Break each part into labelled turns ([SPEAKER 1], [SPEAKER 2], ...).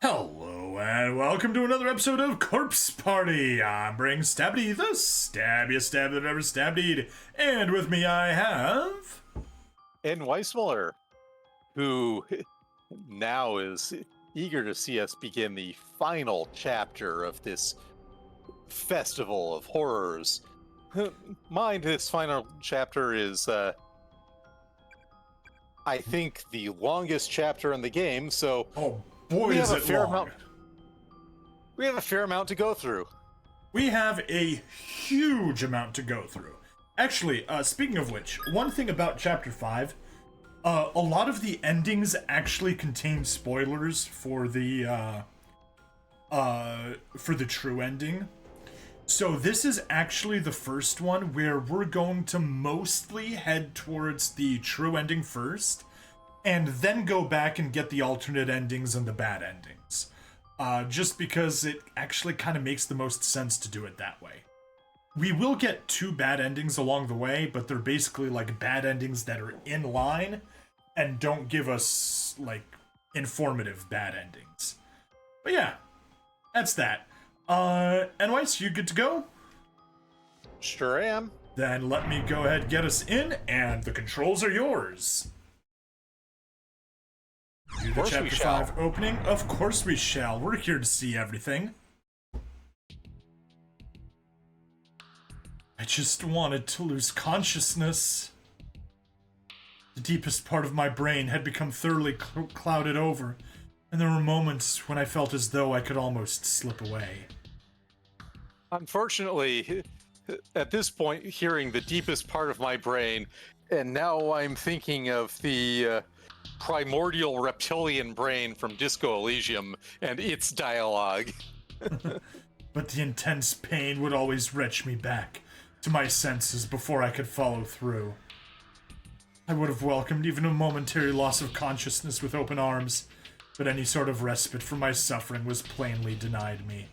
[SPEAKER 1] Hello and welcome to another episode of Corpse Party. I'm Bring Stabby, the stabbiest stab that ever stabbed, and with me I have
[SPEAKER 2] Nweismuller, who now is eager to see us begin the final chapter of this festival of horrors. Mind, this final chapter is, I think, the longest chapter in the game, so
[SPEAKER 1] oh boy
[SPEAKER 2] we
[SPEAKER 1] is
[SPEAKER 2] have a
[SPEAKER 1] it
[SPEAKER 2] fair
[SPEAKER 1] long.
[SPEAKER 2] amount. We have a fair amount to go through.
[SPEAKER 1] We have a huge amount to go through. Actually, speaking of which, one thing about Chapter 5, a lot of the endings actually contain spoilers for the true ending. So this is actually the first one where we're going to mostly head towards the true ending first, and then go back and get the alternate endings and the bad endings. Just because it actually kind of makes the most sense to do it that way. We will get two bad endings along the way, but they're basically like bad endings that are in line and don't give us like informative bad endings. But yeah, that's that. Anyways, you good to go?
[SPEAKER 2] Sure am.
[SPEAKER 1] Then let me go ahead and get us in, and the controls are yours. Do the Chapter 5 opening? Of course we shall. We're here to see everything. I just wanted to lose consciousness. The deepest part of my brain had become thoroughly clouded over, and there were moments when I felt as though I could almost slip away.
[SPEAKER 2] Unfortunately, at this point, hearing the deepest part of my brain, and now I'm thinking of the primordial reptilian brain from Disco Elysium and its dialogue.
[SPEAKER 1] But the intense pain would always wrench me back to my senses before I could follow through. I would have welcomed even a momentary loss of consciousness with open arms, but any sort of respite from my suffering was plainly denied me.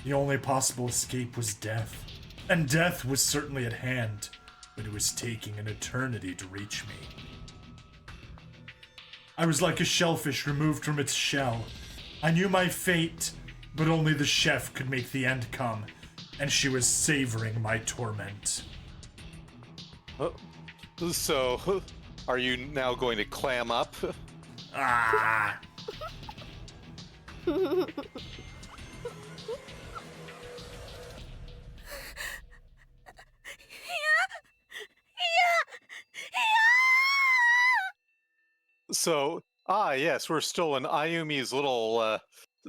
[SPEAKER 1] The only possible escape was death, and death was certainly at hand, but it was taking an eternity to reach me. I was like a shellfish removed from its shell. I knew my fate, but only the chef could make the end come, and she was savoring my torment.
[SPEAKER 2] So, are you now going to clam up?
[SPEAKER 1] Ah!
[SPEAKER 2] So, yes, we're still in Ayumi's little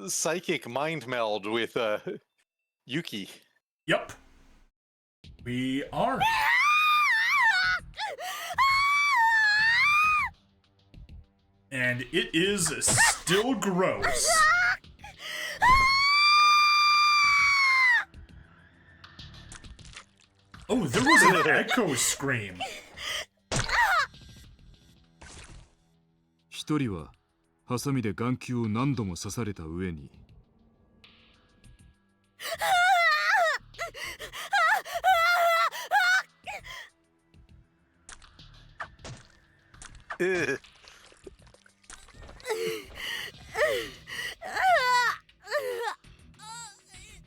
[SPEAKER 2] psychic mind meld with Yuki.
[SPEAKER 1] Yup. We are. And it is still gross. Oh, there was an echo scream.
[SPEAKER 3] 一人はハサミで眼球を何度も刺された上に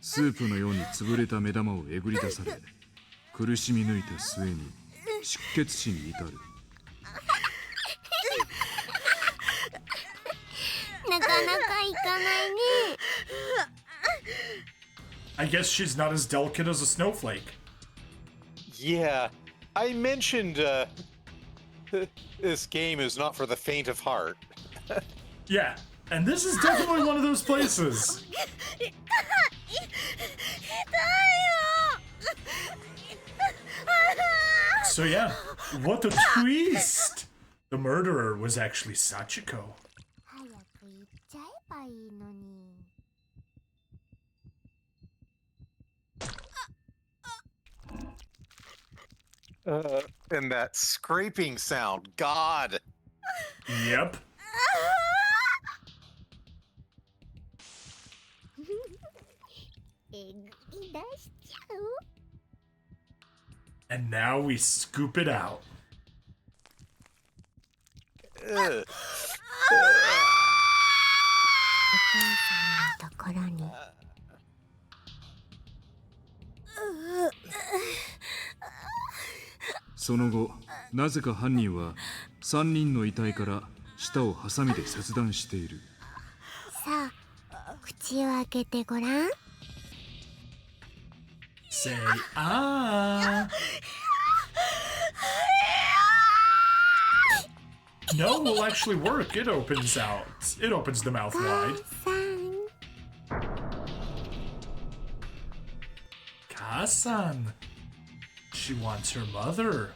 [SPEAKER 3] スープのように潰れた目玉をえぐり出され苦しみ抜いた末に失血死に至る
[SPEAKER 1] I guess she's not as delicate as a snowflake.
[SPEAKER 2] Yeah, I mentioned this game is not for the faint of heart.
[SPEAKER 1] Yeah, and this is definitely one of those places. So yeah, what a twist! The murderer was actually Sachiko.
[SPEAKER 2] And that scraping sound, God!
[SPEAKER 1] Yep. And now we scoop it out.
[SPEAKER 4] お父さんのところに。
[SPEAKER 3] その後なぜか犯人は3人の遺体から舌をハサミで切断している。
[SPEAKER 4] さあ、口を開けてごらん。
[SPEAKER 1] Say ah. No, will actually work. It opens out. It opens the mouth wide.
[SPEAKER 4] さん。
[SPEAKER 1] Kasan. She wants her mother.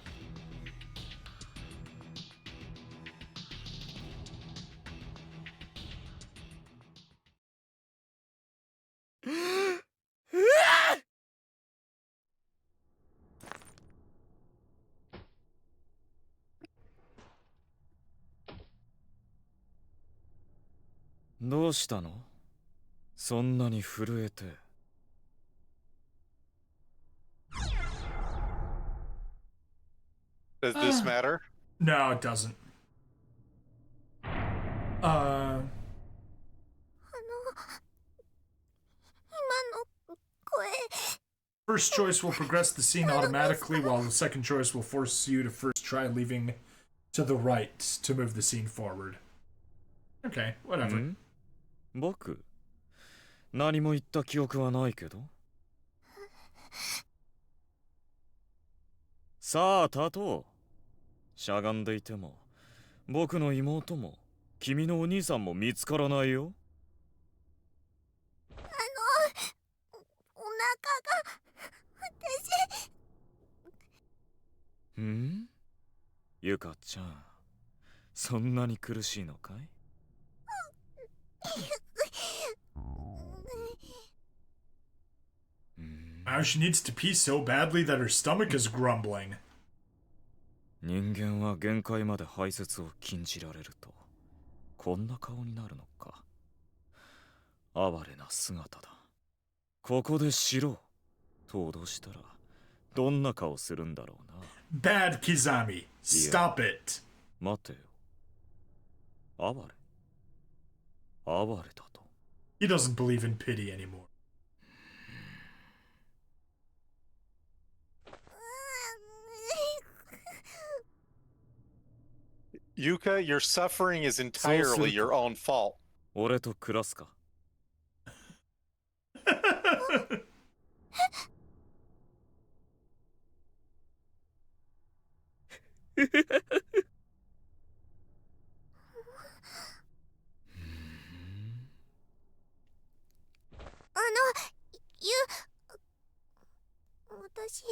[SPEAKER 5] What どうしたの？そんなに震えて。
[SPEAKER 2] Does this matter?
[SPEAKER 1] No, it doesn't. First choice will progress the scene automatically, while the second choice will force you to first try leaving to the right to move the scene forward. Okay, whatever.
[SPEAKER 5] 僕何も言った記憶はないけど。さあ、タトしゃがんでいても僕の妹も君のお兄さんも見つからないよ。
[SPEAKER 4] お腹が私。
[SPEAKER 5] ゆかちゃん、そんなに苦しいのかい
[SPEAKER 1] Now she needs to pee so badly that her stomach is grumbling.
[SPEAKER 5] 人間は限界まで排泄を禁じられるとこんな顔になるのか。哀れな姿だ。ここでしろと脅したらどんな顔するんだろうな。
[SPEAKER 1] Bad Kizami. Stop it.
[SPEAKER 5] 待てよ。哀れだと。
[SPEAKER 1] He doesn't believe in pity anymore.
[SPEAKER 2] Yuka, your suffering is entirely your own fault.
[SPEAKER 5] 俺と暮らすか。
[SPEAKER 4] 私、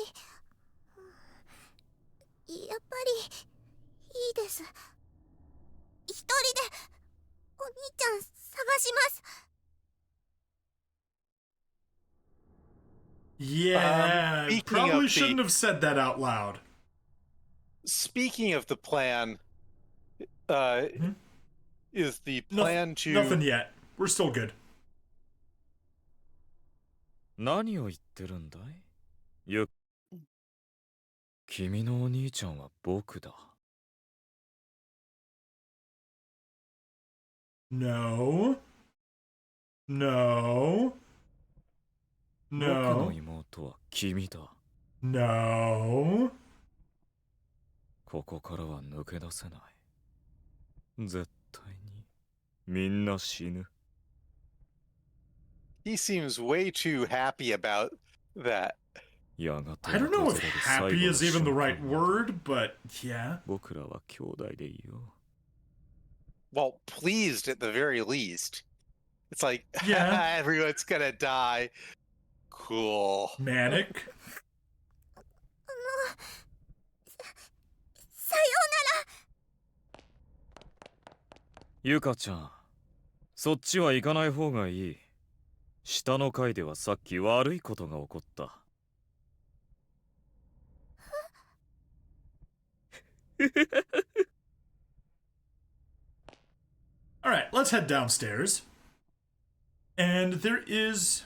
[SPEAKER 4] やっぱりいいです。一人でお兄ちゃん探します。
[SPEAKER 1] Yeah,
[SPEAKER 2] Speaking
[SPEAKER 1] probably
[SPEAKER 2] of
[SPEAKER 1] shouldn't
[SPEAKER 2] the-
[SPEAKER 1] have said that out loud.
[SPEAKER 2] Speaking of the plan, is the plan to...
[SPEAKER 1] Nothing yet. We're still good.
[SPEAKER 5] 何を言ってるんだい？君のお兄ちゃんは僕だ。
[SPEAKER 1] No. No.
[SPEAKER 5] 僕の
[SPEAKER 1] No.
[SPEAKER 5] 妹は君だ。
[SPEAKER 1] No.
[SPEAKER 5] ここからは抜け出せない。絶対にみんな死ぬ。
[SPEAKER 2] He seems way too happy about that.
[SPEAKER 1] I don't know if happy is even the right word, but yeah.
[SPEAKER 5] 僕らは兄弟でいいよ。
[SPEAKER 2] Well, pleased at the very least. It's like,
[SPEAKER 1] Yeah.
[SPEAKER 2] everyone's gonna die. Cool.
[SPEAKER 1] Manic.
[SPEAKER 4] さようなら。
[SPEAKER 5] ゆかちゃん、そっちは行かない方がいい。下の階ではさっき悪いことが起こった。
[SPEAKER 1] Alright, let's head downstairs. And there is...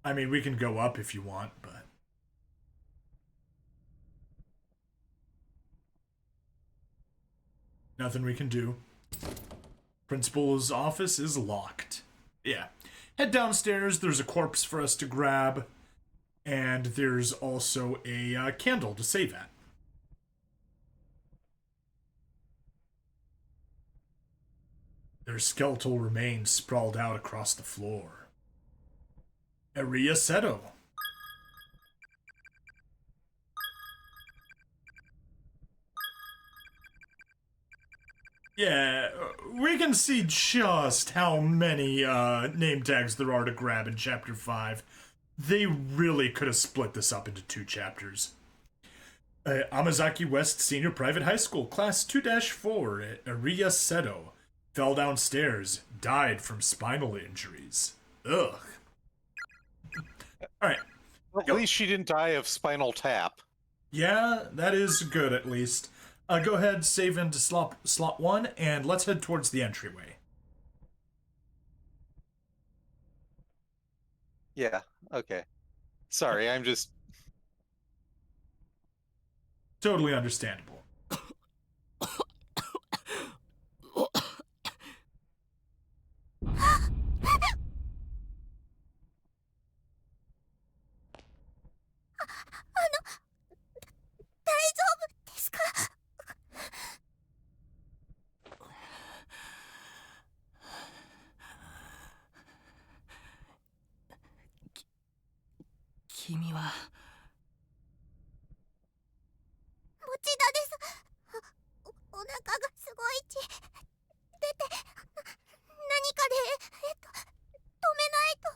[SPEAKER 1] I mean, we can go up if you want, but... Nothing we can do. Principal's office is locked. Yeah. Head downstairs. There's a corpse for us to grab. And there's also a candle to save at. Their skeletal remains sprawled out across the floor. Aria Seto. Yeah, we can see just how many name tags there are to grab in Chapter 5. They really could have split this up into 2 chapters. Amazaki West Senior Private High School, Class 2-4, Aria Seto, fell downstairs, died from spinal injuries. Ugh. Alright.
[SPEAKER 2] At least she didn't die of spinal tap.
[SPEAKER 1] Yeah, that is good at least. Go ahead, save into slot 1, and let's head towards the entryway.
[SPEAKER 2] Yeah, okay. Sorry, I'm just...
[SPEAKER 1] Totally understandable.
[SPEAKER 4] 大丈夫ですか？
[SPEAKER 6] 君は
[SPEAKER 4] 持田です。お腹がすごい血出て、何かで止めないと。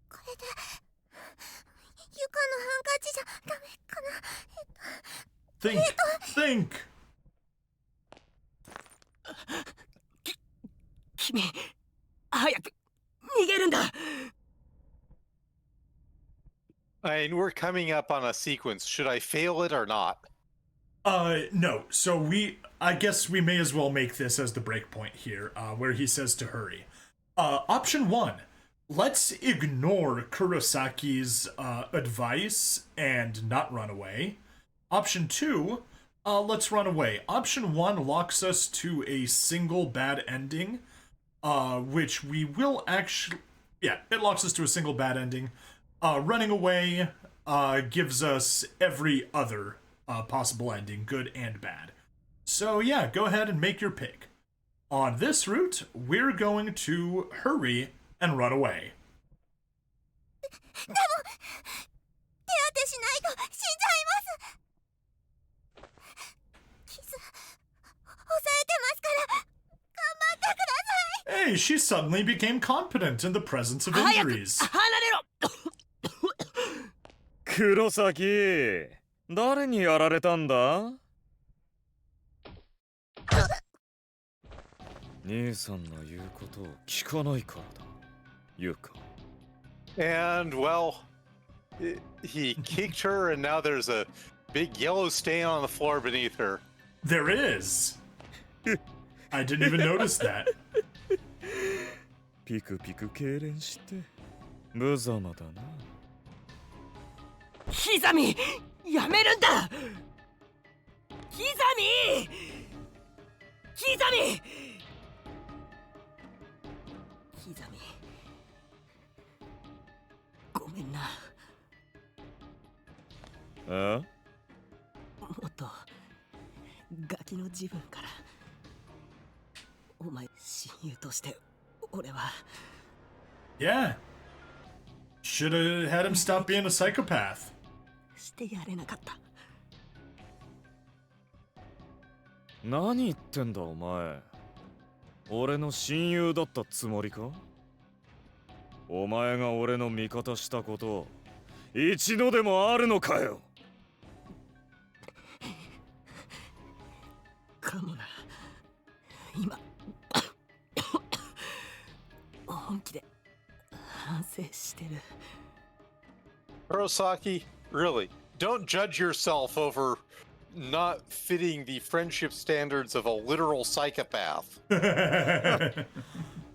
[SPEAKER 4] これで床のハンカチじゃダメかな。
[SPEAKER 1] Think!
[SPEAKER 6] 君早く逃げるんだ。
[SPEAKER 2] I mean, we're coming up on a sequence. Should I fail it or not?
[SPEAKER 1] No. So I guess we may as well make this as the breakpoint here, where he says to hurry. Option 1. Let's ignore Kurosaki's advice and not run away. Option 2. Let's run away. Option 1 locks us to a single bad ending, which we will actually... Yeah, it locks us to a single bad ending. Running away gives us every other possible ending, good and bad. So yeah, go ahead and make your pick. On this route, we're going to hurry and run away.
[SPEAKER 4] でも手当てしないと死んじゃいます。傷抑えてますから頑張ってください。
[SPEAKER 1] Hey, she suddenly became competent in the presence of injuries.
[SPEAKER 6] 離れろ。
[SPEAKER 5] 黒崎、誰にやられたんだ？兄さんの言うことを聞かないからだ。ゆか。
[SPEAKER 2] And, well, he kicked her, and now there's a big yellow stain on the floor beneath her.
[SPEAKER 1] There is. I didn't even notice that.
[SPEAKER 5] ピクピク痙攣して無様だな。
[SPEAKER 6] ヒザミ、やめるんだ。ヒザミ、ヒザミ、ヒザミ、ごめんな。
[SPEAKER 5] あ？
[SPEAKER 6] もっとガキの自分から。お前親友として俺は。
[SPEAKER 1] Yeah. Should have had him stop being a psychopath.
[SPEAKER 6] してやれなかった。
[SPEAKER 5] 何言ってんだお前。俺の親友だったつもりか？お前が俺の味方したこと一度でもあるのかよ。
[SPEAKER 6] かもな。今本気で反省してる。
[SPEAKER 2] Kurosaki, really, don't judge yourself over not fitting the friendship standards of a literal psychopath.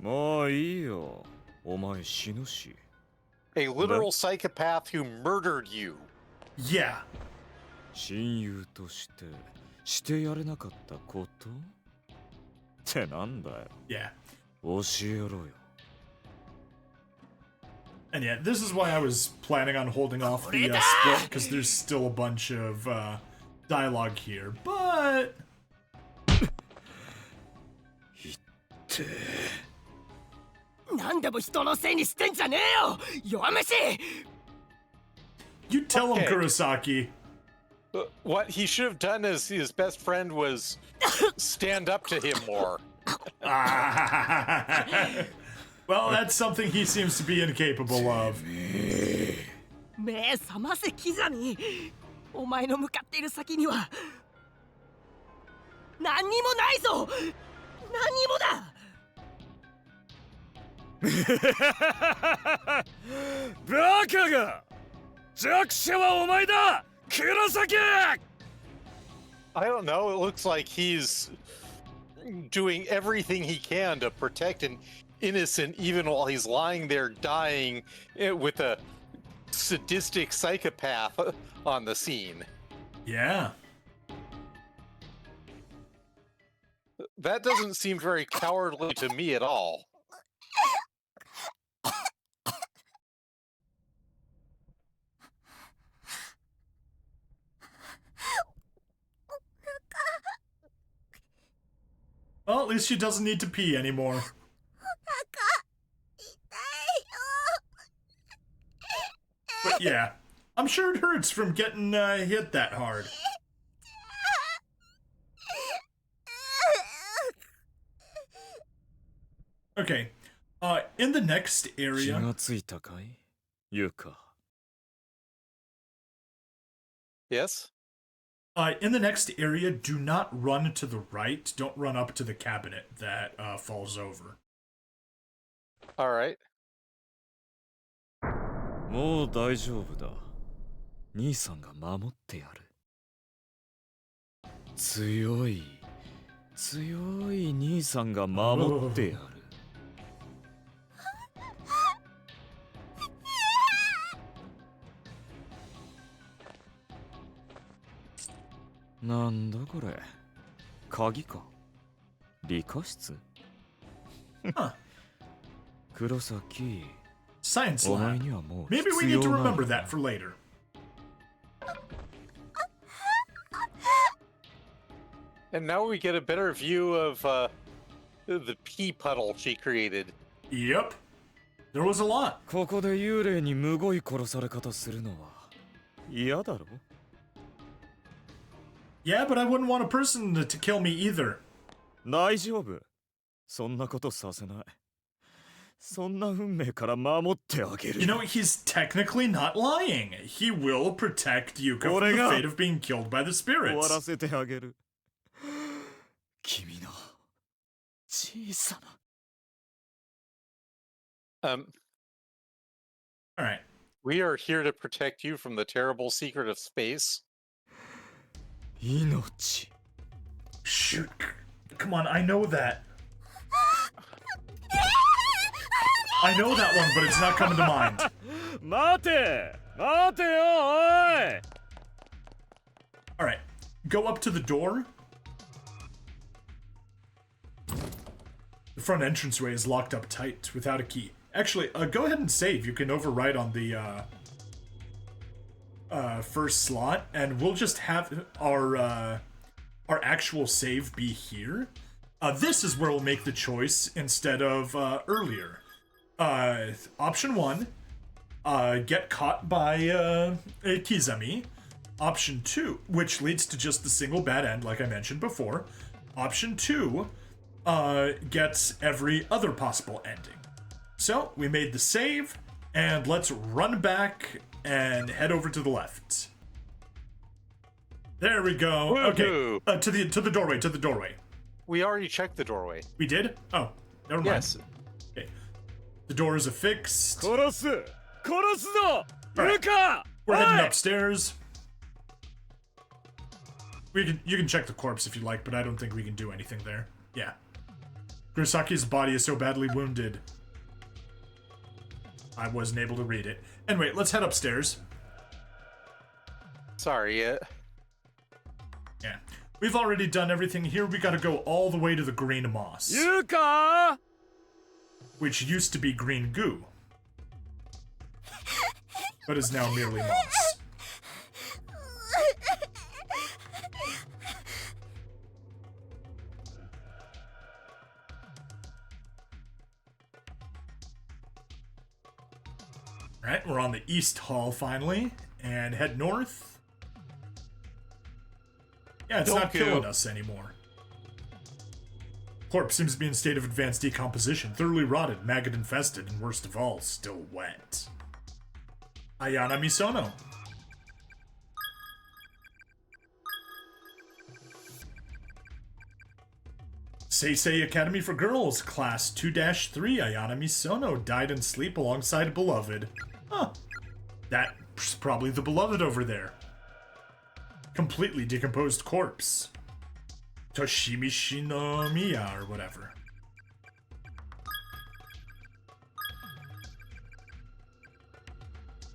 [SPEAKER 5] もういいよ。お前死ぬし。
[SPEAKER 2] A literal psychopath who murdered you.
[SPEAKER 1] Yeah.
[SPEAKER 5] 親友としてやれなかったことってなんだよ。
[SPEAKER 1] Yeah.
[SPEAKER 5] 教えろよ。
[SPEAKER 1] And yeah, this is why I was planning on holding off the split, because there's still a bunch of dialogue here. But
[SPEAKER 6] 何でも人のせいにしてんじゃねえよ弱飯
[SPEAKER 1] you tell him,
[SPEAKER 2] Okay.
[SPEAKER 1] Kurosaki.
[SPEAKER 2] What he should have done as his best friend was stand up to him more.
[SPEAKER 1] Well, that's something he seems to be incapable of.
[SPEAKER 6] 目覚ませキザミお前の向かっている先には何にもないぞ何にもだ
[SPEAKER 5] バカが弱者はお前だ黒崎
[SPEAKER 2] I don't know. It looks like he's doing everything he can to protect an innocent, even while he's lying there dying with a sadistic psychopath on the scene.
[SPEAKER 1] Yeah.
[SPEAKER 2] That doesn't seem very cowardly to me at all.
[SPEAKER 1] Well, at least she doesn't need to pee anymore. But yeah, I'm sure it hurts from getting hit that hard. Okay, in the next
[SPEAKER 5] 気
[SPEAKER 1] area...
[SPEAKER 5] がついたかいユカ
[SPEAKER 2] Yes?
[SPEAKER 1] In the next area, do not run to the right. Don't run up to the cabinet that falls over.
[SPEAKER 2] All right.
[SPEAKER 5] もう大丈夫だ兄さんが守ってやる強い兄さんが守ってやるなんだこれ鍵か理科室
[SPEAKER 1] Huh.
[SPEAKER 5] 黒崎
[SPEAKER 1] Science
[SPEAKER 5] お前
[SPEAKER 1] lab.
[SPEAKER 5] にはもう
[SPEAKER 1] Maybe we
[SPEAKER 5] 必
[SPEAKER 1] need
[SPEAKER 5] 要
[SPEAKER 1] to
[SPEAKER 5] な
[SPEAKER 1] remember
[SPEAKER 5] んだ
[SPEAKER 1] that for later.
[SPEAKER 2] And now we get a better view of the pea puddle she created.
[SPEAKER 1] Yep. There was a lot.
[SPEAKER 5] ここで幽霊にむごい殺され方するのは嫌だろ
[SPEAKER 1] Yeah, but I wouldn't want a person to kill me either.
[SPEAKER 5] 大丈夫そんなことさせないそんな運命から守ってあげる
[SPEAKER 1] You know, he's technically not lying. He will protect Yuka from the fate of being killed by the
[SPEAKER 5] 終わら
[SPEAKER 1] spirits.
[SPEAKER 5] せてあげる君の小さな
[SPEAKER 1] Alright.
[SPEAKER 2] We are here to protect you from the terrible secret of space.
[SPEAKER 5] 命
[SPEAKER 1] Shoot. Come on, I know that. I know that one, but it's not coming to mind.
[SPEAKER 5] 待て待てよおい
[SPEAKER 1] Alright. Go up to the door. The front entranceway is locked up tight without a key. Actually, go ahead and save. You can overwrite on the first slot, and we'll just have our actual save be here. This is where we'll make the choice instead of earlier. Option 1, get caught by Kizami. Option 2, which leads to just the single bad end, like I mentioned before. Option 2 gets every other possible ending. So, we made the save, and let's run back and head over to the left. There we go.
[SPEAKER 2] Woohoo.
[SPEAKER 1] Okay, to the doorway.
[SPEAKER 2] We already checked the doorway.
[SPEAKER 1] We did? Oh, never mind.
[SPEAKER 2] Yes.
[SPEAKER 1] Okay. The door is affixed.
[SPEAKER 5] 殺す殺すぞ
[SPEAKER 1] Alright.
[SPEAKER 5] ルカ
[SPEAKER 1] We're
[SPEAKER 5] おい
[SPEAKER 1] heading upstairs. You can check the corpse if you like, but I don't think we can do anything there. Yeah. Kurosaki's body is so badly wounded. I wasn't able to read it. Anyway, let's head upstairs.
[SPEAKER 2] Sorry,
[SPEAKER 1] Yeah. We've already done everything here. We gotta go all the way to the green moss,
[SPEAKER 5] Yuka!
[SPEAKER 1] which used to be green goo, but is now merely moss. Alright, we're on the East Hall finally, and head north. Yeah, it's not killing us anymore. Corpse seems to be in a state of advanced decomposition, thoroughly rotted, maggot infested, and worst of all, still wet. Ayana Misono. Seisei Academy for Girls, Class 2-3, Ayana Misono, died in sleep alongside Beloved. Huh. That's probably the Beloved over there. Completely decomposed corpse. Toshimi Shinomiya, or whatever.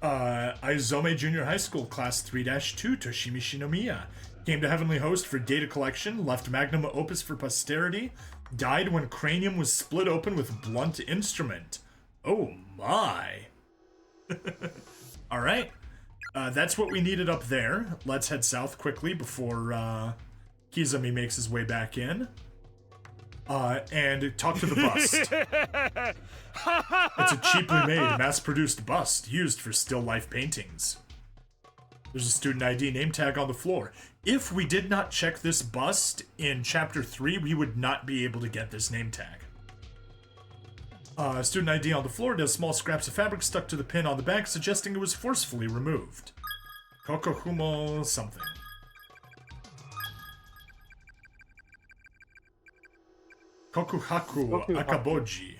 [SPEAKER 1] Aizome Junior High School, Class 3-2, Toshimi Shinomiya. Came to Heavenly Host for data collection, left magnum opus for posterity, died when cranium was split open with blunt instrument. Oh my. Alright. That's what we needed up there. Let's head south quickly before Kizami makes his way back in. And talk to the bust. It's a cheaply made, mass-produced bust used for still life paintings. There's a student ID name tag on the floor. If we did not check this bust in Chapter 3, we would not be able to get this name tag. Student ID on the floor does small scraps of fabric stuck to the pin on the back, suggesting it was forcefully removed. Kokohumo something. Kokuhaku Akaboji.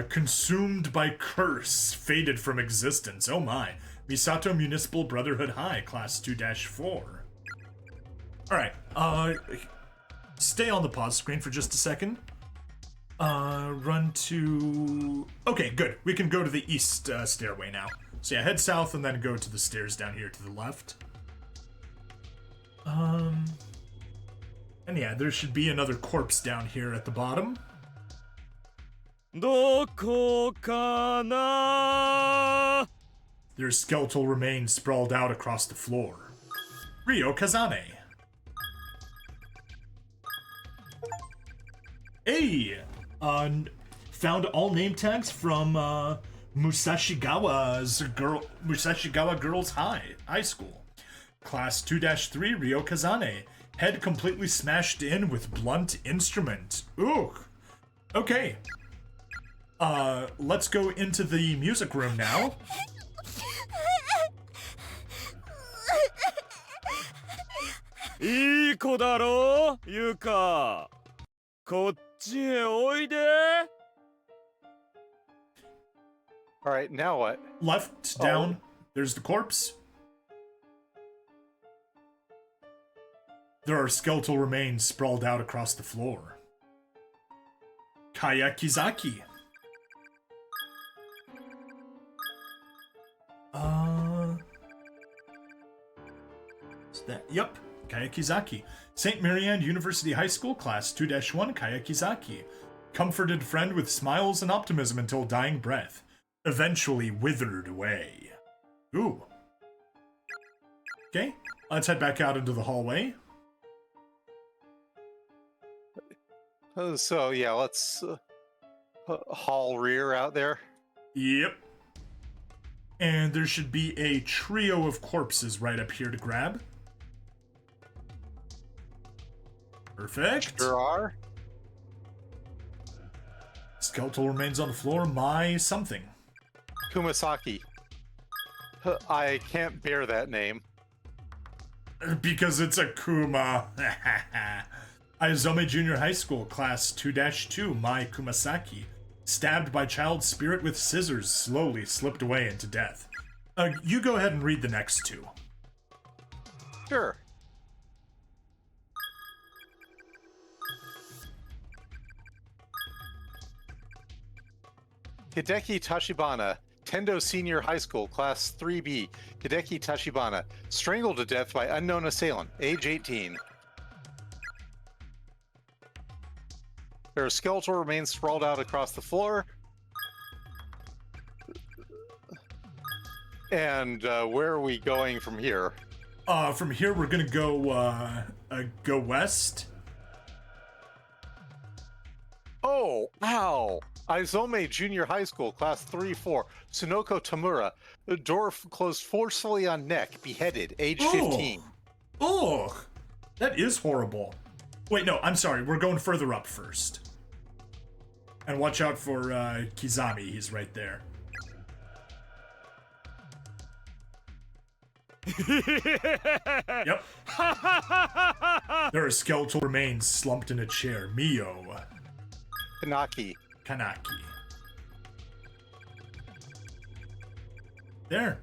[SPEAKER 1] Consumed by curse, faded from existence. Oh my. Misato Municipal Brotherhood High, Class 2-4. Alright, stay on the pause screen for just a second. Run to... Okay, good. We can go to the east stairway now. So yeah, head south and then go to the stairs down here to the left. And yeah, there should be another corpse down here at the bottom.
[SPEAKER 5] Doko kana?
[SPEAKER 1] Their skeletal remains sprawled out across the floor. Ryo Kazane. Hey! Found all name tags from Musashigawa Girls High School. Class 2-3, Ryo Kazane. Head completely smashed in with blunt instrument. Ooh. Okay. Let's go into the music room now.
[SPEAKER 5] いい子だろゆか。こっちへおいで。
[SPEAKER 2] Alright, now what?
[SPEAKER 1] Left, down. There's the corpse. There are skeletal remains sprawled out across the floor. Kaya Kizaki. Is that? Yep. Kaya Kizaki. St. Marianne University High School, Class 2-1, Kaya Kizaki. Comforted friend with smiles and optimism until dying breath. Eventually withered away. Ooh. Okay, let's head back out into the hallway.
[SPEAKER 2] So yeah, let's haul rear out there.
[SPEAKER 1] Yep. And there should be a trio of corpses right up here to grab. Perfect.
[SPEAKER 2] Sure are.
[SPEAKER 1] Skeletal remains on the floor. My something.
[SPEAKER 2] Kumasaki. I can't bear that name.
[SPEAKER 1] Because it's a Kuma. Aizome Junior High School, Class 2-2, Mai Kumasaki. Stabbed by child spirit with scissors, slowly slipped away into death. You go ahead and read the next two.
[SPEAKER 2] Sure. Hideki Tachibana Tendo Senior High School, Class 3B, Hideki Tachibana, strangled to death by unknown assailant, age 18. There are skeletal remains sprawled out across the floor. And where are we going from here?
[SPEAKER 1] From here we're gonna go west.
[SPEAKER 2] Oh, ow! Aizome Junior High School, Class 3-4, Sunoko Tamura, the door closed forcefully on neck, beheaded, age 15.
[SPEAKER 1] Oh, that is horrible. Wait, no, I'm sorry. We're going further up first. And watch out for Kizami. He's right there. Yep. There are skeletal remains slumped in a chair. Mio.
[SPEAKER 2] Kanaki.
[SPEAKER 1] There.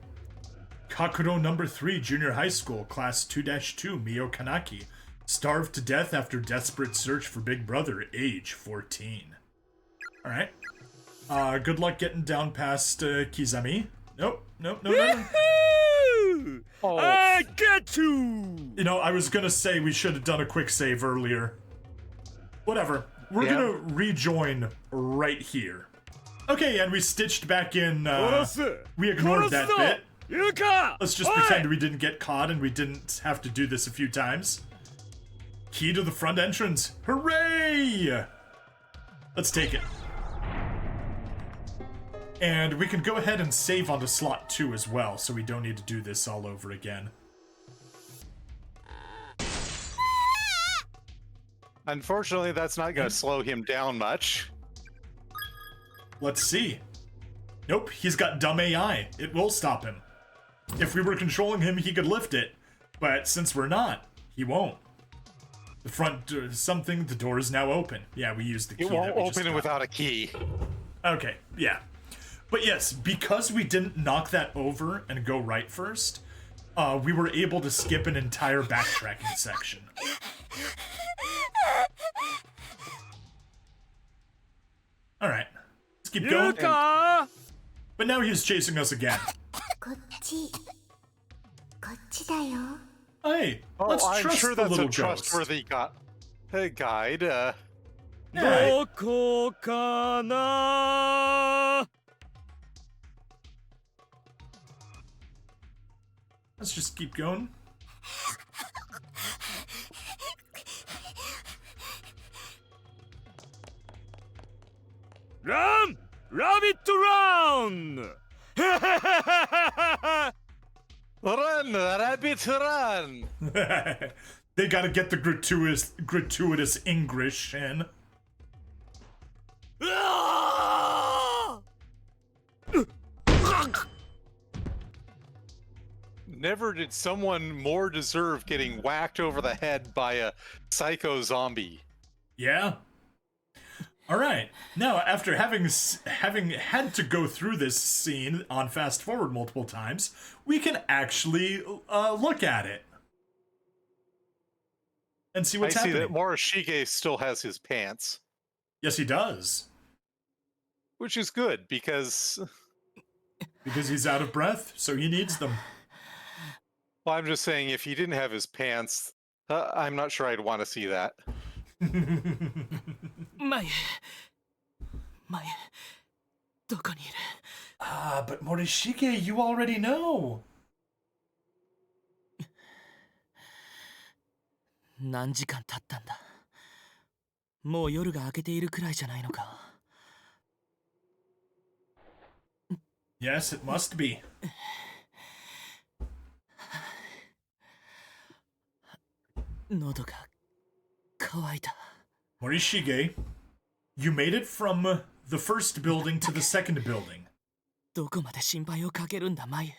[SPEAKER 1] Kakuro number 3, Junior High School, Class 2-2, Mio Kanaki. Starved to death after desperate search for Big Brother, age 14. Alright. Good luck getting down past Kizami. Nope. No.
[SPEAKER 2] Oh.
[SPEAKER 5] I get you!
[SPEAKER 1] You know, I was gonna say we should have done a quick save earlier. Whatever. We're gonna rejoin right here. Okay, and we stitched back in, we ignored that bit. Let's just pretend we didn't get caught and we didn't have to do this a few times. Key to the front entrance. Hooray! Let's take it. And we can go ahead and save onto slot 2 as well, so we don't need to do this all over again.
[SPEAKER 2] Unfortunately, that's not going to slow him down much.
[SPEAKER 1] Let's see. Nope, he's got dumb AI. It will stop him. If we were controlling him, he could lift it. But since we're not, he won't. The front the door is now open. Yeah, we used the key.
[SPEAKER 2] It won't open it without a key.
[SPEAKER 1] Okay, yeah. But yes, because we didn't knock that over and go right first, we were able to skip an entire backtracking section. Alright, let's keep going. But now he's chasing us again.
[SPEAKER 4] こっちだよ
[SPEAKER 1] Hey,
[SPEAKER 2] Oh,
[SPEAKER 1] let's
[SPEAKER 2] I'm
[SPEAKER 1] trust
[SPEAKER 2] sure
[SPEAKER 1] the
[SPEAKER 2] that's
[SPEAKER 1] little
[SPEAKER 2] a trustworthy guide.
[SPEAKER 1] Yeah.
[SPEAKER 5] どこかな
[SPEAKER 1] Let's just keep going.
[SPEAKER 5] Run! Rabbit run!
[SPEAKER 2] Run, rabbit, run!
[SPEAKER 1] They gotta get the gratuitous English in.
[SPEAKER 2] Never did someone more deserve getting whacked over the head by a psycho zombie.
[SPEAKER 1] Yeah. All right. Now, after having had to go through this scene on fast forward multiple times, we can actually look at it and see what's happening.
[SPEAKER 2] I see that Morishige still has his pants,
[SPEAKER 1] Yes, he does.
[SPEAKER 2] which is good because,
[SPEAKER 1] Because he's out of breath, so he needs them.
[SPEAKER 2] well, I'm just saying if he didn't have his pants, I'm not sure I'd want to see that.
[SPEAKER 6] 前どこにいる
[SPEAKER 1] But Morishige, you already know.
[SPEAKER 6] 何時間経ったんだもう夜が明けているくらいじゃないのか
[SPEAKER 1] Yes, it must be.
[SPEAKER 6] 喉が乾いた
[SPEAKER 1] Morishige, you made it from the first building to the second building.
[SPEAKER 6] どこまで心配をかけるんだ前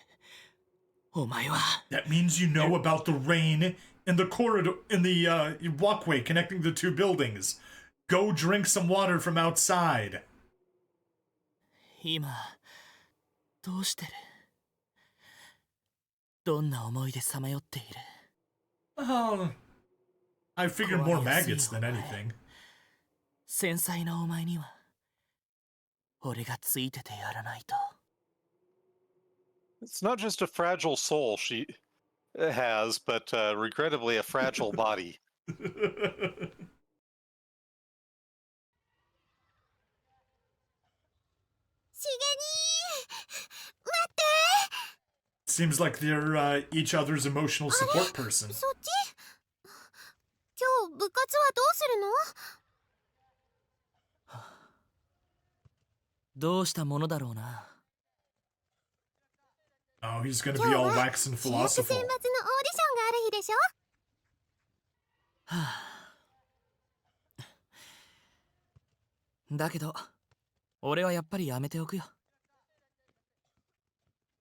[SPEAKER 6] お前は
[SPEAKER 1] That means you know about the rain in the corridor, in the walkway connecting the two buildings. Go drink some water from outside.
[SPEAKER 6] 今どうしてるどんな思いでさまよっている
[SPEAKER 1] Oh, I figured more maggots than anything.
[SPEAKER 6] 繊細なお前には俺がついててやらないと
[SPEAKER 2] It's not just a fragile soul she has, but regrettably a fragile body.
[SPEAKER 4] しげに待って
[SPEAKER 1] Seems like they're each other's emotional support person.
[SPEAKER 4] そっち今日部活はどうするの
[SPEAKER 6] どうしたものだろうな。
[SPEAKER 1] Oh, he's gonna
[SPEAKER 4] 今
[SPEAKER 1] be
[SPEAKER 4] 日
[SPEAKER 1] all
[SPEAKER 4] は
[SPEAKER 1] wax and
[SPEAKER 4] 主役選抜のオーディション
[SPEAKER 1] philosophical.
[SPEAKER 4] がある日でしょ
[SPEAKER 6] はあ、だけど俺はやっぱりやめておくよ。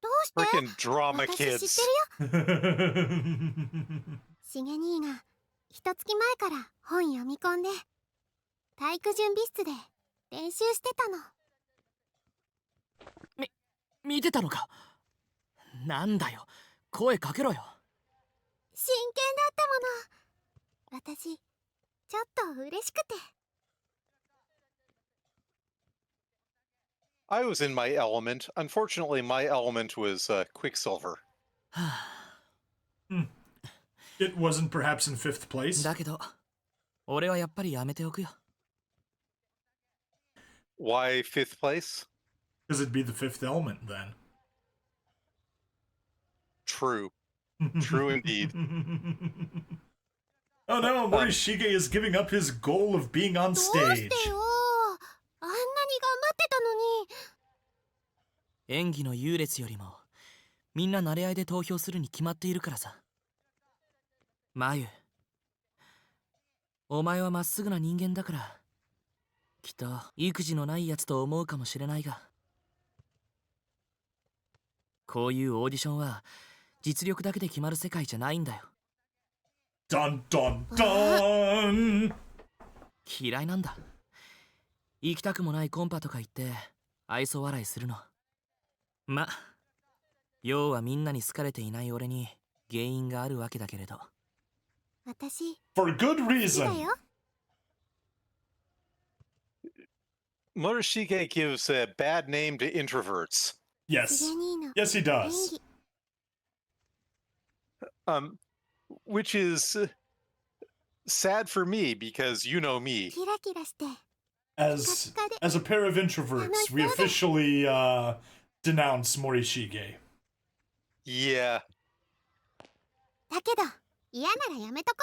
[SPEAKER 4] どうして
[SPEAKER 2] Freaking drama
[SPEAKER 4] 私知
[SPEAKER 2] kids.
[SPEAKER 4] ってるよしげ兄が一月前から本読み込んで体育準備室で練習してたの
[SPEAKER 6] 見てたのか。なんだよ、声かけろよ。
[SPEAKER 4] 真剣だったもの私ちょっと嬉しくて
[SPEAKER 2] I was in my element. Unfortunately, my element was Quicksilver.
[SPEAKER 6] はあ、
[SPEAKER 1] It wasn't perhaps in 5th place.
[SPEAKER 6] だけど俺はやっぱりやめておくよ。
[SPEAKER 2] Why 5th place?
[SPEAKER 1] Because it'd be the 5th element then.
[SPEAKER 2] True. True indeed.
[SPEAKER 1] Oh no, Morishige is giving up his goal of being on
[SPEAKER 4] どうしてよ
[SPEAKER 1] stage.
[SPEAKER 4] あんなに頑張ってたのに
[SPEAKER 6] 演技の優劣よりもみんな慣れ合いで投票するに決まっているからさ。まゆ、お前はまっすぐな人間だからきっと育児のないやつと思うかもしれないが、こういうオーディションは実力だけで決まる世界じゃないんだよ。
[SPEAKER 1] Dun dun dun!
[SPEAKER 6] 嫌いなんだ。行きたくもないコンパとか言って愛想笑いするの。ま、要はみんなに好かれていない俺に原因があるわけだけれど。
[SPEAKER 4] 私
[SPEAKER 1] For good
[SPEAKER 4] 好きだ
[SPEAKER 1] reason.
[SPEAKER 4] よ
[SPEAKER 2] Murashige gives a bad name to introverts.
[SPEAKER 4] し
[SPEAKER 1] Yes.
[SPEAKER 4] げ兄の
[SPEAKER 1] Yes, he
[SPEAKER 4] 演
[SPEAKER 1] does.
[SPEAKER 4] 技
[SPEAKER 2] Which is sad for me because you know me.
[SPEAKER 4] キラキラして
[SPEAKER 1] As a pair of introverts, we officially denounce Morishige.
[SPEAKER 2] Yeah.
[SPEAKER 4] だけど嫌ならやめとこ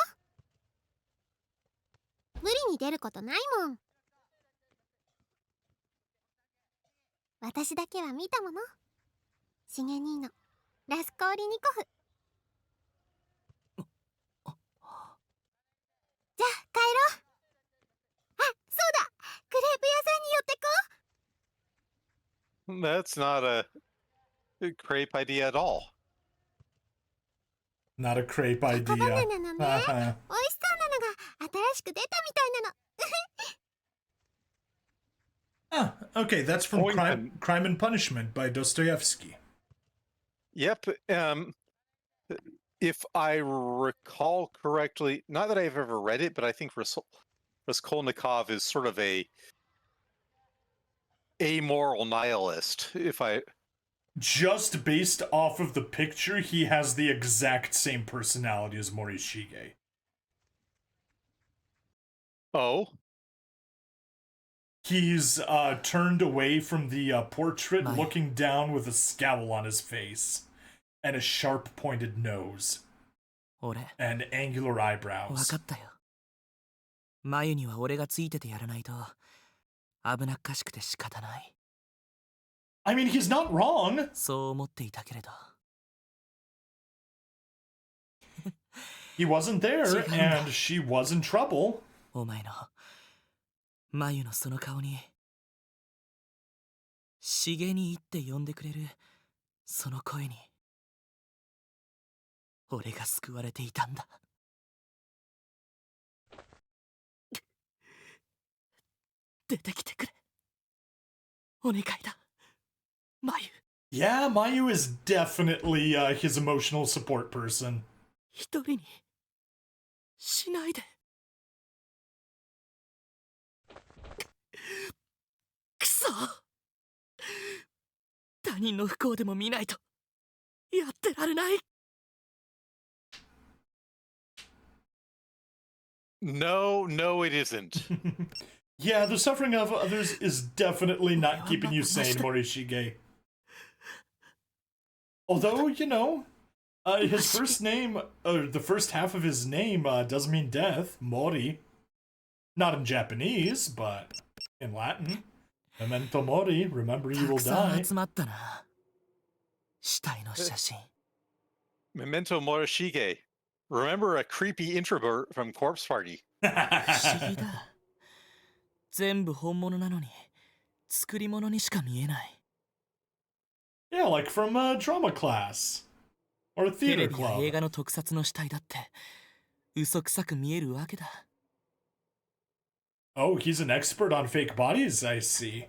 [SPEAKER 4] 無理に出ることないもん私だけは見たものしげ兄のラスコーリニコフじゃあ帰ろうあ、そうだクレープ屋さんに寄ってこ
[SPEAKER 2] That's not a crepe idea at all.
[SPEAKER 1] Not a crepe
[SPEAKER 4] うバ
[SPEAKER 1] idea.
[SPEAKER 4] ナナのね
[SPEAKER 1] Haha.
[SPEAKER 4] 美味しそうなのが新しく出たみたいなの
[SPEAKER 1] Ah, okay, that's from
[SPEAKER 2] Point
[SPEAKER 1] Crime and Punishment by Dostoevsky.
[SPEAKER 2] Yep. If I recall correctly, not that I've ever read it, but I think Raskolnikov is sort of a amoral nihilist. If I
[SPEAKER 1] Just based off of the picture, he has the exact same personality as Morishige.
[SPEAKER 2] oh
[SPEAKER 1] He's turned away from the portrait,
[SPEAKER 6] My.
[SPEAKER 1] looking down with a scowl on his face, and a sharp pointed nose,
[SPEAKER 6] 俺、
[SPEAKER 1] and angular
[SPEAKER 6] わ
[SPEAKER 1] eyebrows.
[SPEAKER 6] かったよ。眉には俺がついててやらないと危なっかしくて仕方ない。
[SPEAKER 1] I mean, he's not wrong.
[SPEAKER 6] そう思っていたけれど。
[SPEAKER 1] He wasn't there,
[SPEAKER 6] Chicken.
[SPEAKER 1] and she was in trouble.
[SPEAKER 6] お前の眉のその顔にしげにって呼んでくれるその声に俺が救われていたんだ。出てきてくれ。お願いだ。眉。
[SPEAKER 1] Yeah, Mayu is definitely his emotional support person.
[SPEAKER 6] 一人にしないで。くそ。他人の不幸でも見ないとれない。
[SPEAKER 2] No, no, it isn't.
[SPEAKER 1] Yeah, the suffering of others is definitely not keeping you sane, Morishige. Although, you know, his first name, or the first half of his name, does mean death, Mori. Not in Japanese, but in Latin. Memento mori, remember you
[SPEAKER 6] た
[SPEAKER 1] will
[SPEAKER 6] くさん
[SPEAKER 1] die.
[SPEAKER 6] 集まったな。死体の写真。
[SPEAKER 2] Memento Morishige. Remember a creepy introvert from Corpse Party.
[SPEAKER 6] 不思議だ。全部本物なのに作り物にしか見えない。
[SPEAKER 1] Yeah, like from a drama class. Or a
[SPEAKER 6] テレ
[SPEAKER 1] theater
[SPEAKER 6] ビや映
[SPEAKER 1] club.
[SPEAKER 6] 画の特撮の死体だって嘘くさく見えるわけだ。
[SPEAKER 1] Oh, he's an expert on fake bodies, I see.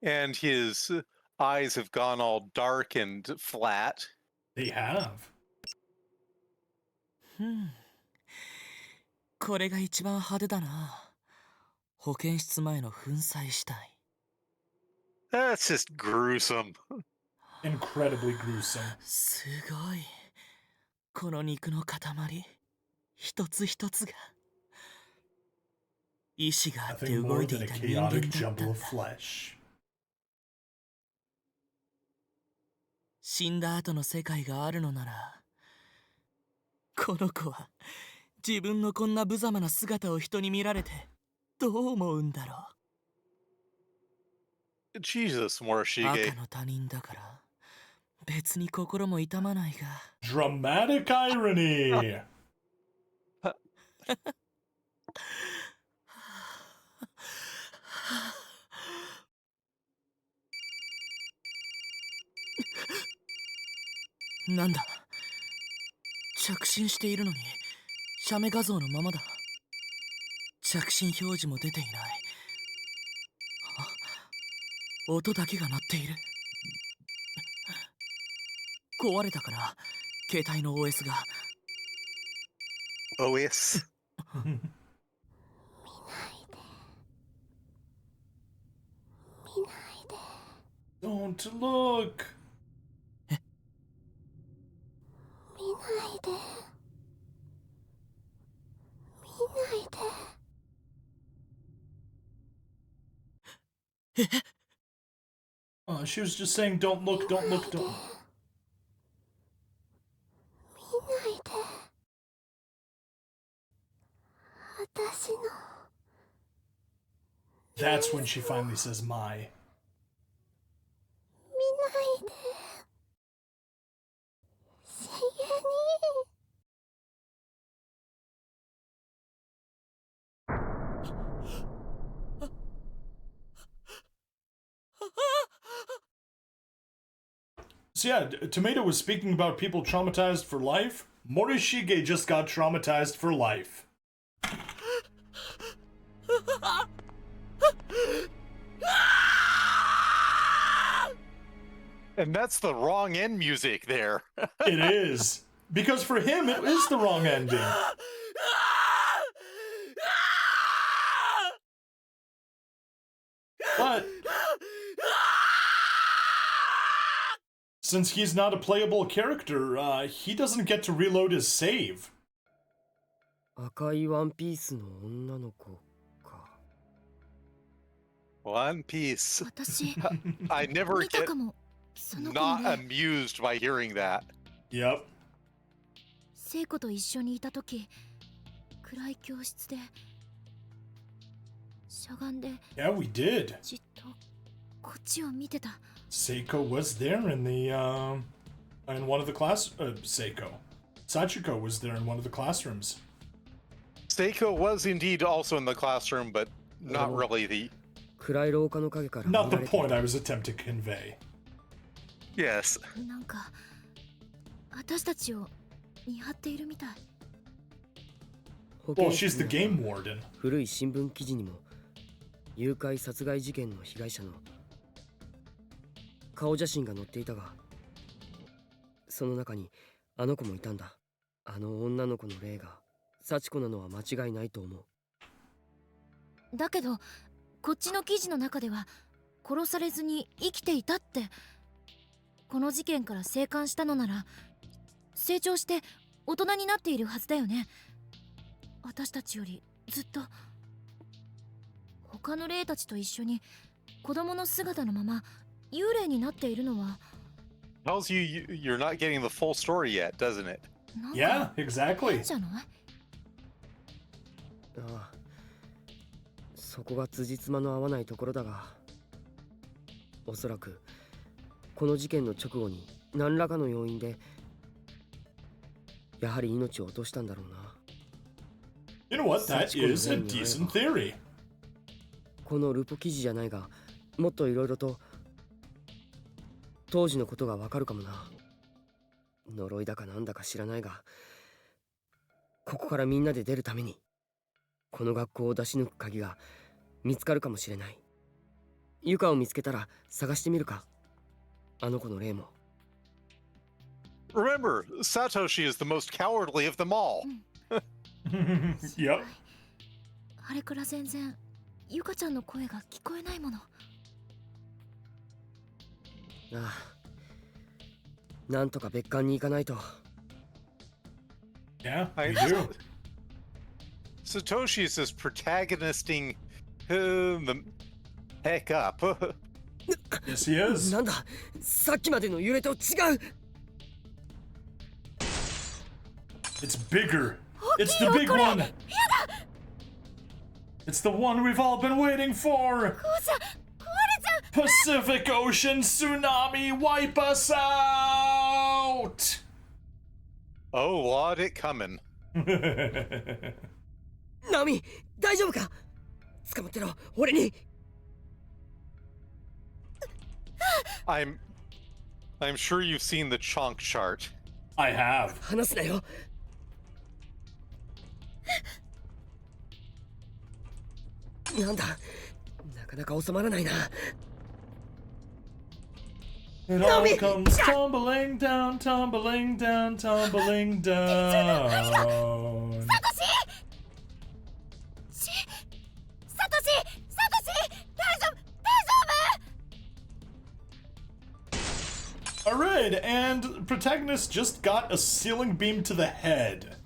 [SPEAKER 2] And his eyes have gone all dark and flat.
[SPEAKER 1] They have.
[SPEAKER 6] これが一番派手だな。保健室前の粉砕死体。
[SPEAKER 2] That's just gruesome.
[SPEAKER 1] Incredibly gruesome.
[SPEAKER 6] すごい。この肉の塊一つ一つが意志があって
[SPEAKER 1] Nothing
[SPEAKER 6] 動
[SPEAKER 1] more
[SPEAKER 6] いて
[SPEAKER 1] than
[SPEAKER 6] い
[SPEAKER 1] a
[SPEAKER 6] た人間だ
[SPEAKER 1] chaotic
[SPEAKER 6] ったん
[SPEAKER 1] jumble
[SPEAKER 6] だ。
[SPEAKER 1] of flesh.
[SPEAKER 6] 死んだ後の世界があるのなら、この子は自分のこんな無様な姿を人に見られてどう思うんだろう。
[SPEAKER 2] Jesus,
[SPEAKER 6] 赤
[SPEAKER 2] Morishige.
[SPEAKER 6] の他人だから別に心も痛まないが。
[SPEAKER 1] Dramatic irony!
[SPEAKER 6] なんだ、着信しているのに写メ画像のままだ。着信表示も出ていない。あ、音だけが鳴っている。壊れたから携帯の OS が。
[SPEAKER 2] OS.
[SPEAKER 1] Don't look!
[SPEAKER 4] 見ないで。見ないで。
[SPEAKER 1] She was just saying, don't look, don't look, don't.
[SPEAKER 4] 見ないで。私の。
[SPEAKER 1] That's when she finally says, my.
[SPEAKER 4] 見ないで。シゲに。
[SPEAKER 1] So yeah, Tomato was speaking about people traumatized for life. Morishige just got traumatized for life.
[SPEAKER 2] And that's the wrong end music there.
[SPEAKER 1] It is. Because for him, it is the wrong ending. But since he's not a playable character, he doesn't get to reload his save.
[SPEAKER 7] 赤いワンピースの女の子か。
[SPEAKER 2] One Piece.
[SPEAKER 4] 私
[SPEAKER 2] I never
[SPEAKER 4] 見た
[SPEAKER 2] get
[SPEAKER 4] かも。その子
[SPEAKER 2] not
[SPEAKER 4] ね。
[SPEAKER 2] amused by hearing that.
[SPEAKER 1] Yep.
[SPEAKER 4] 聖子と一緒にいた時、暗い教室でしゃがんで
[SPEAKER 1] Yeah, we did.
[SPEAKER 4] じっとこっちを見てた。
[SPEAKER 1] Seiko was there in the, in one of the class, Seiko. Sachiko was there in one of the classrooms.
[SPEAKER 2] Seiko was indeed also in the classroom, but not
[SPEAKER 7] Oh.
[SPEAKER 2] really the...
[SPEAKER 7] 暗い廊下の影から見
[SPEAKER 1] Not
[SPEAKER 7] ら
[SPEAKER 1] the
[SPEAKER 7] れて
[SPEAKER 1] point I was attempting to convey.
[SPEAKER 2] Yes.
[SPEAKER 4] なんか私たちを見張っているみたい。
[SPEAKER 7] 保
[SPEAKER 1] Well,
[SPEAKER 7] 健
[SPEAKER 1] she's
[SPEAKER 7] 室
[SPEAKER 1] the
[SPEAKER 7] には
[SPEAKER 1] game warden.
[SPEAKER 7] 古い新聞記事にも誘拐殺害事件の被害者の顔写真が載っていたが、その中にあの子もいたんだ。あの女の子の霊が幸子なのは間違いないと思う。
[SPEAKER 4] だけどこっちの記事の中では殺されずに生きていたって。この事件から生還したのなら成長して大人になっているはずだよね。私たちよりずっと。他の霊たちと一緒に子供の姿のまま幽霊になっているのは。
[SPEAKER 2] Tells you're not getting the full story yet, doesn't it?
[SPEAKER 4] なんか
[SPEAKER 1] Yeah, exactly.
[SPEAKER 4] 変じゃない？
[SPEAKER 7] ああ、そこが辻褄の合わないところだが、おそらくこの事件の直後に何らかの要因でやはり命を落としたんだろうな。
[SPEAKER 1] You know what? That is a decent theory.
[SPEAKER 7] このルポ記事じゃないが、もっといろいろと当時のことがわかるかもな。呪いだかなんだか知らないが、ここからみんなで出るためにこの学校を出し抜く鍵が見つかるかもしれない。ユカを見つけたら探してみるか。あの子の霊も。
[SPEAKER 2] Remember, Satoshi is the most cowardly of them all.
[SPEAKER 1] Yep.
[SPEAKER 4] あれから全然ユカちゃんの声が聞こえないもの。
[SPEAKER 7] ああ、なんとか別館に行かないと。
[SPEAKER 1] Yeah,
[SPEAKER 2] I
[SPEAKER 1] we do.
[SPEAKER 2] Satoshi is just protagonisting the heck up.
[SPEAKER 1] Yes, he is.
[SPEAKER 7] なんだ、さっきまでの揺れと違う。
[SPEAKER 1] It's bigger. It's the big one. It's the one we've all been waiting for. Pacific Ocean tsunami, wipe us out.
[SPEAKER 2] Oh, Lord, it coming.
[SPEAKER 7] ナミ、大丈夫か？捕まってろ、俺に。
[SPEAKER 2] I'm sure you've seen the chonk chart.
[SPEAKER 1] I have.
[SPEAKER 7] 話すなよ。なんだ、なかなか収まらないな。
[SPEAKER 1] It all comes tumbling down, tumbling down, tumbling down.
[SPEAKER 4] サトシ大丈夫。
[SPEAKER 1] Alright, and protagonist just got a ceiling beam to the head.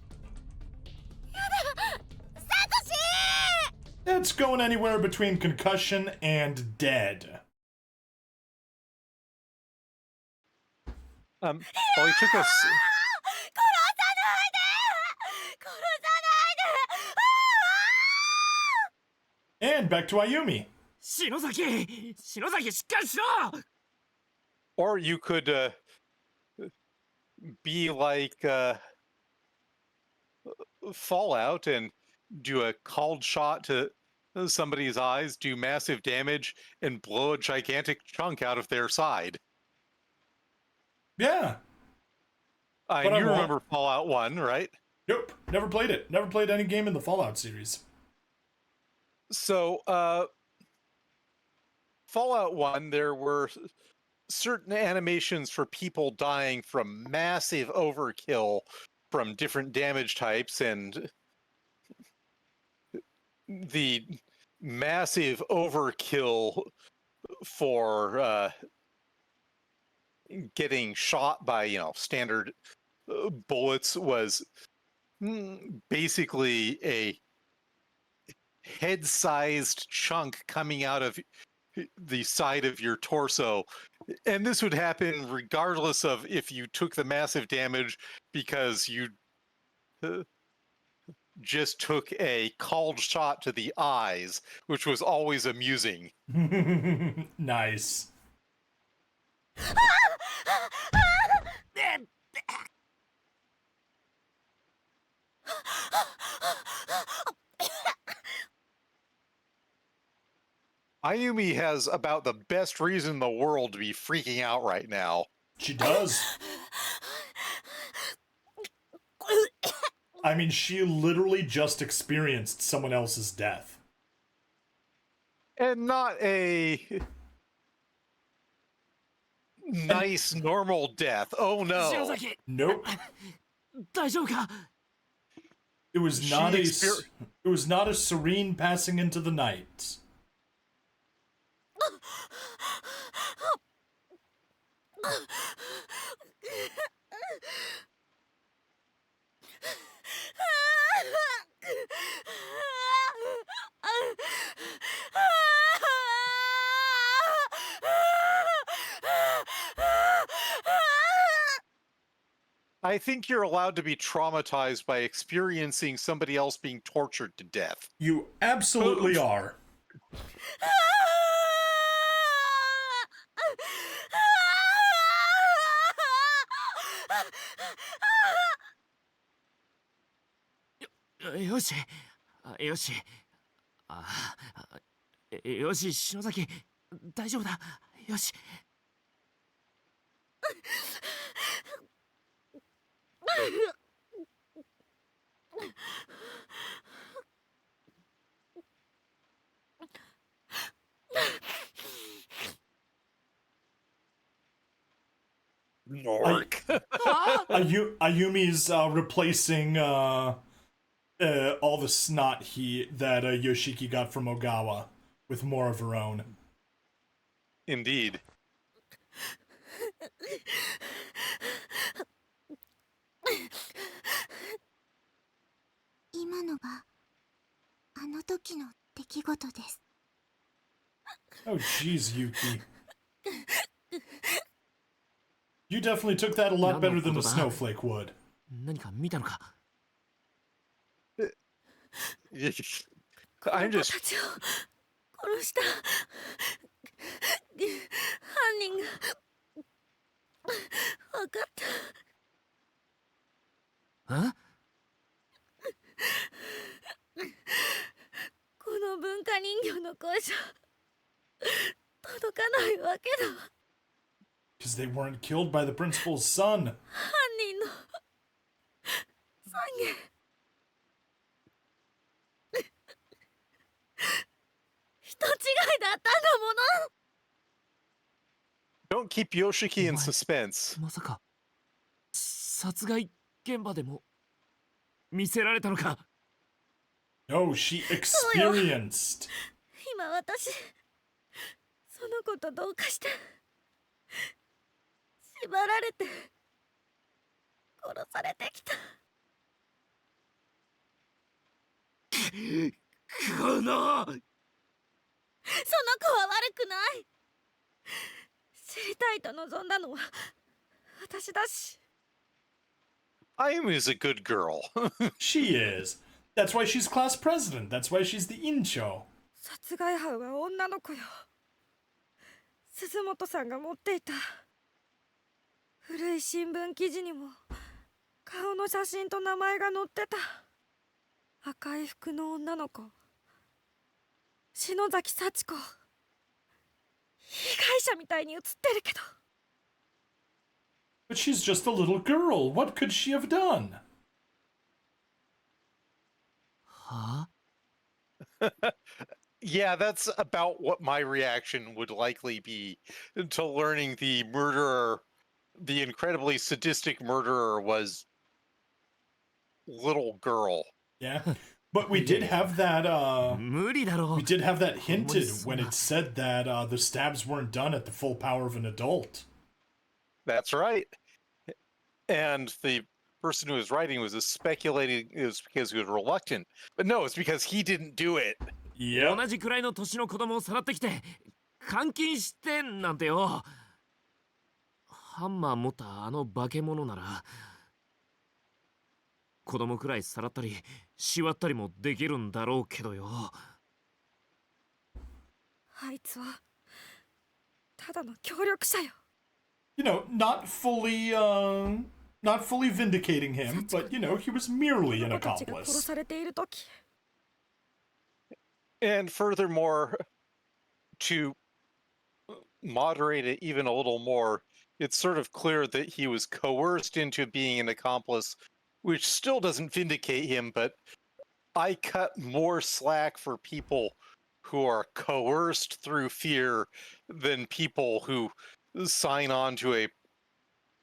[SPEAKER 1] That's going anywhere between concussion and dead.
[SPEAKER 2] Oh, he took us.
[SPEAKER 1] And back to Ayumi.
[SPEAKER 6] 篠崎しっかりしろ。
[SPEAKER 2] Or you could be like Fallout and do a cold shot to somebody's eyes, do massive damage, and blow a gigantic chunk out of their side.
[SPEAKER 1] Yeah. But
[SPEAKER 2] You
[SPEAKER 1] I won't.
[SPEAKER 2] remember Fallout 1, right?
[SPEAKER 1] Nope. Never played it. Never played any game in the Fallout series.
[SPEAKER 2] So, Fallout 1, there were certain animations for people dying from massive overkill from different damage types, and the massive overkill for getting shot by, standard bullets was basically a head-sized chunk coming out of the side of your torso. And this would happen regardless of if you took the massive damage because you just took a cold shot to the eyes, which was always amusing.
[SPEAKER 1] Nice.
[SPEAKER 2] Ayumi has about the best reason in the world to be freaking out right now.
[SPEAKER 1] She does. I mean, she literally just experienced someone else's death.
[SPEAKER 2] And not a nice, normal death. Oh no.
[SPEAKER 6] 篠崎
[SPEAKER 1] Nope.
[SPEAKER 6] 大丈夫か。
[SPEAKER 1] It was not a serene passing into the night.
[SPEAKER 2] I think you're allowed to be traumatized by experiencing somebody else being tortured to death.
[SPEAKER 1] You absolutely are.
[SPEAKER 6] よし、よし、よし、篠崎、大丈夫だ。よし。
[SPEAKER 2] Nork.
[SPEAKER 1] Ayumi's replacing all the snot that Yoshiki got from Ogawa with more of her own.
[SPEAKER 2] Indeed.
[SPEAKER 4] 今のがあの時の出来事です。
[SPEAKER 1] Oh jeez, Yuki. You definitely took that a lot better than a snowflake would.
[SPEAKER 6] 何か見たのか。
[SPEAKER 2] I'm
[SPEAKER 4] 子
[SPEAKER 2] just
[SPEAKER 4] たちを殺した犯人が分かった。
[SPEAKER 6] あ？
[SPEAKER 4] この文化人形の声じゃ届かないわけだわ。
[SPEAKER 1] Because they weren't killed by the principal's son.
[SPEAKER 4] 犯人の懺悔。人違いだったんだもの。
[SPEAKER 2] don't keep Yoshiki in suspense.
[SPEAKER 6] まさか殺害現場でも見せられたのか。
[SPEAKER 1] No, she experienced.
[SPEAKER 4] 今私その子とどうかして縛られて殺されてきた。
[SPEAKER 6] この
[SPEAKER 4] その子は悪くない。知りたいと望んだのは私だし。
[SPEAKER 2] Ayumi is a good girl.
[SPEAKER 1] She is. That's why she's class president. That's why she's the incho.
[SPEAKER 4] 殺害犯は女の子よ。鈴本さんが持っていた古い新聞記事にも顔の写真と名前が載ってた。赤い服の女の子、篠崎幸子。被害者みたいに写ってるけど。
[SPEAKER 1] But she's just a little girl. What could she have done?
[SPEAKER 6] はあ？
[SPEAKER 2] Yeah, that's about what my reaction would likely be to learning the murderer, the incredibly sadistic murderer, was little girl.
[SPEAKER 1] Yeah. But we did have that,
[SPEAKER 6] 無理だろ
[SPEAKER 1] we
[SPEAKER 6] う。
[SPEAKER 1] did have that hinted when it said that the stabs weren't done at the full power of an adult.
[SPEAKER 2] That's right. And the person who was writing was speculating it was because he was reluctant. But no, it's because he didn't do it.
[SPEAKER 1] Yep.
[SPEAKER 6] 同じくらいの年の子供をさらってきて監禁してなんてよ。ハンマー持ったあの化け物なら子供くらいさらったり縛ったりもできるんだろうけどよ。
[SPEAKER 4] あいつはただの協力者よ。
[SPEAKER 1] You know, not fully vindicating him, but you know, he was merely an
[SPEAKER 4] 子たちが殺
[SPEAKER 1] accomplice.
[SPEAKER 4] されている時、
[SPEAKER 2] And furthermore, to moderate it even a little more, it's sort of clear that he was coerced into being an accomplice, which still doesn't vindicate him, but I cut more slack for people who are coerced through fear than people who sign on to a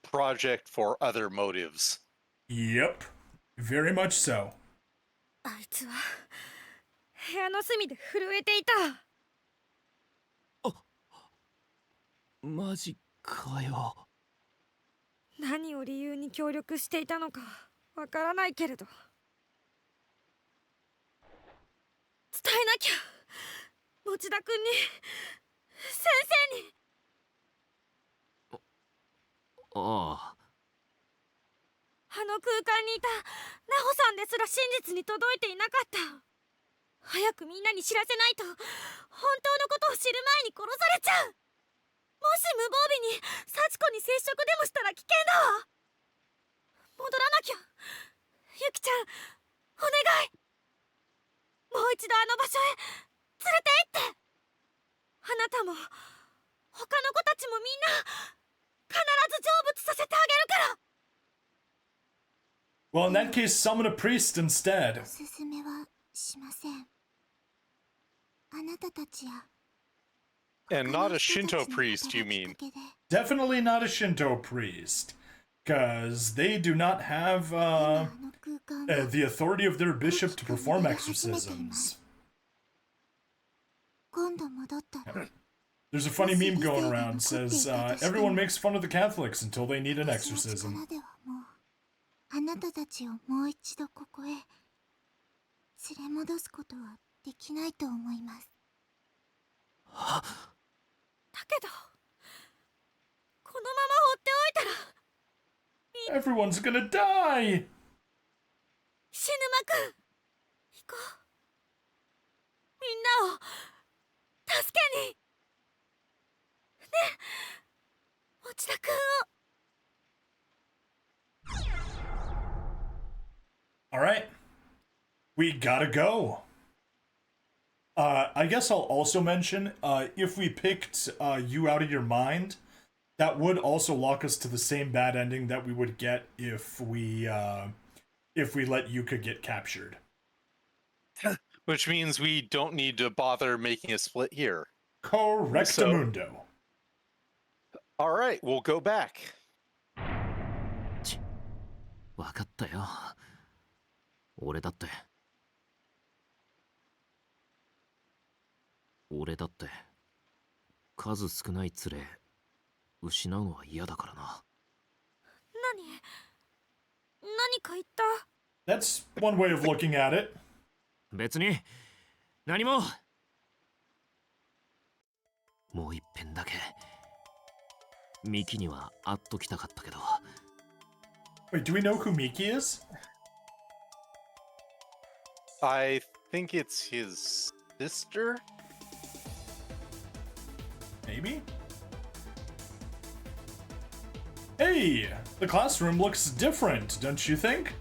[SPEAKER 2] project for other motives.
[SPEAKER 1] Yep. Very much so.
[SPEAKER 4] あいつは部屋の隅で震えていた。
[SPEAKER 6] マジかよ。
[SPEAKER 4] 何を理由に協力していたのかわからないけれど、伝えなきゃ。持田君に、先生に。
[SPEAKER 6] ああ、
[SPEAKER 4] あの空間にいたナホさんですら真実に届いていなかった。早くみんなに知らせないと、本当のことを知る前に殺されちゃう。もし無防備に幸子に接触でもしたら危険だわ。戻らなきゃ。ユキちゃん、お願い。もう一度あの場所へ連れて行って。あなたも他の子たちもみんな必ず成仏させてあげるから。
[SPEAKER 1] Well, in that case, summon a priest instead.
[SPEAKER 8] おすすめはしません。あなたたちや
[SPEAKER 2] And not a Shinto priest, you mean?
[SPEAKER 1] Definitely not a Shinto priest. Because they do not have the authority of their bishop to perform exorcisms.
[SPEAKER 8] 今度戻ったら
[SPEAKER 1] There's a funny meme going around says everyone makes fun of the Catholics until they need an exorcism.
[SPEAKER 8] 力ではもうあなたたちをもう一度ここへ連れ戻すことはできないと思います。
[SPEAKER 4] だけどこのまま放っておいたら
[SPEAKER 1] Everyone's gonna die!
[SPEAKER 4] 死ぬまくん、行こう。みんなを助けに。ねえ、持田くんを。
[SPEAKER 1] Alright. We gotta go. I guess I'll also mention, if we picked you out of your mind, that would also lock us to the same bad ending that we would get if we let Yuka get captured.
[SPEAKER 2] Which means we don't need to bother making a split here.
[SPEAKER 1] Correctamundo.
[SPEAKER 2] All right, we'll go back.
[SPEAKER 6] わかったよ。俺だって数少ない連れ失うのは嫌だからな。
[SPEAKER 4] 何か言った？
[SPEAKER 1] That's one way of looking at it.
[SPEAKER 6] 別に何も。もう一遍だけミキには会っときたかったけど。
[SPEAKER 1] Wait, do we know who Miki is?
[SPEAKER 2] I think it's his sister?
[SPEAKER 1] Maybe? Hey! The classroom looks different, don't you think?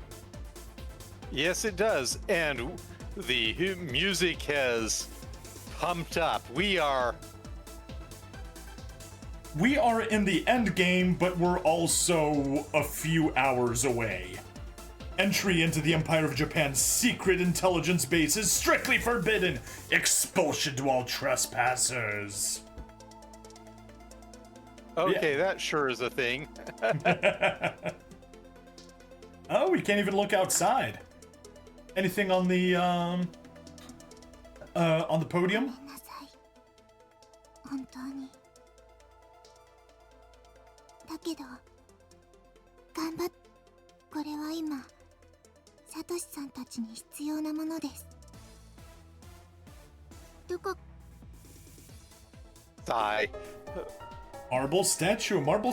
[SPEAKER 2] Yes, it does. And the music has pumped up. We are
[SPEAKER 1] in the end game, but we're also a few hours away. Entry into the Empire of Japan's secret intelligence base is strictly forbidden. Expulsion to all trespassers.
[SPEAKER 2] okay. That sure is a thing.
[SPEAKER 1] Oh, we can't even look outside. Anything on the podium?
[SPEAKER 8] ごめんなさい。本当に。だけど頑張っ。これは今サトシさんたちに必要なものです。どこ
[SPEAKER 2] Sigh.
[SPEAKER 1] A marble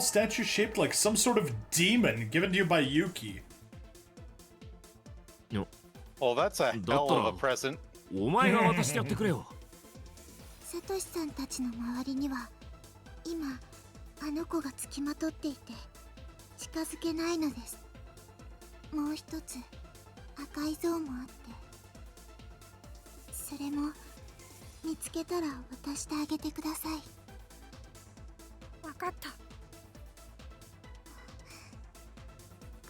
[SPEAKER 1] statue shaped like some sort of demon given to you by Yuki.
[SPEAKER 2] Well, that's a hell of a present.
[SPEAKER 6] お前が渡してやってくれよ。
[SPEAKER 8] サトシさんたちの周りには今あの子がつきまとっていて近づけないのです。もう一つ赤い像もあって、それも見つけたら渡してあげてください。
[SPEAKER 4] わかった。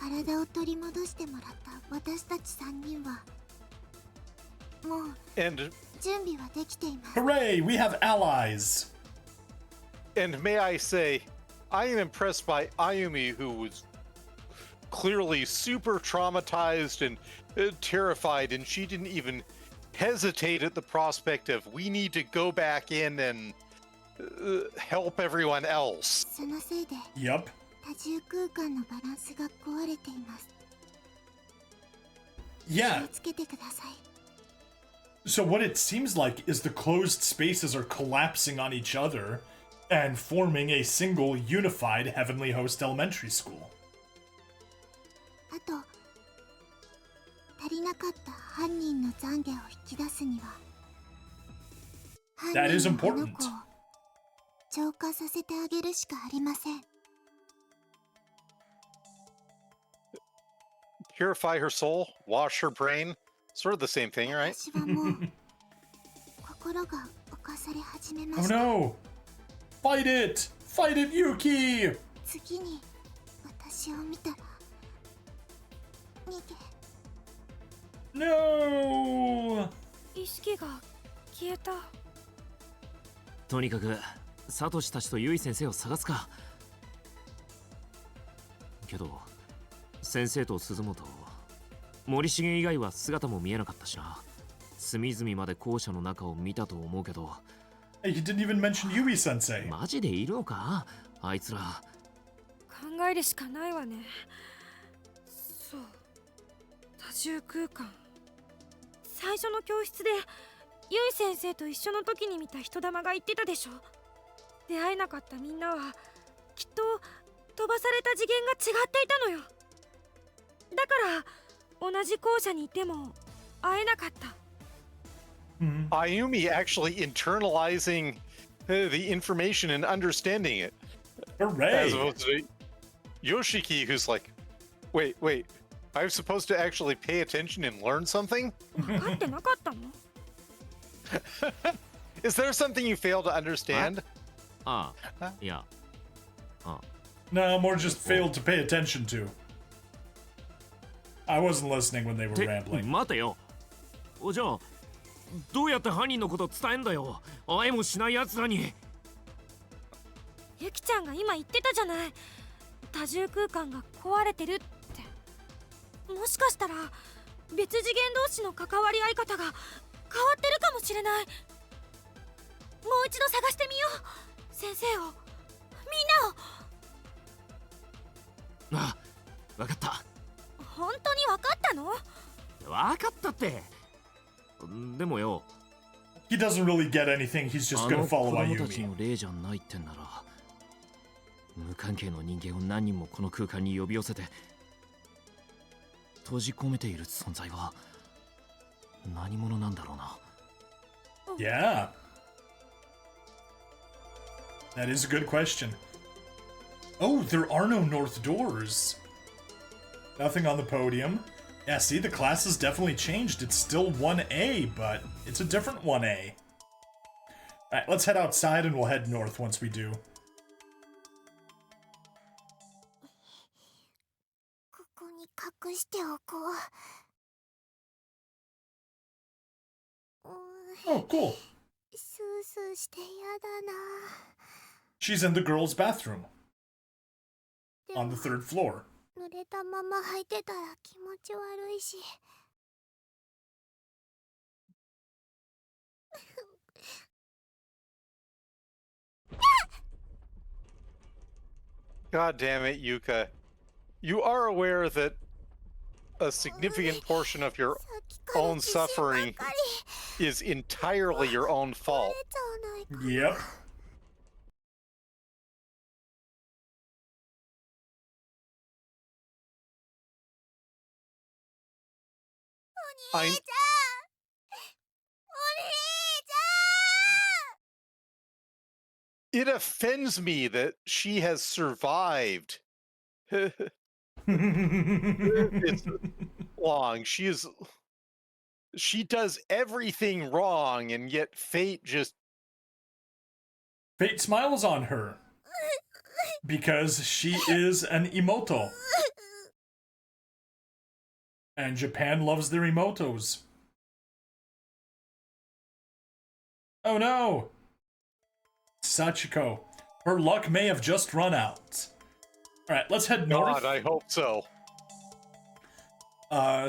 [SPEAKER 8] 体を取り戻してもらった私たち3人はもう
[SPEAKER 2] And
[SPEAKER 8] 準備はできています。
[SPEAKER 1] Hooray! We have allies.
[SPEAKER 2] and may I say, I am impressed by Ayumi, who was clearly super traumatized and terrified, and she didn't even hesitate at the prospect of we need to go back in and help everyone else.
[SPEAKER 8] そのせいで
[SPEAKER 1] Yup.
[SPEAKER 8] 多重空間のバランスが壊れています。
[SPEAKER 1] Yeah.
[SPEAKER 8] 気をつけてください。
[SPEAKER 1] So what it seems like is the closed spaces are collapsing on each other and forming a single unified Heavenly Host Elementary School.
[SPEAKER 8] あと、足りなかった犯人の懺悔を引き出すには、
[SPEAKER 1] That is
[SPEAKER 8] 犯人のあの
[SPEAKER 1] important.
[SPEAKER 8] 子を浄化させてあげるしかありません。
[SPEAKER 2] Purify her soul, wash her brain. Sort of the same thing, right?
[SPEAKER 8] 私はもう心が侵され始めま
[SPEAKER 1] Oh
[SPEAKER 8] した。
[SPEAKER 1] no! Fight it! Fight it, Yuki!
[SPEAKER 8] 次に私を見たら逃げ。
[SPEAKER 1] No!
[SPEAKER 4] 意識が消えた。
[SPEAKER 6] とにかくサトシたちとユイ先生を探すか。けど先生と鈴本、森重以外は姿も見えなかったしな。隅々まで校舎の中を見たと思うけど。
[SPEAKER 1] Hey, you didn't even mention Yui Sensei.
[SPEAKER 6] マジでいるのかあいつら。
[SPEAKER 4] 考えるしかないわね。そう、多重空間。最初の教室でユイ先生と一緒の時に見た人玉が言ってたでしょ。出会えなかったみんなはきっと飛ばされた次元が違っていたのよ。だから同じ校舎にいても会えなかった。
[SPEAKER 2] Ayumi actually internalizing the information and understanding it. As
[SPEAKER 1] Hooray!
[SPEAKER 2] opposed to Yoshiki, who's like, wait, I'm supposed to actually pay attention and learn something?
[SPEAKER 4] 分かってなかったの？
[SPEAKER 2] Is there something you fail to understand?
[SPEAKER 6] ああ、いや。
[SPEAKER 1] No, more just failed to pay attention to. I wasn't listening when they were
[SPEAKER 6] て
[SPEAKER 1] rambling.
[SPEAKER 6] 待てよ。じゃあどうやって犯人のこと伝えんだよ。会えもしない奴らに。
[SPEAKER 4] ユキちゃんが今言ってたじゃない。多重空間が壊れてるって。もしかしたら別次元同士の関わり合い方が変わってるかもしれない。もう一度探してみよう。先生を、みんなを。
[SPEAKER 6] あ、わかった。
[SPEAKER 4] 本当に分かったの？
[SPEAKER 6] わかったって。でもよ、
[SPEAKER 1] He doesn't really get anything, he's just
[SPEAKER 6] あ
[SPEAKER 1] gonna
[SPEAKER 6] の
[SPEAKER 1] follow
[SPEAKER 6] 子供たち
[SPEAKER 1] Ayumi.
[SPEAKER 6] の霊じゃないってんなら、無関係の人間を何人もこの空間に呼び寄せて閉じ込めている存在は何者なんだろうな。
[SPEAKER 1] Yeah. That is a good question. Oh, there are no north doors. Nothing on the podium. Yeah, see, the class has definitely changed. It's still 1A, but it's a different 1A. Alright, let's head outside and we'll head north once we do.
[SPEAKER 8] ここに隠しておこう。
[SPEAKER 1] Oh, cool.
[SPEAKER 8] スースーしてやだな。
[SPEAKER 1] She's in the girls' bathroom
[SPEAKER 8] で
[SPEAKER 1] on
[SPEAKER 8] も
[SPEAKER 1] the third floor.
[SPEAKER 8] 濡れたまま履いてたら気持ち悪いし。
[SPEAKER 2] God damn it, Yuka. You are aware that a significant portion of your
[SPEAKER 8] さっきから
[SPEAKER 2] own
[SPEAKER 8] 自信ばっ
[SPEAKER 2] suffering
[SPEAKER 8] かり
[SPEAKER 2] is entirely your own
[SPEAKER 8] 壊
[SPEAKER 2] fault.
[SPEAKER 8] れちゃわないか。
[SPEAKER 1] Yep.
[SPEAKER 2] I
[SPEAKER 8] お兄ちゃん
[SPEAKER 2] It offends me that she has survived. It's long. She does everything wrong, and yet fate just
[SPEAKER 1] Fate smiles on her because she is an Emoto. And Japan loves their Emotos. Oh no! Sachiko. Her luck may have just run out. Alright, let's head north.
[SPEAKER 2] God, I hope so.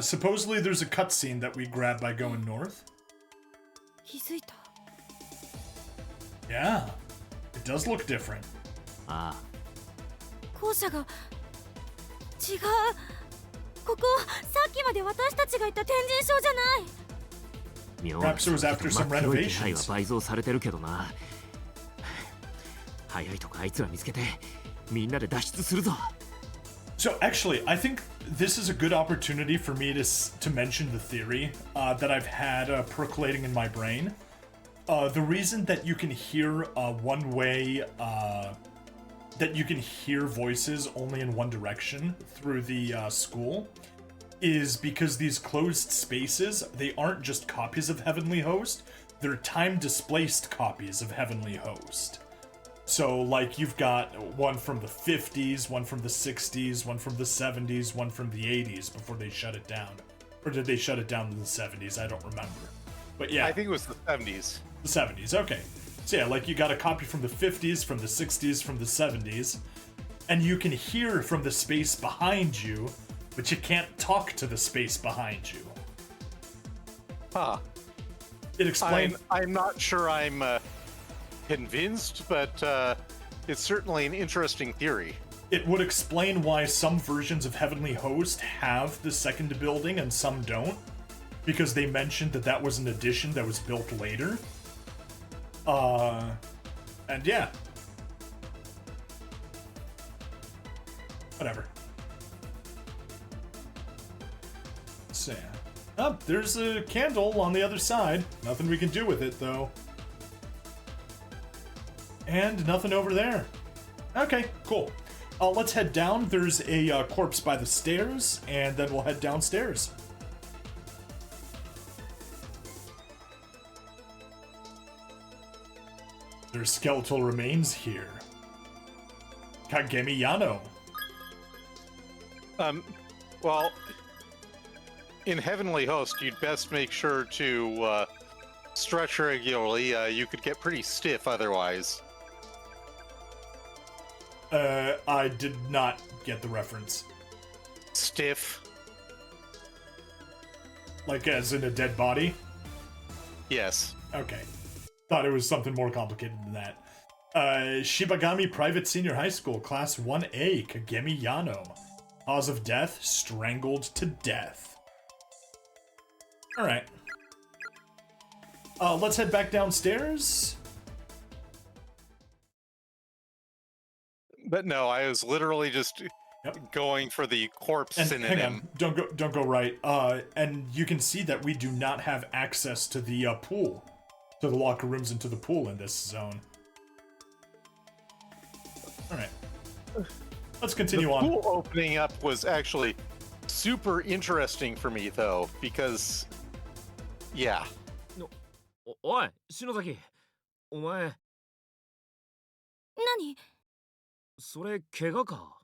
[SPEAKER 1] Supposedly there's a cutscene that we grab by going north.
[SPEAKER 4] 気づいた。
[SPEAKER 1] Yeah. It does look different.
[SPEAKER 6] ああ、
[SPEAKER 4] 校舎が違う。ここさっきまで私たちがいた天神賞じゃない。
[SPEAKER 1] Perhaps it was after some
[SPEAKER 9] 真っ黒い気配は
[SPEAKER 1] renovations.
[SPEAKER 9] 倍増されてるけどな。早いとこあいつら見つけてみんなで脱出するぞ。
[SPEAKER 1] So actually, I think this is a good opportunity for me to mention the theory that I've had percolating in my brain. The reason that you can hear one way, that you can hear voices only in one direction through the school, is because these closed spaces, they aren't just copies of Heavenly Host, they're time-displaced copies of Heavenly Host. So, like, you've got one from the 50s, one from the 60s, one from the 70s, one from the 80s before they shut it down. Or did they shut it down in the 70s? I don't remember. But yeah.
[SPEAKER 2] I think it was the 70s.
[SPEAKER 1] The 70s, okay. So yeah, like you got a copy from the 50s, from the 60s, from the 70s, and you can hear from the space behind you, but you can't talk to the space behind you.
[SPEAKER 2] Huh.
[SPEAKER 1] It explains.
[SPEAKER 2] I'm not sure I'm convinced, but it's certainly an interesting theory.
[SPEAKER 1] It would explain why some versions of Heavenly Host have the second building and some don't, because they mentioned that that was an addition that was built later. And yeah. Whatever. So, oh, there's a candle on the other side. Nothing we can do with it, though. And nothing over there. Okay, cool. Let's head down. There's a corpse by the stairs, and then we'll head downstairs. There's skeletal remains here. Kagemi Yano.
[SPEAKER 2] Well, in Heavenly Host, you'd best make sure to stretch regularly. You could get pretty stiff otherwise.
[SPEAKER 1] I did not get the reference.
[SPEAKER 2] Stiff?
[SPEAKER 1] Like as in a dead body?
[SPEAKER 2] Yes.
[SPEAKER 1] Okay. Thought it was something more complicated than that. Shibagami Private Senior High School, Class 1A, Kagemi Yano. Cause of death, strangled to death. Alright. Let's head back downstairs.
[SPEAKER 2] But no, I was literally just going for the corpse
[SPEAKER 1] And
[SPEAKER 2] synonym.
[SPEAKER 1] hang on, don't go right. And you can see that we do not have access to the pool. To the locker rooms and to the pool in this zone. Alright. Let's continue
[SPEAKER 2] the
[SPEAKER 1] on.
[SPEAKER 2] pool opening up was actually super interesting for me, though, because, yeah.
[SPEAKER 9] おい、篠崎。お前、
[SPEAKER 4] 何？
[SPEAKER 9] それ怪我か？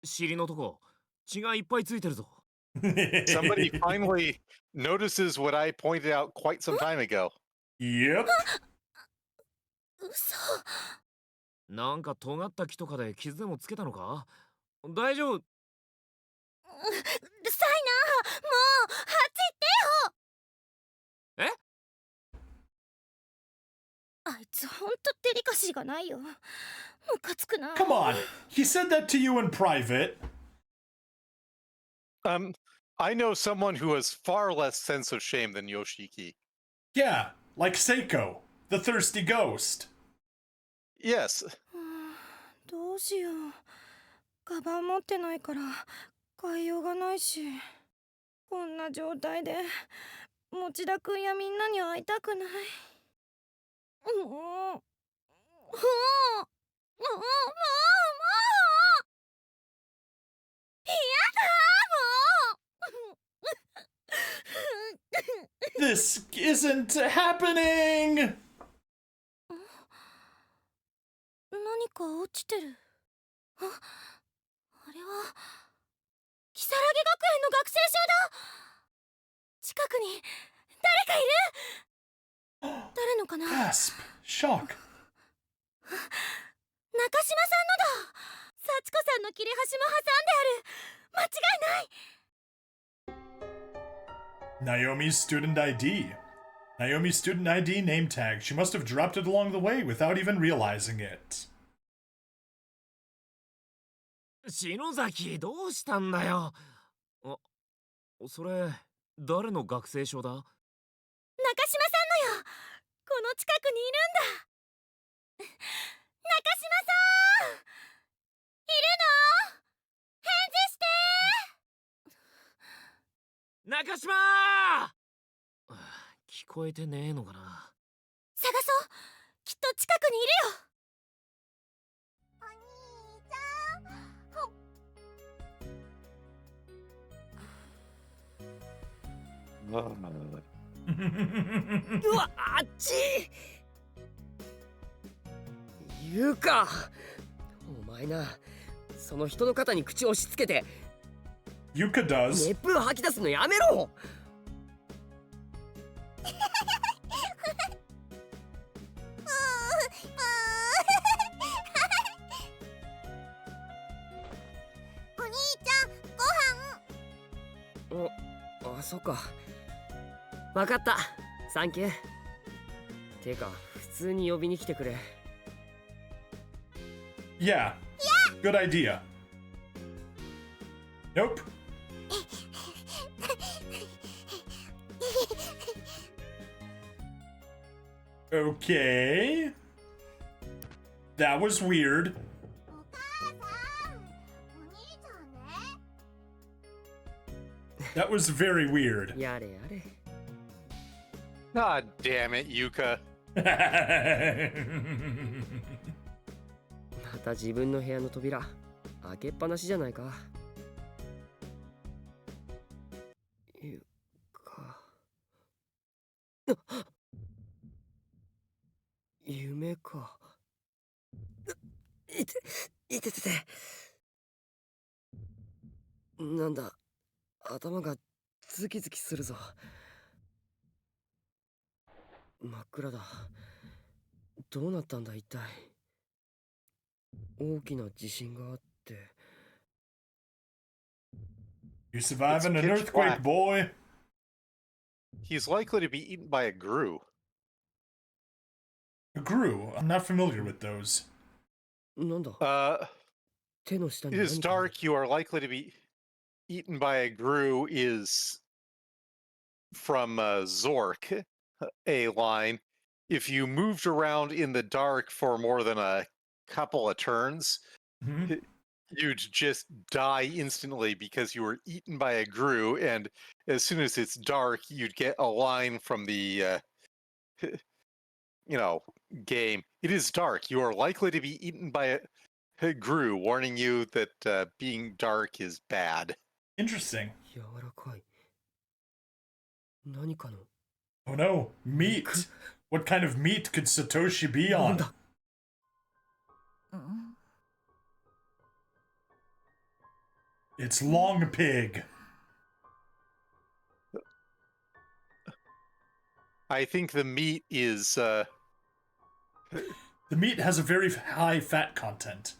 [SPEAKER 9] 尻のとこ、血がいっぱいついてるぞ。
[SPEAKER 2] Somebody finally notices what I pointed out quite some time ago.
[SPEAKER 1] Yep.
[SPEAKER 4] 嘘。
[SPEAKER 9] なんか尖った木とかで傷でもつけたのか？大丈夫？
[SPEAKER 4] うるさいな。もう、あっち行ってよ。
[SPEAKER 9] え？
[SPEAKER 4] あいつほんとデリカシーがないよ。ムカつくな。
[SPEAKER 1] Come on. He said that to you in private.
[SPEAKER 2] I know someone who has far less sense of shame than Yoshiki.
[SPEAKER 1] Yeah, like Seiko, the thirsty ghost.
[SPEAKER 2] Yes.
[SPEAKER 4] どうしよう。カバン持ってないから買いようがないし、こんな状態で持田くんやみんなに会いたくない。もう、もう、もう、もう、嫌だ、もう。
[SPEAKER 1] This isn't happening!
[SPEAKER 4] 何か落ちてる。あれは如月学園の学生証だ。近くに誰かいる。誰のかな。
[SPEAKER 1] Gasp! Shock!
[SPEAKER 4] 中島さんのだ。幸子さんの切れ端も挟んである。間違いない。
[SPEAKER 1] Naomi's student ID. Naomi's student ID name tag. She must have dropped it along the way without even realizing it.
[SPEAKER 9] 篠崎どうしたんだよ。あ、それ誰の学生証だ？
[SPEAKER 4] 中島さんのよ。この近くにいるんだ。中島さん、いるの？返事して。
[SPEAKER 9] 中島聞こえてねえのかな。
[SPEAKER 4] 探そう。きっと近くにいるよ。
[SPEAKER 8] お兄ちゃん。ほっ。
[SPEAKER 7] うわ、あっち。言うか。お前な、その人の肩に口を押し付けて
[SPEAKER 1] Yuka does.
[SPEAKER 7] 熱風吐き出すのやめろ。
[SPEAKER 8] お兄ちゃん、ご飯。
[SPEAKER 7] あ、そっか。わかった。サンキュー。てか、普通に呼びに来てくれ。
[SPEAKER 1] Yeah. Good idea. Nope. Okay. That was weird.
[SPEAKER 8] お母さん、お兄ちゃんね。
[SPEAKER 1] That was very weird.
[SPEAKER 7] やれやれ。
[SPEAKER 2] God damn it, Yuka.
[SPEAKER 7] また自分の部屋の扉開けっぱなしじゃないか。ゆか。あ、夢か。いていててて。なんだ、頭がズキズキするぞ。真っ暗だ。どうなったんだ一体。大きな地震があって。
[SPEAKER 1] You surviving an
[SPEAKER 2] It's pitch
[SPEAKER 1] earthquake,
[SPEAKER 2] black.
[SPEAKER 1] boy.
[SPEAKER 2] He's likely to be eaten by a grue.
[SPEAKER 1] A grue. I'm not familiar with those.
[SPEAKER 7] なんだ、 手の下
[SPEAKER 2] It
[SPEAKER 7] に
[SPEAKER 2] is
[SPEAKER 7] 何か。
[SPEAKER 2] dark. You are likely to be eaten by a grue is from Zork, a line. If you moved around in the dark for more than a couple of turns,
[SPEAKER 1] Mhm.
[SPEAKER 2] you'd just die instantly because you were eaten by a grue, and as soon as it's dark, you'd get a line from the game. It is dark. You are likely to be eaten by a grue, warning you that being dark is bad.
[SPEAKER 1] Interesting.
[SPEAKER 7] 柔らかい。何かの。
[SPEAKER 1] Oh no, meat. What kind of meat could Satoshi be on?
[SPEAKER 7] だ。
[SPEAKER 1] It's long pig.
[SPEAKER 2] I think the meat is
[SPEAKER 1] The meat has a very high fat content.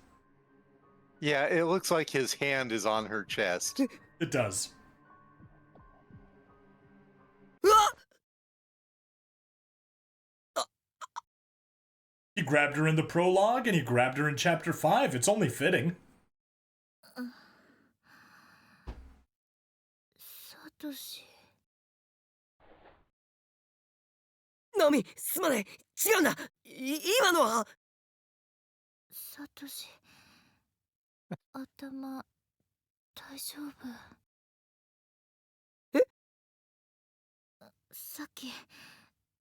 [SPEAKER 2] yeah, it looks like his hand is on her chest.
[SPEAKER 1] It does.
[SPEAKER 7] うわ。
[SPEAKER 1] He grabbed her in the prologue and he grabbed her in chapter 5. It's only fitting.
[SPEAKER 4] サトシ。
[SPEAKER 7] ナミ、すまない。違うんだ。今のは。
[SPEAKER 4] サトシ。頭、大丈夫？
[SPEAKER 7] え？
[SPEAKER 4] さっき、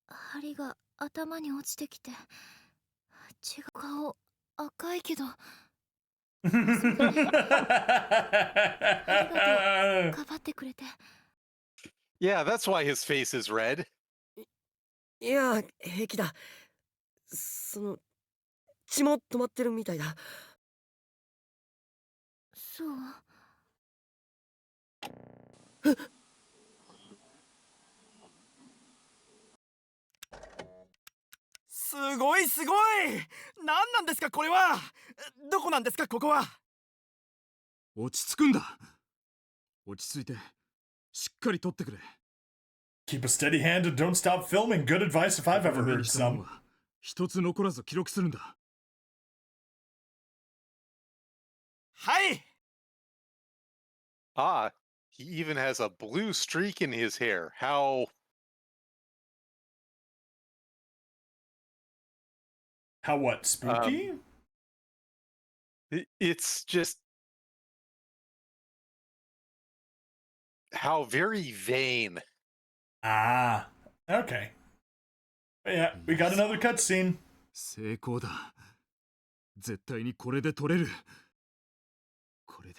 [SPEAKER 4] 針が頭に落ちてきて、血が顔赤いけど。かばってくれて。
[SPEAKER 2] Yeah, that's why his face is red.
[SPEAKER 7] いや、平気だ。血も止まってるみたいだ。
[SPEAKER 4] そう。
[SPEAKER 10] すごいすごい。何なんですかこれは。どこなんですかここは。
[SPEAKER 3] 落ち着くんだ。落ち着いてしっかり撮ってくれ。
[SPEAKER 1] Keep a steady hand and don't stop filming. Good advice if I've ever heard some.
[SPEAKER 3] 一つ残らず記録するんだ。
[SPEAKER 10] はい、
[SPEAKER 2] Ah, he even has a blue streak in his hair. How
[SPEAKER 1] what, spooky?
[SPEAKER 2] it's just how very vain.
[SPEAKER 1] Ah, okay. Yeah, we got another cutscene.
[SPEAKER 3] 成功だ。絶対にこれで取れる。これで、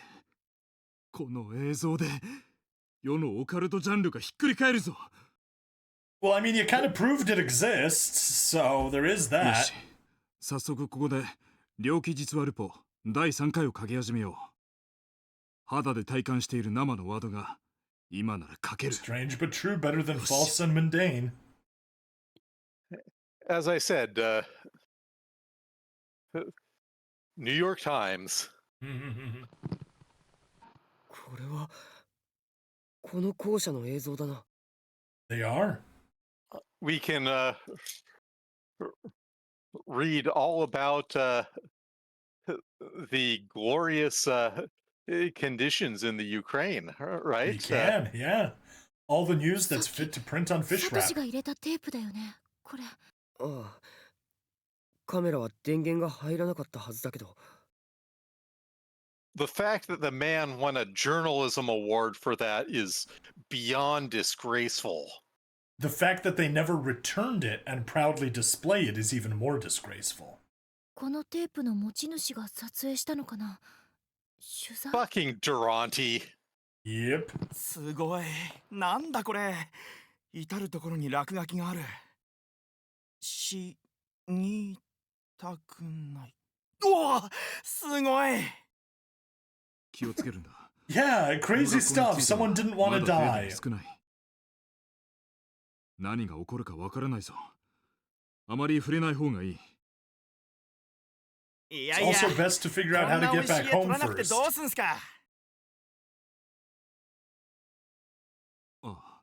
[SPEAKER 3] この映像で、世のオカルトジャンルがひっくり返るぞ。
[SPEAKER 1] Well, I mean, you kind of proved it exists, so there is
[SPEAKER 3] よ
[SPEAKER 1] that.
[SPEAKER 3] し、早速ここで、猟奇実話ルポ第3回を書き始めよう。肌で体感している生のワードが、今なら書ける。
[SPEAKER 1] Strange but true, better than false and mundane.
[SPEAKER 2] As I said, New York Times.
[SPEAKER 7] これはこの校舎の映像だな。
[SPEAKER 1] They are.
[SPEAKER 2] We can read all about the glorious conditions in the Ukraine, right?
[SPEAKER 1] We can, yeah. All the news that's fit to print on fish
[SPEAKER 8] サト
[SPEAKER 1] wrap.
[SPEAKER 8] シが入れたテープだよねこれ。
[SPEAKER 7] ああ、カメラは電源が入らなかったはずだけど。
[SPEAKER 2] The fact that the man won a journalism award for that is beyond disgraceful.
[SPEAKER 1] The fact that they never returned it and proudly display it is even more disgraceful.
[SPEAKER 8] このテープの持ち主が撮影したのかな。取材。
[SPEAKER 2] Fucking Durante.
[SPEAKER 1] Yep.
[SPEAKER 10] すごい。なんだこれ。至る所に落書きがある。死にたくない。うわ、すごい。
[SPEAKER 3] 気をつけるんだ。
[SPEAKER 1] Yeah, crazy stuff. Someone didn't want to
[SPEAKER 3] まだデータ
[SPEAKER 1] die.
[SPEAKER 3] が少ない。何が起こるかわからないぞ。あまり触れない方がいい。
[SPEAKER 10] いや
[SPEAKER 1] It's
[SPEAKER 10] いや。
[SPEAKER 1] also best to figure out how to get back
[SPEAKER 10] こん
[SPEAKER 1] home
[SPEAKER 10] な美味しい絵取らなくて
[SPEAKER 1] first.
[SPEAKER 10] どうすんすか。
[SPEAKER 3] ああ、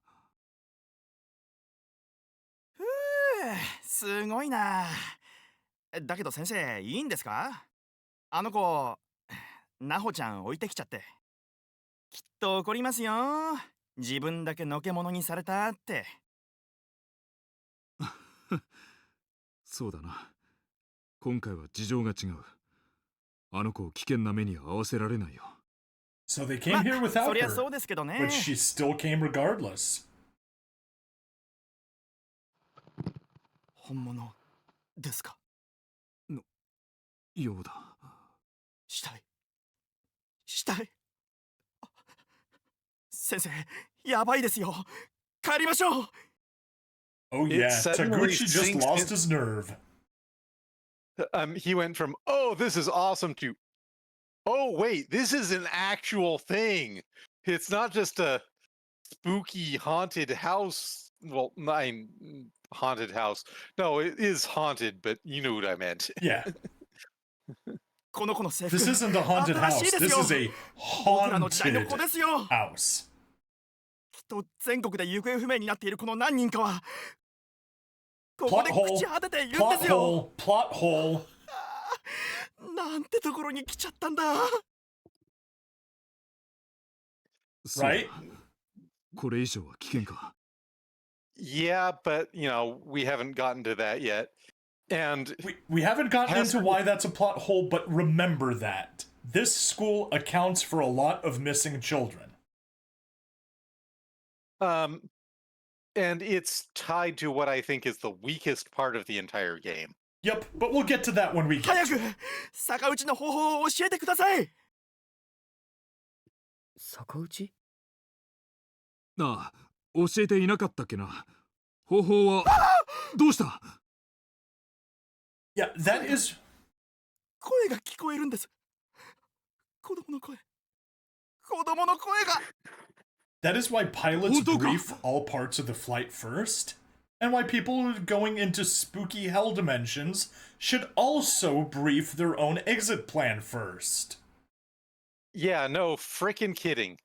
[SPEAKER 10] ふう、すごいな。だけど先生、いいんですか？あの子、ナホちゃん置いてきちゃって。きっと怒りますよ。自分だけのけ者にされたって。
[SPEAKER 3] そうだな。今回は事情が違う。あの子を危険な目に合わせられないよ。
[SPEAKER 1] So they came here
[SPEAKER 10] そ
[SPEAKER 1] without
[SPEAKER 10] りゃそう
[SPEAKER 1] her,
[SPEAKER 10] ですけどね。
[SPEAKER 1] but she still came regardless.
[SPEAKER 10] 本物ですか？
[SPEAKER 3] ようだ。
[SPEAKER 10] したい。したい。先生、やばいですよ。帰りましょう。
[SPEAKER 1] Oh
[SPEAKER 2] It
[SPEAKER 1] yeah,
[SPEAKER 2] suddenly
[SPEAKER 1] Taguchi just
[SPEAKER 2] sinks
[SPEAKER 1] lost
[SPEAKER 2] in-
[SPEAKER 1] his nerve.
[SPEAKER 2] He went from, oh, this is awesome to, oh, wait, this is an actual thing. It's not just a spooky haunted house. Well, haunted house. No, it is haunted, but you know what I meant.
[SPEAKER 1] Yeah,
[SPEAKER 10] この子の制服。
[SPEAKER 1] this isn't a haunted
[SPEAKER 10] 新し
[SPEAKER 1] house.
[SPEAKER 10] いです
[SPEAKER 1] This
[SPEAKER 10] よ。
[SPEAKER 1] is a
[SPEAKER 10] 僕らの時代の子
[SPEAKER 1] haunted
[SPEAKER 10] ですよ。
[SPEAKER 1] house.
[SPEAKER 10] きっと全国で行方不明になっているこの何人かはここで朽ち果てているんで
[SPEAKER 1] Plot
[SPEAKER 10] すよ。
[SPEAKER 1] hole, plot hole.
[SPEAKER 10] なんてところに来ちゃったんだ。
[SPEAKER 3] そうだ
[SPEAKER 1] Right?
[SPEAKER 3] これ以上は危険か。
[SPEAKER 2] Yeah, but, we haven't gotten to that yet. And
[SPEAKER 1] We haven't gotten
[SPEAKER 2] Has-
[SPEAKER 1] into why that's a plot hole, but remember that. This school accounts for a lot of missing children.
[SPEAKER 2] and it's tied to what I think is the weakest part of the entire game.
[SPEAKER 1] Yep, but we'll get to that when we
[SPEAKER 10] 早
[SPEAKER 1] get
[SPEAKER 10] く逆打ちの方法を教えてください。
[SPEAKER 7] 逆打ち？
[SPEAKER 3] ああ、教えていなかったっけな。方法は、どうした？
[SPEAKER 1] Yeah, that is
[SPEAKER 10] 声が聞こえるんです。子供の声。子供の声が。
[SPEAKER 1] that is why pilots
[SPEAKER 3] Hold on.
[SPEAKER 1] brief all parts of the flight first, and why people going into spooky hell dimensions should also brief their own exit plan first.
[SPEAKER 2] Yeah, no frickin' kidding.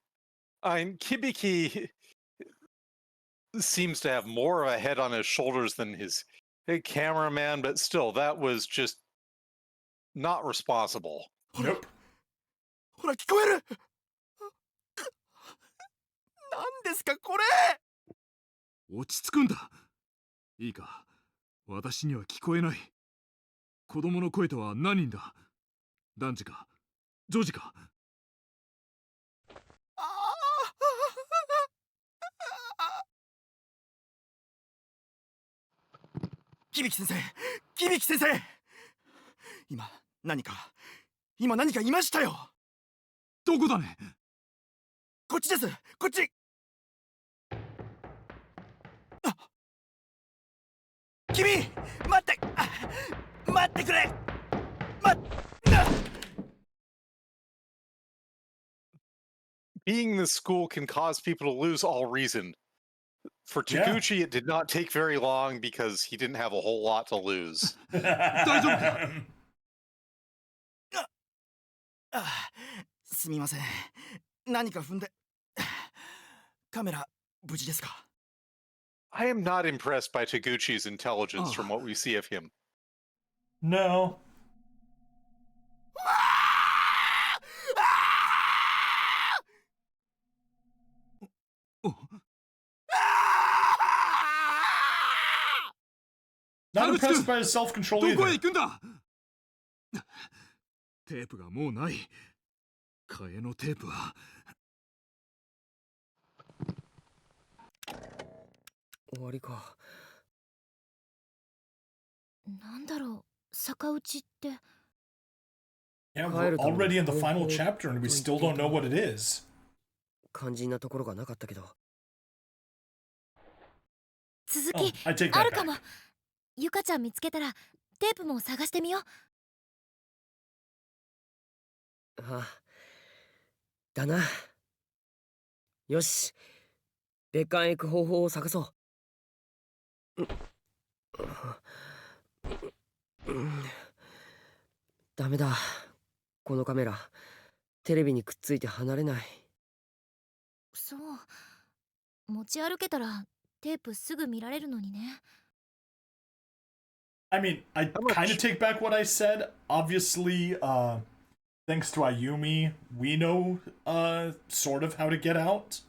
[SPEAKER 2] Kibiki seems to have more of a head on his shoulders than his cameraman, but still, that was just not responsible.
[SPEAKER 1] Nope.
[SPEAKER 10] ほら聞こえる。ですかこれ。
[SPEAKER 3] 落ち着くんだ。いいか、私には聞こえない。子供の声とは何人だ？男児か女児か？
[SPEAKER 10] 響先生、響先生、今何かいましたよ。
[SPEAKER 3] どこだね？
[SPEAKER 10] こっちです、こっち。君、待ってくれ。
[SPEAKER 2] Being the school can cause people to lose all reason. For Taguchi, it did not take very long because he didn't have a whole lot to lose.
[SPEAKER 3] 大丈夫か？
[SPEAKER 10] すみません。何か踏んで。カメラ無事ですか？
[SPEAKER 2] I am not impressed by Taguchi's intelligence from what we see of him.
[SPEAKER 1] No. Not impressed by his self-control
[SPEAKER 3] どこへ
[SPEAKER 1] either.
[SPEAKER 3] 行くんだ？テープがもうない。替えのテープは。
[SPEAKER 7] 終わりか。
[SPEAKER 4] なんだろう、逆打ちって。
[SPEAKER 1] Yeah, we're already in the final chapter and we still don't know what it is.
[SPEAKER 7] 肝心なところがなかったけど。
[SPEAKER 4] 続
[SPEAKER 1] Oh,
[SPEAKER 4] き
[SPEAKER 1] I take
[SPEAKER 4] あ
[SPEAKER 1] that
[SPEAKER 4] るか
[SPEAKER 1] back.
[SPEAKER 4] も。ゆかちゃん見つけたらテープも探してみよう。
[SPEAKER 7] ああ。だな。よし。別館へ行く方法を探そう。ダメだ。このカメラ、テレビにくっついて離れない。
[SPEAKER 4] そう。持ち歩けたらテープすぐ見られるのにね。
[SPEAKER 1] I mean, I kind of take back what I said. Obviously, thanks to Ayumi, we know, sort of how to get out.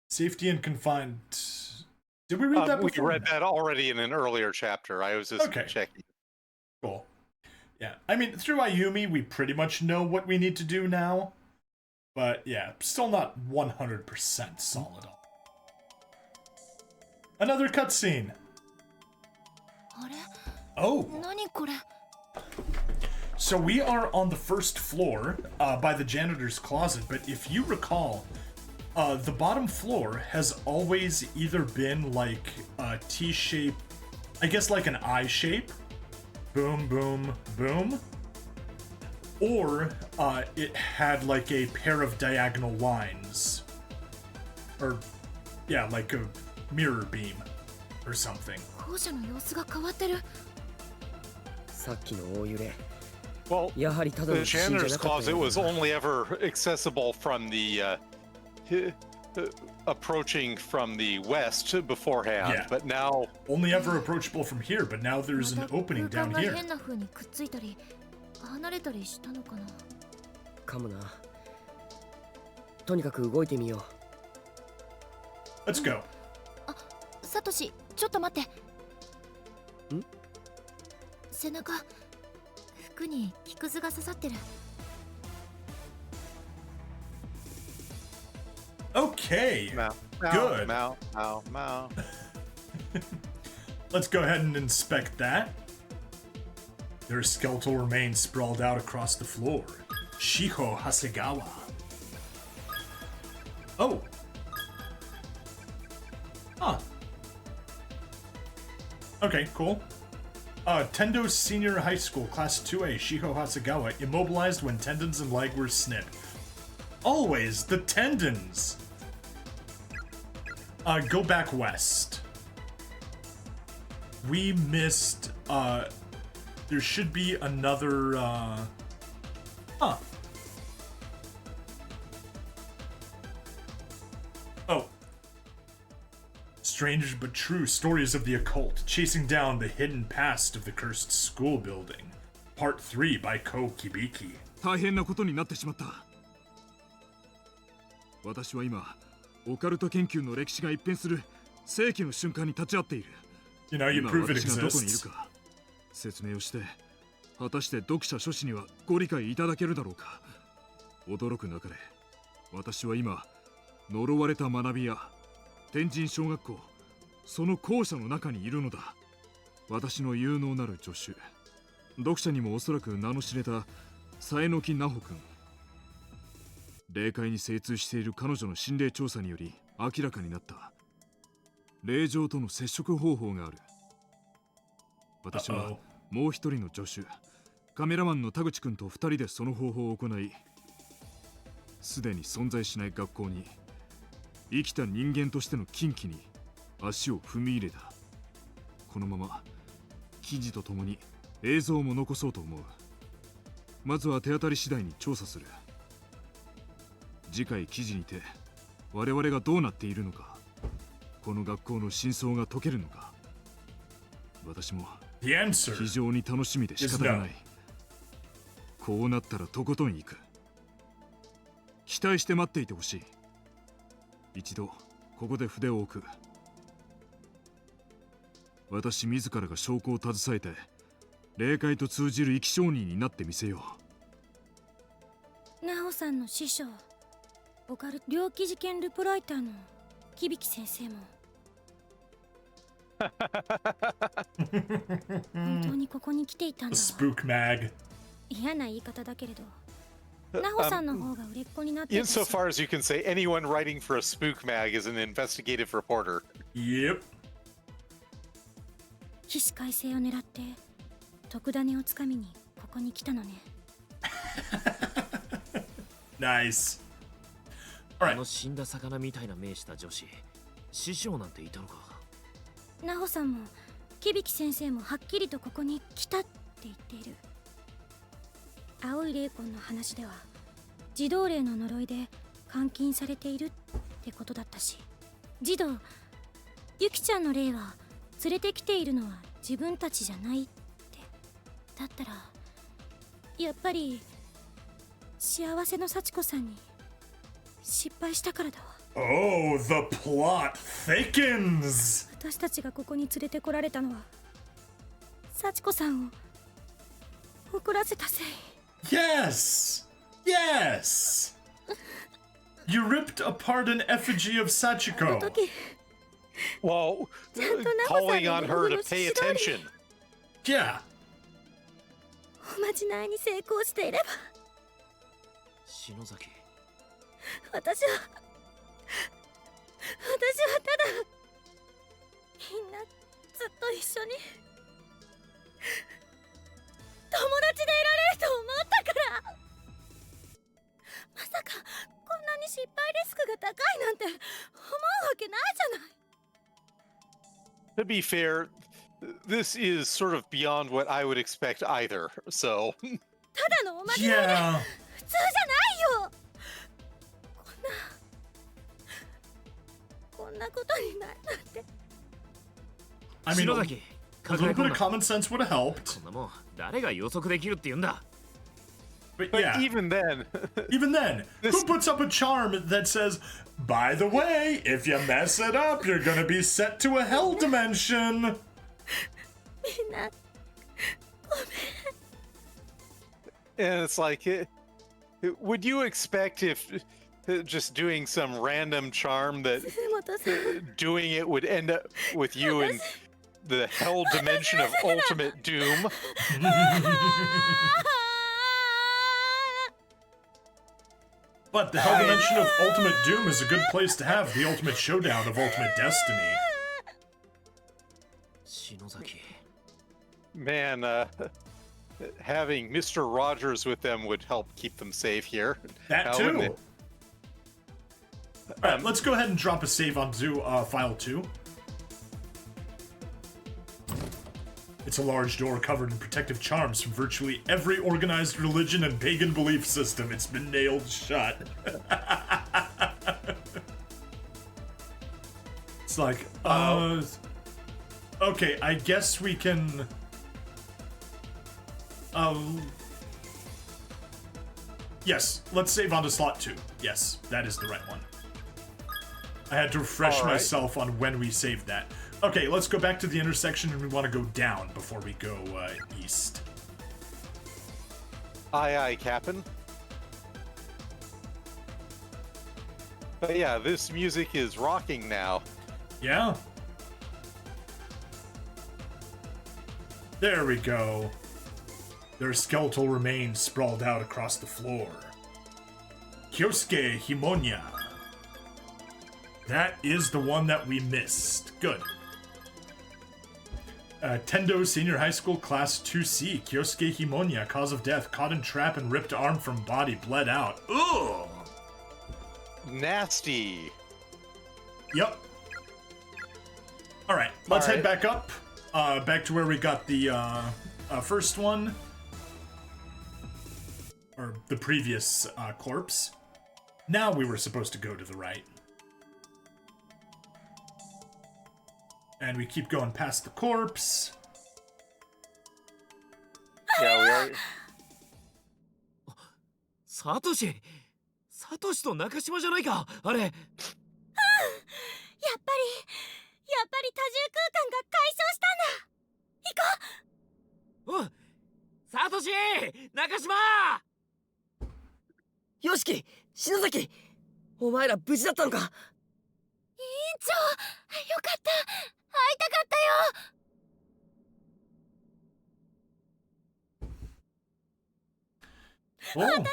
[SPEAKER 1] Safety and confined. Did we read that
[SPEAKER 2] We
[SPEAKER 1] before?
[SPEAKER 2] read that already in an earlier chapter. I was just
[SPEAKER 1] Okay.
[SPEAKER 2] checking.
[SPEAKER 1] Cool. Yeah, I mean, through Ayumi, we pretty much know what we need to do now. But yeah, still not 100% solid. Another cutscene.
[SPEAKER 4] あれ？
[SPEAKER 1] Oh.
[SPEAKER 4] 何これ？
[SPEAKER 1] So we are on the first floor by the janitor's closet, but if you recall, the bottom floor has always either been like a T-shape, I guess like an I shape, boom, boom, boom, or it had like a pair of diagonal lines, or yeah, like a mirror beam or something.
[SPEAKER 4] 校舎の様子が変わってる。
[SPEAKER 7] さっきの大揺れ。
[SPEAKER 2] Well,
[SPEAKER 7] やはりただの
[SPEAKER 2] the
[SPEAKER 7] 地震じゃ
[SPEAKER 2] janitor's
[SPEAKER 7] なかった
[SPEAKER 2] closet
[SPEAKER 7] よう
[SPEAKER 2] was
[SPEAKER 7] だな。
[SPEAKER 2] only ever accessible from the approaching from the west beforehand,
[SPEAKER 1] Yeah.
[SPEAKER 2] but now
[SPEAKER 1] Only ever approachable from here, but now there's an
[SPEAKER 4] また
[SPEAKER 1] opening
[SPEAKER 4] 空間
[SPEAKER 1] down
[SPEAKER 4] が
[SPEAKER 1] here.
[SPEAKER 4] 変な風にくっついたり離れたりしたのかな。
[SPEAKER 7] かもな。とにかく動いてみよう。
[SPEAKER 1] Let's go.
[SPEAKER 4] サトシ、ちょっと待って。
[SPEAKER 7] ん？
[SPEAKER 4] 背中、服に木くずが刺さってる。
[SPEAKER 1] Okay.
[SPEAKER 2] Mow,
[SPEAKER 1] Good.
[SPEAKER 2] Mow, mow, mow.
[SPEAKER 1] Let's go ahead and inspect that. There are skeletal remains sprawled out across the floor. Shiho Hasegawa. Oh. Huh. Okay, cool. Tendo Senior High School, Class 2A, Shiho Hasegawa, immobilized when tendons and leg were snipped. Always the tendons! Go back west. We missed, there should be another, huh. Oh. Strange but true stories of the occult, chasing down the hidden past of the cursed school building. Part 3 by Ko Kibiki.
[SPEAKER 3] 大変なことになってしまった。私は今オカルト研究の歴史が一変する世紀の瞬間に立ち会っている。
[SPEAKER 1] You know, you
[SPEAKER 3] 今
[SPEAKER 1] prove it
[SPEAKER 3] 私がどこにいる
[SPEAKER 1] exists.
[SPEAKER 3] か説明をして、果たして読者諸子にはご理解いただけるだろうか。驚くなかれ、私は今呪われた学び屋天神小学校、その校舎の中にいるのだ。私の有能なる助手、読者にもおそらく名の知れた佐榎木奈穂君。霊界に精通している彼女の心霊調査により明らかになった霊場との接触方法がある。私はもう一人の助手、カメラマンの田口君と二人でその方法を行い、すでに存在しない学校に生きた人間としての禁忌に足を踏み入れた。このまま記事とともに映像も残そうと思う。まずは手当たり次第に調査する。次回記事にて我々がどうなっているのか、この学校の真相が解けるのか、私も
[SPEAKER 1] The answer
[SPEAKER 3] 非常に楽しみで仕方がない。こうなったらとことん行く。期待して待っていてほしい。一度ここで筆を置く。私自らが証拠を携えて霊界と通じる生き証人になってみせよ
[SPEAKER 4] 奈穂さんの師匠、オカルト猟奇事件ルポライターの響先生も本当にここに来ていたんだわ。
[SPEAKER 1] Spook mag.
[SPEAKER 4] 嫌な言い方だけれど、奈穂さんの方が売れっ子になってたし、
[SPEAKER 2] Insofar as you can say, anyone writing for a spook mag is an investigative reporter.
[SPEAKER 1] Yep.
[SPEAKER 4] 起死回生を狙って特ダネをつかみにここに来たのね。
[SPEAKER 1] Nice.
[SPEAKER 9] あ
[SPEAKER 1] Alright.
[SPEAKER 9] の死んだ魚みたいな目した女子、師匠なんていたのか。
[SPEAKER 4] 奈穂さんも響先生もはっきりとここに来たって言っている。青い霊魂の話では児童霊の呪いで監禁されているってことだったし、児童ゆきちゃんの霊は連れてきているのは自分たちじゃないって。だったらやっぱり幸せの幸子さんに失敗したからだわ。
[SPEAKER 1] Oh, the plot thickens.
[SPEAKER 4] 私たちがここに連れてこられたのは幸子さんを怒らせたせい。
[SPEAKER 1] Yes. Yes. You ripped apart an effigy of
[SPEAKER 4] あの
[SPEAKER 1] Sachiko.
[SPEAKER 4] 時
[SPEAKER 2] Well, calling on her to pay attention.
[SPEAKER 1] Yeah.
[SPEAKER 4] おまじないに成功していれば、
[SPEAKER 9] 篠崎、
[SPEAKER 4] 私はただみんなずっと一緒に友達でいられると思ったから。まさかこんなに失敗リスクが高いなんて思うわけないじゃない。
[SPEAKER 2] To be fair, this is sort of beyond what I would expect either, so.
[SPEAKER 4] ただのおまじないで
[SPEAKER 1] Yeah.
[SPEAKER 4] 普通じゃないよ。こんなことになるなんて。
[SPEAKER 1] I mean,
[SPEAKER 9] 篠
[SPEAKER 1] a
[SPEAKER 9] 崎、
[SPEAKER 1] little
[SPEAKER 9] 抱え
[SPEAKER 1] bit
[SPEAKER 9] 込ん
[SPEAKER 1] of
[SPEAKER 9] だ。
[SPEAKER 1] common sense would have helped.
[SPEAKER 9] こんなもん誰が予測できるって言うんだ。
[SPEAKER 1] But
[SPEAKER 2] But
[SPEAKER 1] yeah,
[SPEAKER 2] even then,
[SPEAKER 1] even then,
[SPEAKER 2] This-
[SPEAKER 1] who puts up a charm that says, by the way, if you mess it up, you're gonna be sent to a hell dimension?
[SPEAKER 4] みんな
[SPEAKER 2] and it's like, would you expect if just doing some random charm that
[SPEAKER 4] 鈴本さん
[SPEAKER 2] doing it would end up with you in the hell dimension of ultimate doom?
[SPEAKER 1] But the hell dimension of ultimate doom is a good place to have the ultimate showdown of ultimate destiny.
[SPEAKER 9] 篠崎、
[SPEAKER 2] Man, having Mr. Rogers with them would help keep them safe here.
[SPEAKER 1] That
[SPEAKER 2] Now, wouldn't
[SPEAKER 1] too.
[SPEAKER 2] it?
[SPEAKER 1] Alright, let's go ahead and drop a save onto file 2. It's a large door covered in protective charms from virtually every organized religion and pagan belief system. It's been nailed shut. It's like, okay, I guess we can... Yes, let's save onto slot 2. Yes, that is the right one. I had to refresh
[SPEAKER 2] All right.
[SPEAKER 1] myself on when we saved that. Okay, let's go back to the intersection, and we want to go down before we go east.
[SPEAKER 2] Aye, aye, Captain. But yeah, this music is rocking now.
[SPEAKER 1] Yeah. There we go. Their skeletal remains sprawled out across the floor. Kyosuke Himonya. That is the one that we missed. Good. Tendo Senior High School Class 2C. Kyosuke Himonya. Cause of death. Caught in trap and ripped arm from body. Bled out. Ugh.
[SPEAKER 2] Nasty.
[SPEAKER 1] Yep. Alright, let's head
[SPEAKER 2] Alright.
[SPEAKER 1] back up. Back to where we got the first one. Or the previous corpse. Now we were supposed to go to the right. And we keep going past the corpse.
[SPEAKER 2] Yeah, we are.
[SPEAKER 9] サトシと中島じゃないかあれ。
[SPEAKER 4] やっぱり多重空間が解消したんだ。行こう。
[SPEAKER 9] うん。サトシ、中島。
[SPEAKER 7] よしき、篠崎、お前ら無事だったのか。
[SPEAKER 4] 委員長、よかった。会いたかったよ。
[SPEAKER 1] Oh,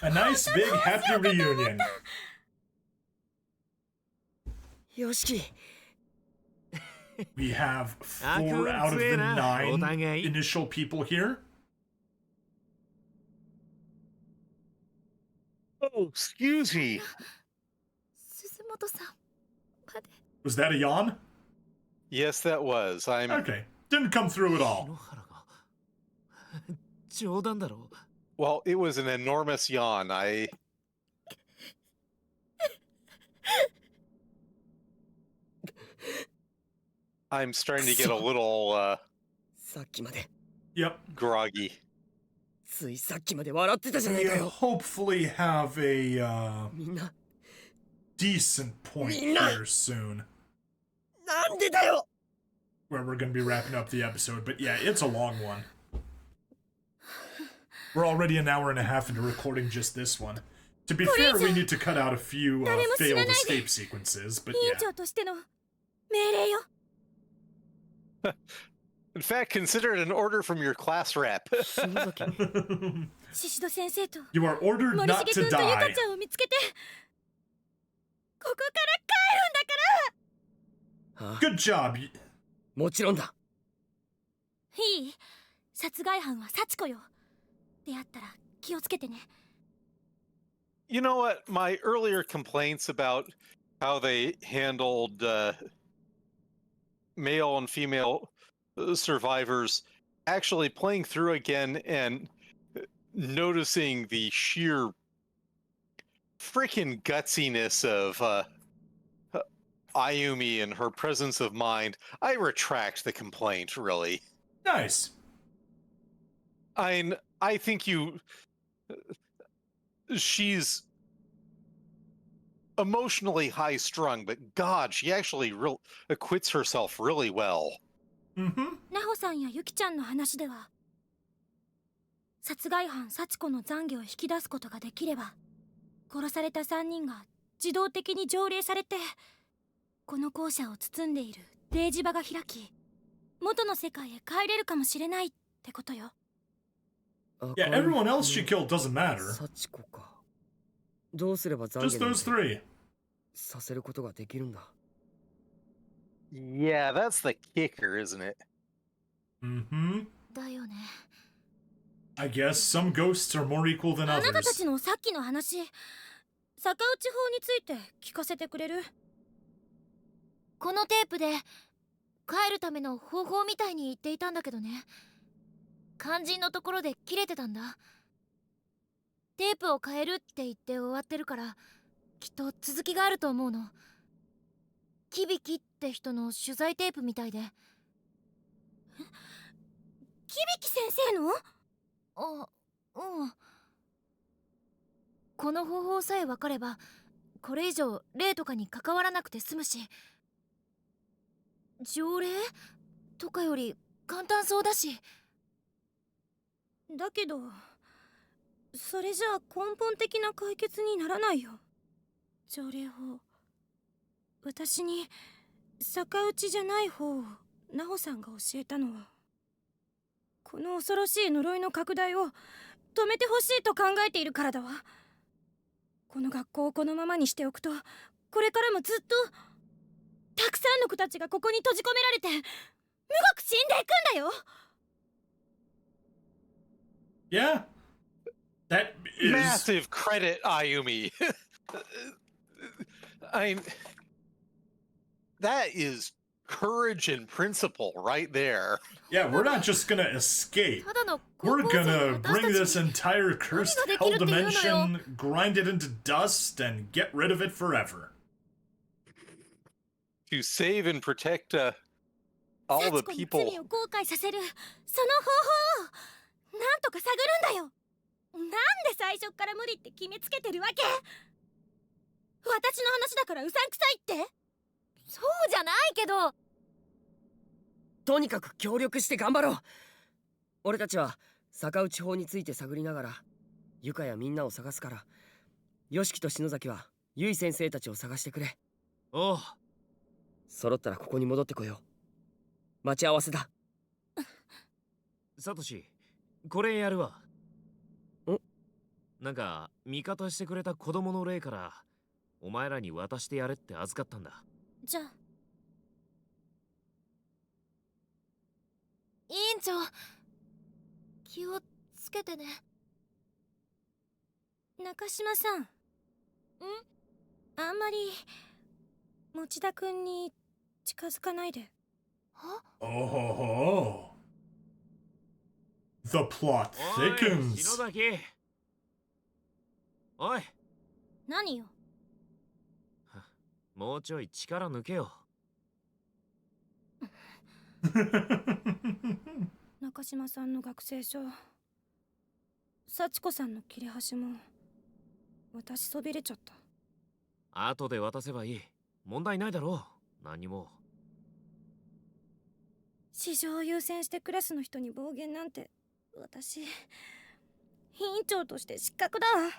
[SPEAKER 1] a nice big happy reunion.
[SPEAKER 7] よしき、
[SPEAKER 1] We have 4 out of the 9 initial people here.
[SPEAKER 2] Oh, excuse me.
[SPEAKER 4] 鈴本さんまで。
[SPEAKER 1] Was that a yawn?
[SPEAKER 2] Yes, that was. I'm.
[SPEAKER 1] Okay. Didn't come through at all.
[SPEAKER 9] 篠原が。冗談だろ。
[SPEAKER 2] Well, it was an enormous yawn. I'm starting to get a little
[SPEAKER 7] さっきまで、
[SPEAKER 1] Yep.
[SPEAKER 2] groggy.
[SPEAKER 7] ついさっきまで笑ってたじゃない
[SPEAKER 1] We
[SPEAKER 7] かよ。
[SPEAKER 1] hopefully have a
[SPEAKER 7] みんな、
[SPEAKER 1] decent point
[SPEAKER 7] Mina.
[SPEAKER 1] here soon.
[SPEAKER 7] なんでだよ。
[SPEAKER 1] Where we're going to be wrapping up the episode. But yeah, it's a long one. We're already an hour and a half into recording just this one. To be fair, we need to cut out a few failed escape sequences, but
[SPEAKER 4] 委員
[SPEAKER 1] yeah.
[SPEAKER 4] 長としての命令よ。
[SPEAKER 2] In fact, consider it an order from your class rep.
[SPEAKER 7] 篠崎、
[SPEAKER 4] 宍戸先生と
[SPEAKER 1] You are ordered
[SPEAKER 4] 森
[SPEAKER 1] not
[SPEAKER 4] 重
[SPEAKER 1] to
[SPEAKER 4] 君とゆか
[SPEAKER 1] die.
[SPEAKER 4] ちゃんを見つけてここから帰るんだから。
[SPEAKER 1] Good job.
[SPEAKER 7] もちろんだ。
[SPEAKER 4] いい？殺害犯は幸子よ。出会ったら気をつけてね。
[SPEAKER 2] You know what? My earlier complaints about how they handled male and female survivors, actually playing through again and noticing the sheer freaking gutsiness of Ayumi and her presence of mind, I retract the complaint, really.
[SPEAKER 1] Nice.
[SPEAKER 2] I think she's emotionally high strung, but God, she actually acquits herself really well.
[SPEAKER 1] Mm-hmm.
[SPEAKER 4] 奈穂さんやゆきちゃんの話では、殺害犯幸子の懺悔を引き出すことができれば、殺された3人が自動的に条例されて、この校舎を包んでいる例示場が開き、元の世界へ帰れるかもしれないってことよ。
[SPEAKER 1] Yeah, everyone else she killed doesn't matter.
[SPEAKER 7] 幸子か。どうすれば懺
[SPEAKER 1] Just
[SPEAKER 7] 悔なん
[SPEAKER 1] those
[SPEAKER 7] て
[SPEAKER 1] three.
[SPEAKER 7] させることができるんだ。
[SPEAKER 2] Yeah, that's the kicker, isn't it?
[SPEAKER 1] Mm-hmm.
[SPEAKER 4] だよね。
[SPEAKER 1] I guess some ghosts are more equal than
[SPEAKER 4] あなたた
[SPEAKER 1] others.
[SPEAKER 4] ちのさっきの話、逆打ち法について聞かせてくれる？このテープで帰るための方法みたいに言っていたんだけどね。肝心のところで切れてたんだ。テープを変えるって言って終わってるから、きっと続きがあると思うの。キビキって人の取材テープみたいで。キビキ先生の？あ、うん。この方法さえ分かればこれ以上霊とかに関わらなくて済むし、条例とかより簡単そうだし。だけどそれじゃあ根本的な解決にならないよ。条例法、私に逆打ちじゃない方をナホさんが教えたのは、この恐ろしい呪いの拡大を止めてほしいと考えているからだわ。この学校をこのままにしておくと、これからもずっとたくさんの子たちがここに閉じ込められて無獄死んでいくんだよ。
[SPEAKER 1] Yeah, that is
[SPEAKER 2] Massive credit, Ayumi. That is courage and principle right there.
[SPEAKER 1] Yeah, we're not just gonna escape.
[SPEAKER 4] ただの高
[SPEAKER 1] We're
[SPEAKER 4] 校生の
[SPEAKER 1] gonna
[SPEAKER 4] 私
[SPEAKER 1] bring
[SPEAKER 4] た
[SPEAKER 1] this
[SPEAKER 4] ちに
[SPEAKER 1] entire cursed
[SPEAKER 4] What are
[SPEAKER 1] hell
[SPEAKER 4] they gonna do,
[SPEAKER 1] dimension, grind it into dust, and get rid of it forever.
[SPEAKER 2] To save and protect all the
[SPEAKER 4] 幸子に
[SPEAKER 2] people.
[SPEAKER 4] 罪を後悔させるその方法をなんとか探るんだよ。なんで最初っから無理って決めつけてるわけ？私の話だからうさんくさいって？そうじゃないけど。
[SPEAKER 7] とにかく協力して頑張ろう。俺たちは逆打ち法について探りながらゆかやみんなを探すから、ヨシキと篠崎はゆい先生たちを探してくれ。
[SPEAKER 9] おう。
[SPEAKER 7] 揃ったらここに戻ってこよう。待ち合わせだ。
[SPEAKER 9] サトシ、これやるわ。
[SPEAKER 7] ん？
[SPEAKER 9] なんか味方してくれた子供の霊からお前らに渡してやれって預かったんだ。
[SPEAKER 4] じゃあ委員長、気をつけてね。中島さん、あんまり持田くんに近づかないで。は？
[SPEAKER 1] Oh, the plot
[SPEAKER 9] おい、
[SPEAKER 1] thickens.
[SPEAKER 9] 篠崎。おい、
[SPEAKER 4] 何よ。
[SPEAKER 9] もうちょい力抜けよ。
[SPEAKER 4] 中島さんの学生証、幸子さんの切れ端も私そびれちゃった。
[SPEAKER 9] 後で渡せばいい。問題ないだろう。何も。
[SPEAKER 4] 市場を優先してクラスの人に暴言なんて、私委員長として失格だわ。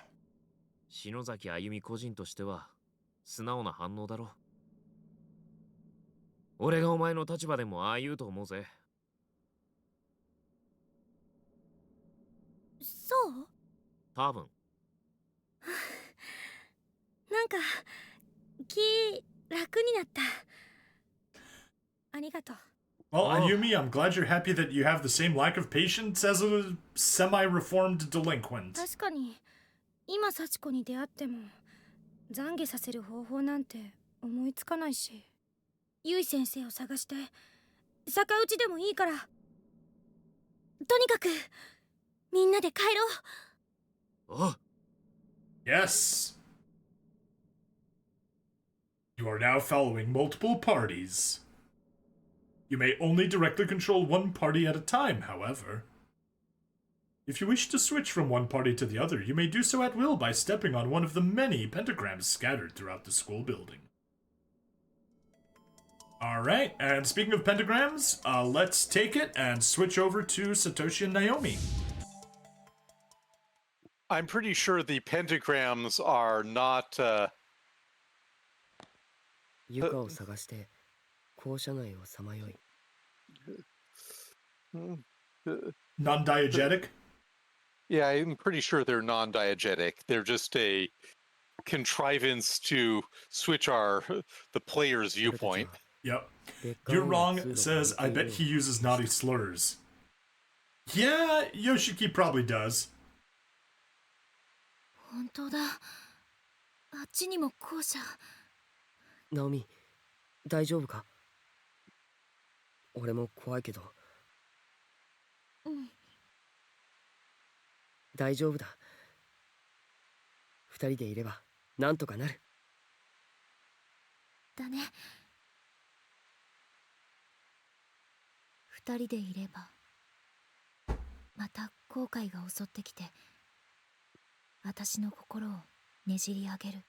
[SPEAKER 9] 篠崎あゆみ個人としては素直な反応だろ。俺がお前の立場でもああ言うと思うぜ。
[SPEAKER 4] そう？
[SPEAKER 9] 多分。
[SPEAKER 4] なんか気楽になった。ありがとう。
[SPEAKER 1] Well,
[SPEAKER 9] Oh.
[SPEAKER 1] Ayumi, I'm glad you're happy that you have the same lack of patience as a semi-reformed delinquent.
[SPEAKER 4] 確かに今幸子に出会っても懺悔させる方法なんて思いつかないし、ゆい先生を探して逆打ちでもいいから、とにかくみんなで帰ろう。
[SPEAKER 9] おう。
[SPEAKER 1] Yes. You are now following multiple parties. You may only directly control one party at a time, however. If you wish to switch from one party to the other, you may do so at will by stepping on one of the many pentagrams scattered throughout the school building. Alright, and speaking of pentagrams, let's take it and switch over to Satoshi and Naomi.
[SPEAKER 2] I'm pretty sure the pentagrams are not.
[SPEAKER 7] ゆかを探して校舎内をさまよい。
[SPEAKER 1] Non-diegetic?
[SPEAKER 2] Yeah, I'm pretty sure they're non-diegetic. They're just a contrivance to switch the player's viewpoint.
[SPEAKER 1] Yep. You're wrong, says, I bet he uses naughty slurs. Yeah, Yoshiki probably does.
[SPEAKER 4] 本当だ。あっちにも校舎。
[SPEAKER 7] ナオミ、大丈夫か？俺も怖いけど。大丈夫だ。二人でいればなんとかなる。
[SPEAKER 4] だね。二人でいればまた後悔が襲ってきて私の心をねじり上げる。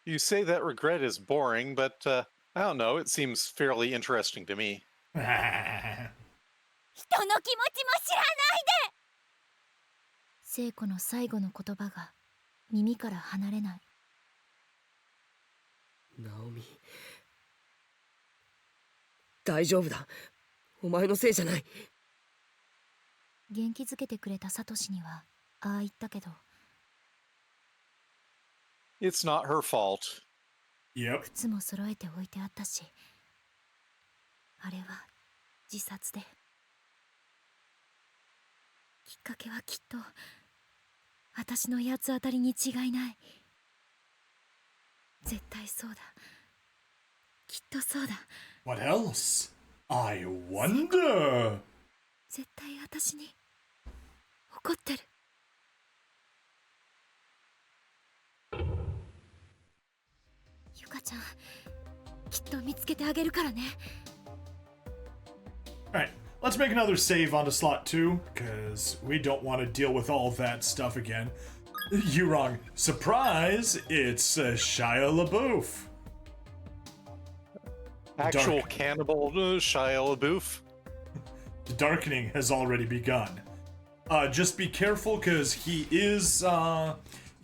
[SPEAKER 2] You say that regret is boring, but I don't know. It seems fairly interesting to me.
[SPEAKER 4] 人の気持ちも知らないで。聖子の最後の言葉が耳から離れない。
[SPEAKER 7] ナオミ、大丈夫だ。お前のせいじゃない。
[SPEAKER 4] 元気づけてくれたサトシにはああ言ったけど、
[SPEAKER 2] It's not her fault.
[SPEAKER 1] Yep.
[SPEAKER 4] 靴も揃えて置いてあったし、あれは自殺で。きっかけはきっと私の八つ当たりに違いない。絶対そうだ。きっとそうだ。
[SPEAKER 1] What else? I wonder.
[SPEAKER 4] 絶対私に怒ってる。ゆかちゃん、きっと見つけてあげるからね。
[SPEAKER 1] Alright, let's make another save onto slot 2, because we don't want to deal with all that stuff again. You wrong. Surprise! It's Shia LaBeouf.
[SPEAKER 2] Actual
[SPEAKER 1] Dark.
[SPEAKER 2] cannibal Shia LaBeouf.
[SPEAKER 1] The darkening has already begun. Just be careful, because he is,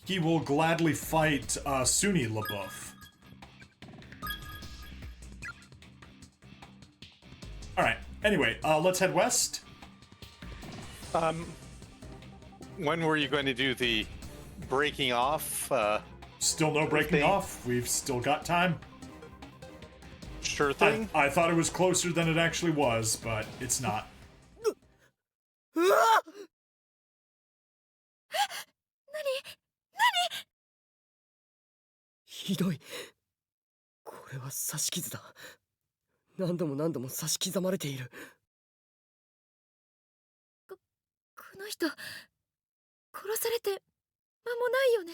[SPEAKER 1] he will gladly fight Sunni LaBeouf. Alright, anyway, let's head west.
[SPEAKER 2] When were you going to do the breaking off?
[SPEAKER 1] Still no breaking off. We've still got time.
[SPEAKER 2] Sure thing.
[SPEAKER 1] I thought it was closer than it actually was, but it's not.
[SPEAKER 4] うわっ！
[SPEAKER 7] ひどい。これは刺し傷だ。何度も何度も刺し刻まれている。
[SPEAKER 4] この人殺されて間もないよね。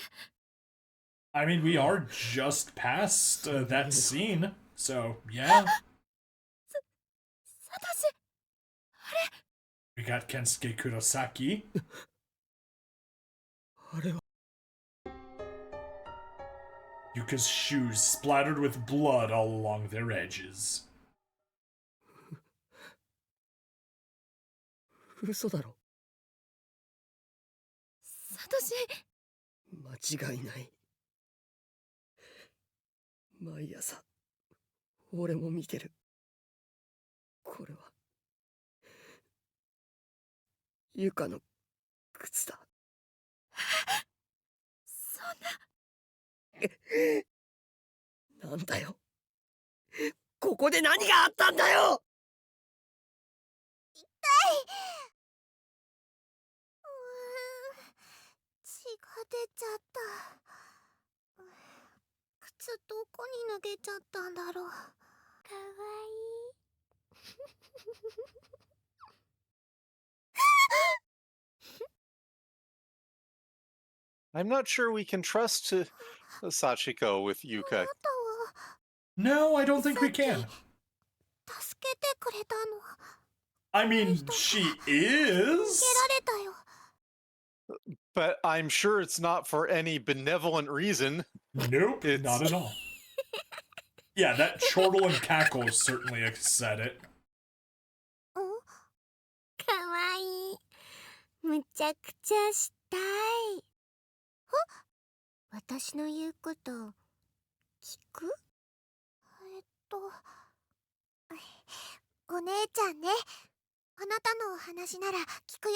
[SPEAKER 1] I mean, we are just past that scene, so yeah.
[SPEAKER 4] サトシ、あれ
[SPEAKER 1] We got Kensuke Kurosaki.
[SPEAKER 7] あれは
[SPEAKER 1] Yuka's shoes splattered with blood all along their edges.
[SPEAKER 7] 嘘だろ。
[SPEAKER 4] サトシ、
[SPEAKER 7] 間違いない。毎朝俺も見てる。これはユカの靴だ。
[SPEAKER 4] そんな。
[SPEAKER 7] なんだよ。ここで何があったんだよ。
[SPEAKER 8] 痛い。血が出ちゃった。靴どこに脱げちゃったんだろう。かわいい。
[SPEAKER 2] I'm not sure we can trust Sachiko with Yuka.
[SPEAKER 1] No, I don't think we can.
[SPEAKER 8] 助けてくれたの。
[SPEAKER 1] I mean, she is.
[SPEAKER 8] 逃げられたよ。
[SPEAKER 2] But I'm sure it's not for any benevolent reason.
[SPEAKER 1] Nope, not at all. Yeah, that chortle and cackle certainly said it.
[SPEAKER 8] かわいい。むちゃくちゃしたい。私の言うこと聞く？お姉ちゃんね。あなたのお話なら聞くよ。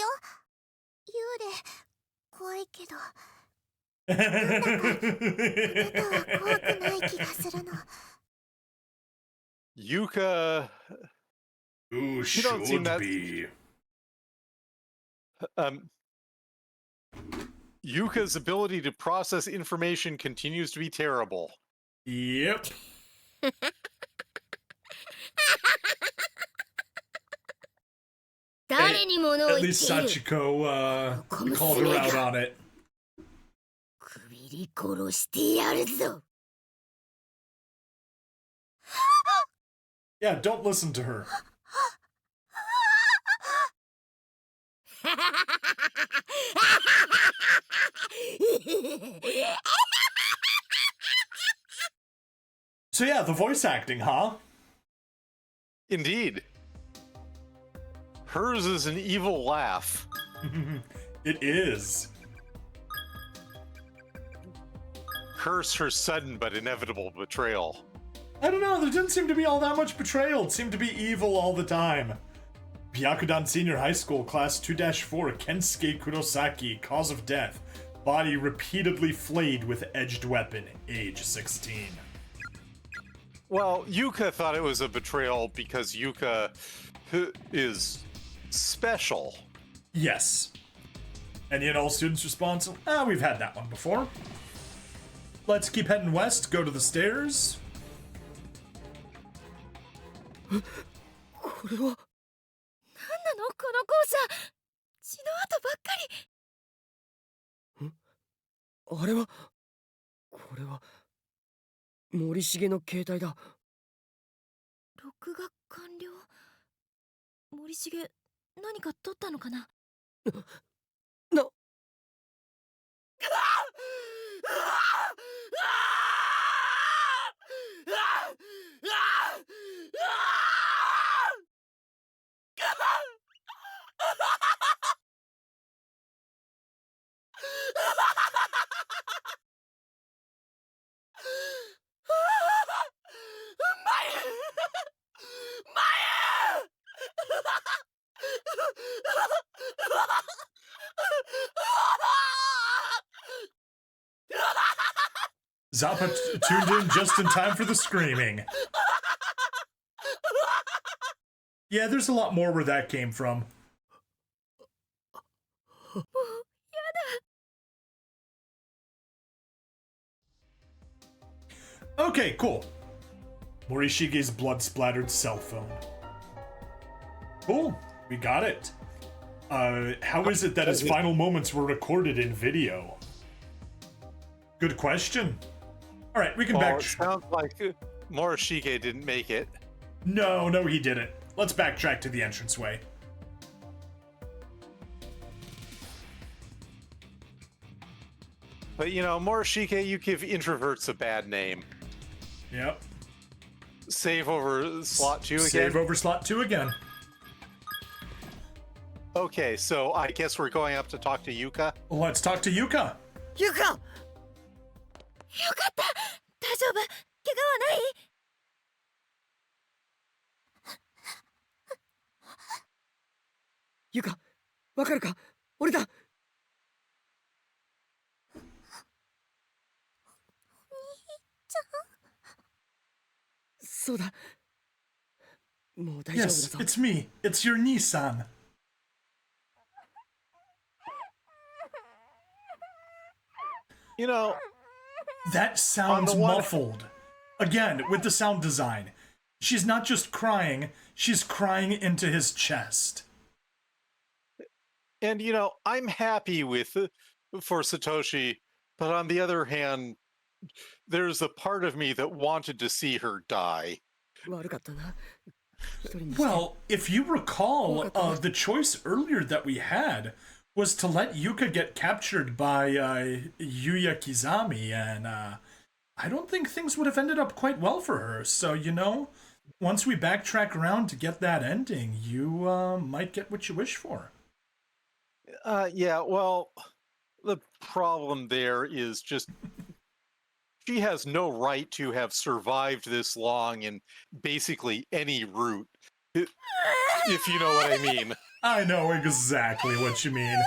[SPEAKER 8] 幽霊怖いけど。なんだかあなたは怖くない気がするの。
[SPEAKER 2] Yuka.
[SPEAKER 1] Ooh,
[SPEAKER 2] You don't seem
[SPEAKER 1] should
[SPEAKER 2] that-
[SPEAKER 1] be.
[SPEAKER 2] Yuka's ability to process information continues to be terrible.
[SPEAKER 1] Yep.
[SPEAKER 8] 誰に物を
[SPEAKER 1] At
[SPEAKER 8] 言っ
[SPEAKER 1] least
[SPEAKER 8] ている。
[SPEAKER 1] Sachiko called her out on it.
[SPEAKER 8] くびり殺してやるぞ。
[SPEAKER 1] Yeah, don't listen to her. So yeah, the voice acting, huh?
[SPEAKER 2] Indeed. Hers is an evil laugh.
[SPEAKER 1] It is.
[SPEAKER 2] Curse her sudden but inevitable betrayal.
[SPEAKER 1] I don't know, there didn't seem to be all that much betrayal. It seemed to be evil all the time. Byakudan Senior High School, Class 2-4, Kensuke Kurosaki, cause of death. Body repeatedly flayed with edged weapon, age 16.
[SPEAKER 2] Well, Yuka thought it was a betrayal because Yuka is special.
[SPEAKER 1] Yes. And yet all students' response, we've had that one before. Let's keep heading west, go to the stairs.
[SPEAKER 7] これは
[SPEAKER 4] 何なのこの校舎。血の跡ばっかり。
[SPEAKER 7] あれはこれは森重の携帯だ。
[SPEAKER 4] 録画完了。森重、何か撮ったのかな。
[SPEAKER 7] な
[SPEAKER 1] Zappa tuned in just in time for the screaming. Yeah, there's a lot more where that came from. Okay, cool. Morishige's blood-splattered cell phone. Cool, we got it. How is it that his final moments were recorded in video? Good question. All right, we can
[SPEAKER 2] It sounds like Morishige didn't make it.
[SPEAKER 1] No, he didn't. Let's backtrack to the entranceway.
[SPEAKER 2] But you know, Morishige, you give introverts a bad name.
[SPEAKER 1] Yep.
[SPEAKER 2] Save over slot 2 again?
[SPEAKER 1] Save over slot 2 again.
[SPEAKER 2] Okay, so I guess we're going up to talk to Yuka?
[SPEAKER 1] Let's talk to Yuka.
[SPEAKER 7] Yuka!
[SPEAKER 4] よかった。大丈夫。怪我はない？
[SPEAKER 7] ユカ、わかるか？俺だ。そうだ。もう大丈夫だ
[SPEAKER 1] Yes,
[SPEAKER 7] ぞ。
[SPEAKER 1] it's me. It's your Nissan.
[SPEAKER 2] You know,
[SPEAKER 1] that sounds muffled. Again, with the sound design. She's not just crying, she's crying into his chest.
[SPEAKER 2] And you know, I'm happy for Satoshi, but on the other hand, there's a part of me that wanted to see her die.
[SPEAKER 7] 悪かったな。一人にして
[SPEAKER 1] Well, if you recall, the choice earlier that we had was to let Yuka get captured by Yuya Kizami, and I don't think things would have ended up quite well for her. So, you know, once we backtrack around to get that ending, you might get what you wish for.
[SPEAKER 2] Yeah, well, the problem there is just she has no right to have survived this long in basically any route, if you know what I mean.
[SPEAKER 1] I know exactly what you mean.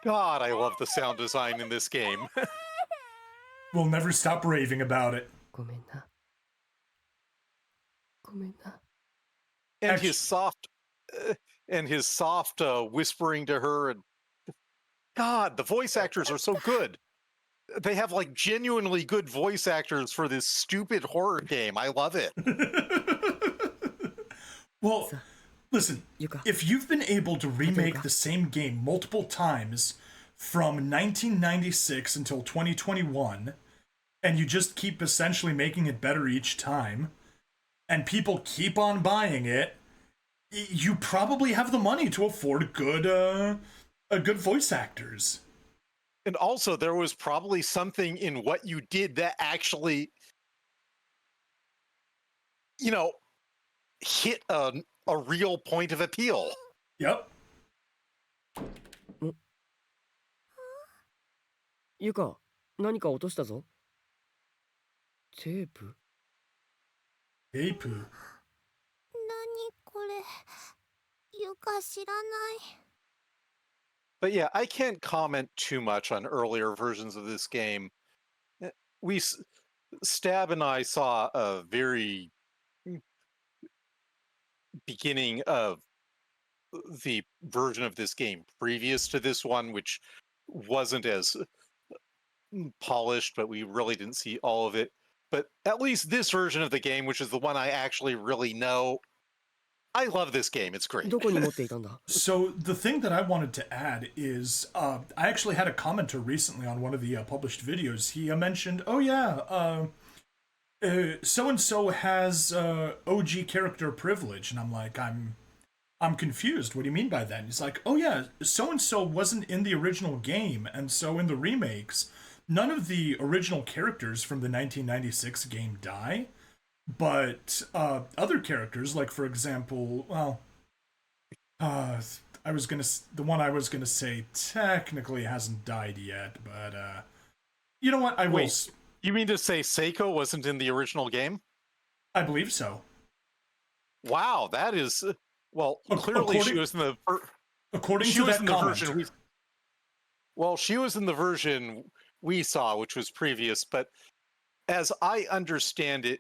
[SPEAKER 2] God, I love the sound design in this game.
[SPEAKER 1] We'll never stop raving about it.
[SPEAKER 7] ごめんな。ごめんな。
[SPEAKER 2] And his soft whispering to her, and God, the voice actors are so good. They have like genuinely good voice actors for this stupid horror game. I love it.
[SPEAKER 1] Well, listen,
[SPEAKER 7] Yuka.
[SPEAKER 1] if you've been able to remake the same game multiple times from 1996 until 2021, and you just keep essentially making it better each time, and people keep on buying it, you probably have the money to afford a good voice actors.
[SPEAKER 2] And also, there was probably something in what you did that actually, you know, hit a real point of appeal.
[SPEAKER 1] Yep.
[SPEAKER 7] ゆか、何か落としたぞ。テープ
[SPEAKER 1] Ape.
[SPEAKER 8] 何これ。ゆか知らない。
[SPEAKER 2] But yeah, I can't comment too much on earlier versions of this game. Stab and I saw a very beginning of the version of this game previous to this one, which wasn't as polished, but we really didn't see all of it. But at least this version of the game, which is the one I actually really know, I love this game. It's great.
[SPEAKER 7] どこに持っていたんだ
[SPEAKER 1] So the thing that I wanted to add is I actually had a commenter recently on one of the published videos. He mentioned, oh yeah, so-and-so has OG character privilege. And I'm like, I'm confused. What do you mean by that? And he's like, oh yeah, so-and-so wasn't in the original game. And so in the remakes, none of the original characters from the 1996 game die. But other characters, like for example, well, the one I was gonna say technically hasn't died yet, but you know what? I will.
[SPEAKER 2] Wait, you mean to say Seiko wasn't in the original game?
[SPEAKER 1] I believe so.
[SPEAKER 2] Wow, that is well. Clearly, she was in the.
[SPEAKER 1] According to that comment.
[SPEAKER 2] Well, she was in the version we saw, which was previous. But as I understand it,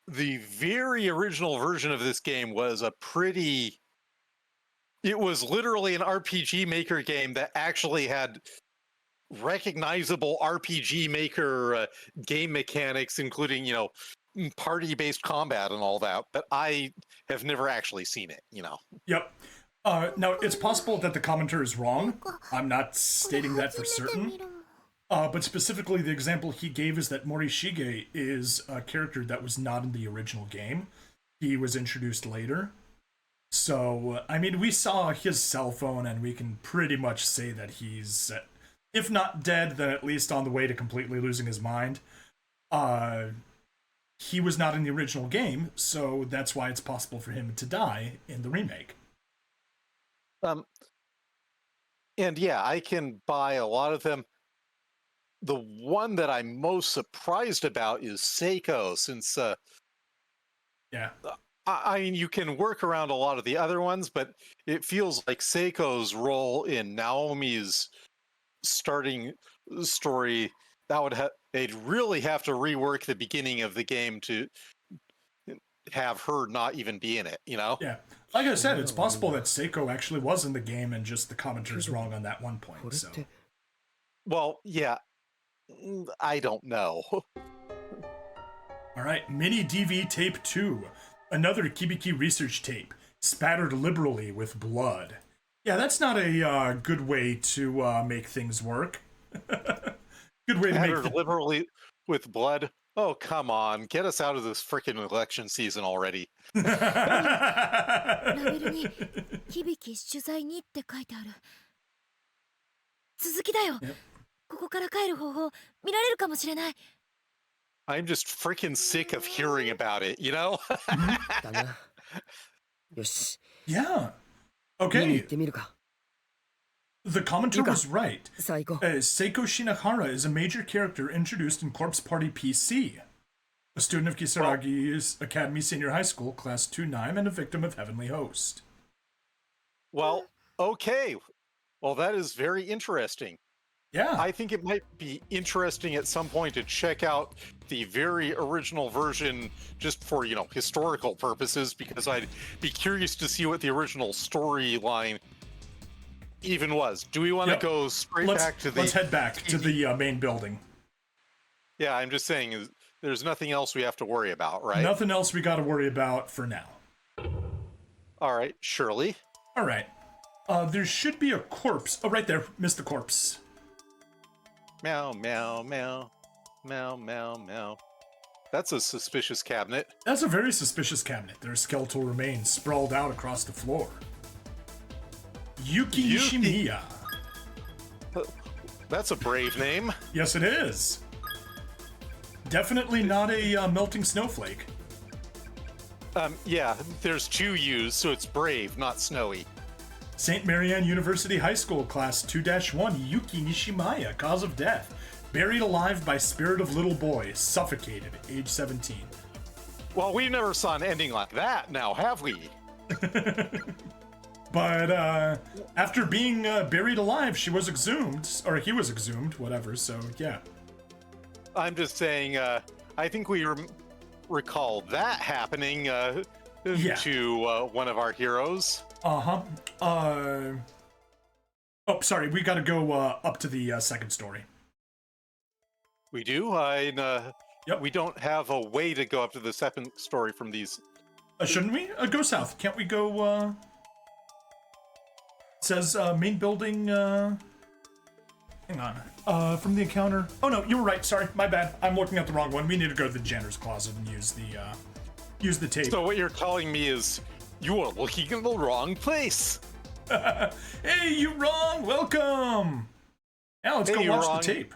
[SPEAKER 2] the very original version of this game was it was literally an RPG Maker game that actually had recognizable RPG Maker game mechanics, including, party-based combat and all that. But I have never actually seen it,
[SPEAKER 1] Yep. Now, it's possible that the commenter is wrong. I'm not stating that for certain. But specifically, the example he gave is that Morishige is a character that was not in the original game. He was introduced later. So, I mean, we saw his cell phone, and we can pretty much say that he's, if not dead, then at least on the way to completely losing his mind. He was not in the original game, so that's why it's possible for him to die in the remake.
[SPEAKER 2] And yeah, I can buy a lot of them. The one that I'm most surprised about is Seiko, since
[SPEAKER 1] yeah,
[SPEAKER 2] I mean, you can work around a lot of the other ones, but it feels like Seiko's role in Naomi's starting story, they'd really have to rework the beginning of the game to have her not even be in it,
[SPEAKER 1] Yeah. Like I said, it's possible that Seiko actually was in the game and just the commenter's wrong on that one point, so.
[SPEAKER 2] Well, yeah. I don't know.
[SPEAKER 1] Alright, Mini DV Tape 2. Another Kibiki research tape, spattered liberally with blood. Yeah, that's not a good way to make things work. Good way to make
[SPEAKER 2] spattered liberally with blood? Oh, come on. Get us out of this freaking election season already.
[SPEAKER 8] ラベルに「響き取材に」って書いてある。続きだよ。ここから帰る方法見られるかもしれない。
[SPEAKER 2] I'm just freaking sick of hearing about it,
[SPEAKER 7] だな。よし。
[SPEAKER 1] Yeah.
[SPEAKER 7] 見に
[SPEAKER 1] Okay.
[SPEAKER 7] 行ってみるか。
[SPEAKER 1] The commenter was right.
[SPEAKER 7] さあ行こう。
[SPEAKER 1] Seiko Shinahara is a major character introduced in Corpse Party PC. A student of Kisaragi's Academy Senior High School, Class 2-9, and a victim of Heavenly Host.
[SPEAKER 2] Well, okay. Well, that is very interesting.
[SPEAKER 1] Yeah.
[SPEAKER 2] I think it might be interesting at some point to check out the very original version just for, historical purposes, because I'd be curious to see what the original storyline even was. Do we want to go straight back to the...
[SPEAKER 1] Let's head back to the main building.
[SPEAKER 2] Yeah, I'm just saying, there's nothing else we have to worry about, right?
[SPEAKER 1] Nothing else we got to worry about for now.
[SPEAKER 2] All right, Shirley.
[SPEAKER 1] All right. There should be a corpse. Oh, right there. Missed the corpse.
[SPEAKER 2] Meow, meow, meow. Meow, meow, meow. That's a suspicious cabinet.
[SPEAKER 1] That's a very suspicious cabinet. There are skeletal remains sprawled out across the floor. Yuki Nishimiya.
[SPEAKER 2] That's a brave name.
[SPEAKER 1] Yes, it is. Definitely not a melting snowflake.
[SPEAKER 2] Yeah, there's two U's, so it's brave, not snowy.
[SPEAKER 1] St. Marianne University High School, Class 2-1, Yuki Nishimaya, cause of death. Buried alive by spirit of little boy, suffocated, age 17.
[SPEAKER 2] Well, we never saw an ending like that now, have we?
[SPEAKER 1] But after being buried alive, she was exhumed, or he was exhumed, whatever, so yeah.
[SPEAKER 2] I'm just saying, I think we recall that happening to one of our heroes.
[SPEAKER 1] Uh-huh. Oh, sorry, we gotta go up to the second story.
[SPEAKER 2] We do?
[SPEAKER 1] Yep.
[SPEAKER 2] We don't have a way to go up to the second story from these.
[SPEAKER 1] Shouldn't we? Go south. Can't we go, It says, main building, hang on. From the encounter. Oh no, you were right, sorry, my bad. I'm looking at the wrong one. We need to go to the janitor's closet and use the tape.
[SPEAKER 2] So what you're telling me is you are looking in the wrong place.
[SPEAKER 1] Hey, you wrong! Welcome! Now let's go watch the tape.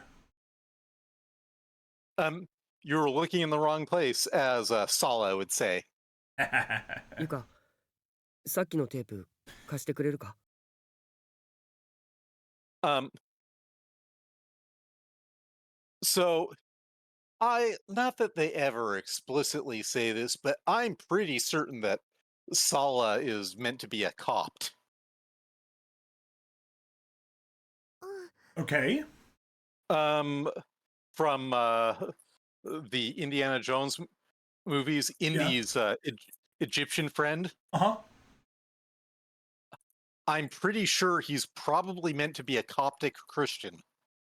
[SPEAKER 2] You're looking in the wrong place, as Sala would say.
[SPEAKER 7] ゆか、さっきのテープ貸してくれるか?
[SPEAKER 2] So, not that they ever explicitly say this, but I'm pretty certain that Sala is meant to be a Copt.
[SPEAKER 1] Okay.
[SPEAKER 2] From the Indiana Jones movies, Indy's Egyptian friend.
[SPEAKER 1] Uh-huh.
[SPEAKER 2] I'm pretty sure he's probably meant to be a Coptic Christian.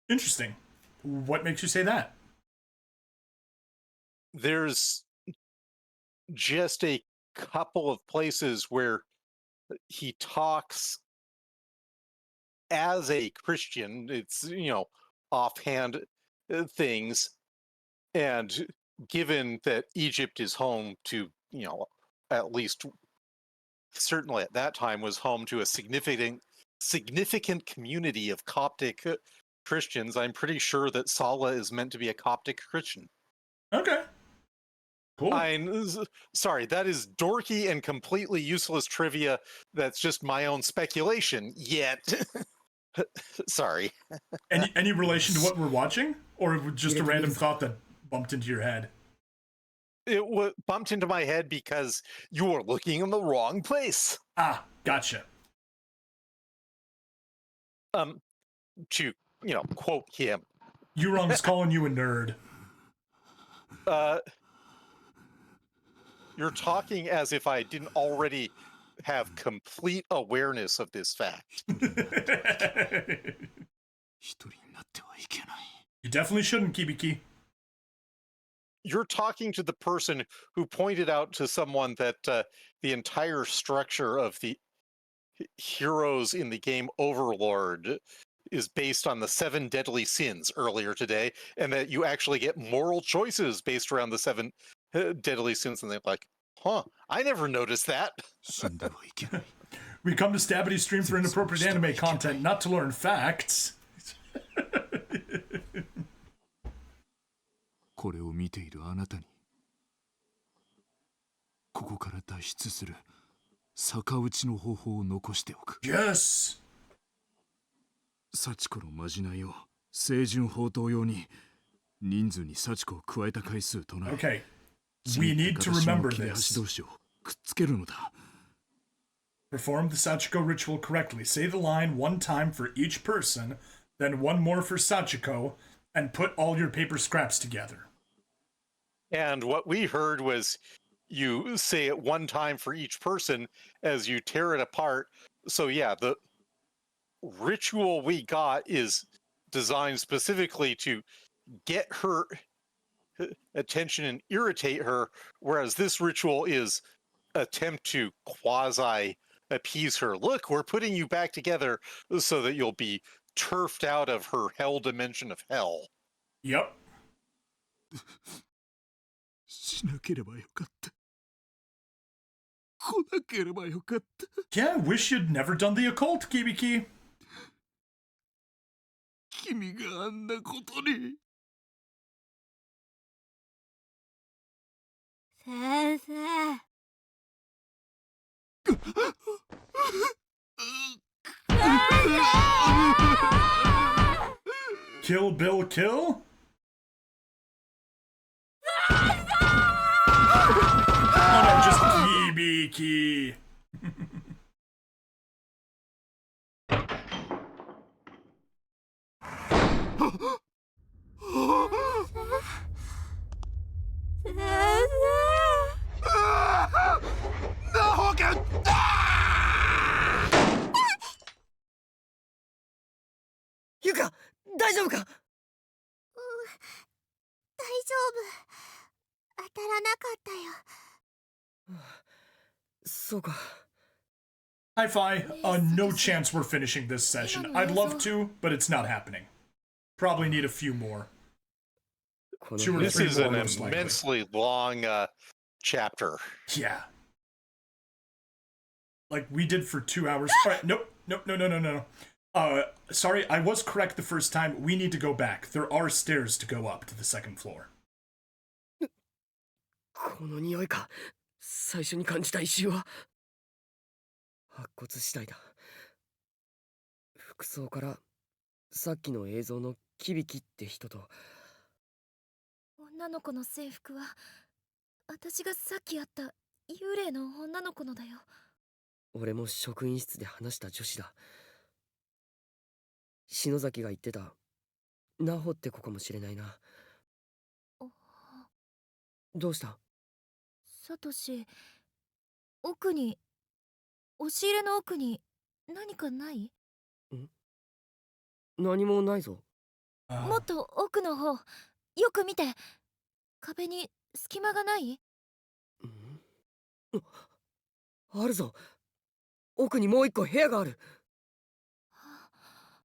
[SPEAKER 1] Interesting. What makes you say that?
[SPEAKER 2] There's just a couple of places where he talks as a Christian. It's, offhand things. And given that Egypt is home to, at least certainly at that time was home to a significant community of Coptic Christians, I'm pretty sure that Sala is meant to be a Coptic Christian.
[SPEAKER 1] Okay. Cool.
[SPEAKER 2] I'm sorry, that is dorky and completely useless trivia. That's just my own speculation, yet. Sorry.
[SPEAKER 1] Any relation to what we're watching? Or just a random thought that bumped into your head?
[SPEAKER 2] It bumped into my head because you were looking in the wrong place.
[SPEAKER 1] Ah, gotcha.
[SPEAKER 2] To, quote him.
[SPEAKER 1] Yurong's calling you a nerd.
[SPEAKER 2] You're talking as if I didn't already have complete awareness of this fact.
[SPEAKER 1] You definitely shouldn't, Kibiki.
[SPEAKER 2] You're talking to the person who pointed out to someone that the entire structure of the heroes in the game Overlord is based on the 7 deadly sins earlier today, and that you actually get moral choices based around the 7 deadly sins, and they're like, huh, I never noticed that.
[SPEAKER 1] We come to Stabbity's stream for inappropriate anime content, not to learn facts.
[SPEAKER 3] これを見ているあなたにここから脱出する逆打ちの方法を残しておく。
[SPEAKER 1] Yes!
[SPEAKER 3] 幸子のまじないを清純法灯用に人数に幸子を加えた回数となり、
[SPEAKER 1] Okay. We need to remember this.
[SPEAKER 3] 同士をくっつけるのだ。
[SPEAKER 1] Perform the Sachiko ritual correctly. Say the line one time for each person, then one more for Sachiko, and put all your paper scraps together.
[SPEAKER 2] And what we heard was you say it one time for each person as you tear it apart. So yeah, the ritual we got is designed specifically to get her attention and irritate her, whereas this ritual is attempt to quasi appease her. Look, we're putting you back together so that you'll be turfed out of her hell dimension of hell.
[SPEAKER 1] Yep.
[SPEAKER 3] しなければよかった。来なければよかった。
[SPEAKER 1] Yeah, I wish you'd never done the occult, Kibiki.
[SPEAKER 3] 君があんなことに。
[SPEAKER 8] 先生。
[SPEAKER 1] Kill Bill Kill? Oh no, just Kibiki.
[SPEAKER 7] Yuka, 大丈夫か？
[SPEAKER 8] 大丈夫。当たらなかったよ。
[SPEAKER 7] そうか。
[SPEAKER 1] Hi-Fi, no chance we're finishing this session. I'd love to, but it's not happening. Probably need a few more. 2 or
[SPEAKER 2] This
[SPEAKER 1] 3
[SPEAKER 2] is
[SPEAKER 1] more,
[SPEAKER 2] an
[SPEAKER 1] most likely.
[SPEAKER 2] immensely long chapter.
[SPEAKER 1] Yeah. Like we did for 2 hours. Alright, nope. No. Sorry, I was correct the first time. We need to go back. There are stairs to go up to the 2nd floor.
[SPEAKER 7] この匂いか。最初に感じた異臭は白骨死体だ。服装からさっきの映像のキビキって人と。
[SPEAKER 4] 女の子の制服は私がさっき会った幽霊の女の子のだよ。
[SPEAKER 7] 俺も職員室で話した女子だ。篠崎が言ってたナホって子かもしれないな。どうした？
[SPEAKER 4] サトシ、奥に、押し入れの奥に何かない？
[SPEAKER 7] 何もないぞ。
[SPEAKER 4] もっと奥の方、よく見て。壁に隙間がない？
[SPEAKER 7] あるぞ。奥にもう一個部屋がある。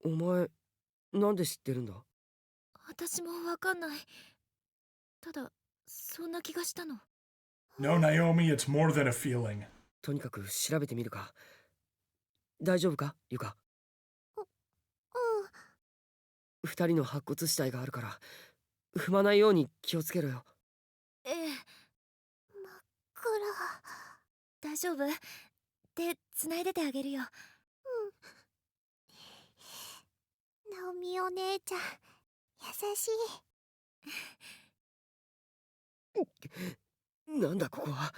[SPEAKER 7] お前、なんで知ってるんだ？
[SPEAKER 4] 私もわかんない。ただ、そんな気がしたの。
[SPEAKER 1] No, Naomi, it's more than a feeling.
[SPEAKER 7] とにかく調べてみるか。大丈夫か、ユカ？二人の白骨死体があるから、踏まないように気をつけろよ。
[SPEAKER 4] ええ。
[SPEAKER 8] 真っ暗。
[SPEAKER 4] 大丈夫？手繋いでてあげるよ。
[SPEAKER 8] ナオミお姉ちゃん、優し
[SPEAKER 7] い。なんだここは。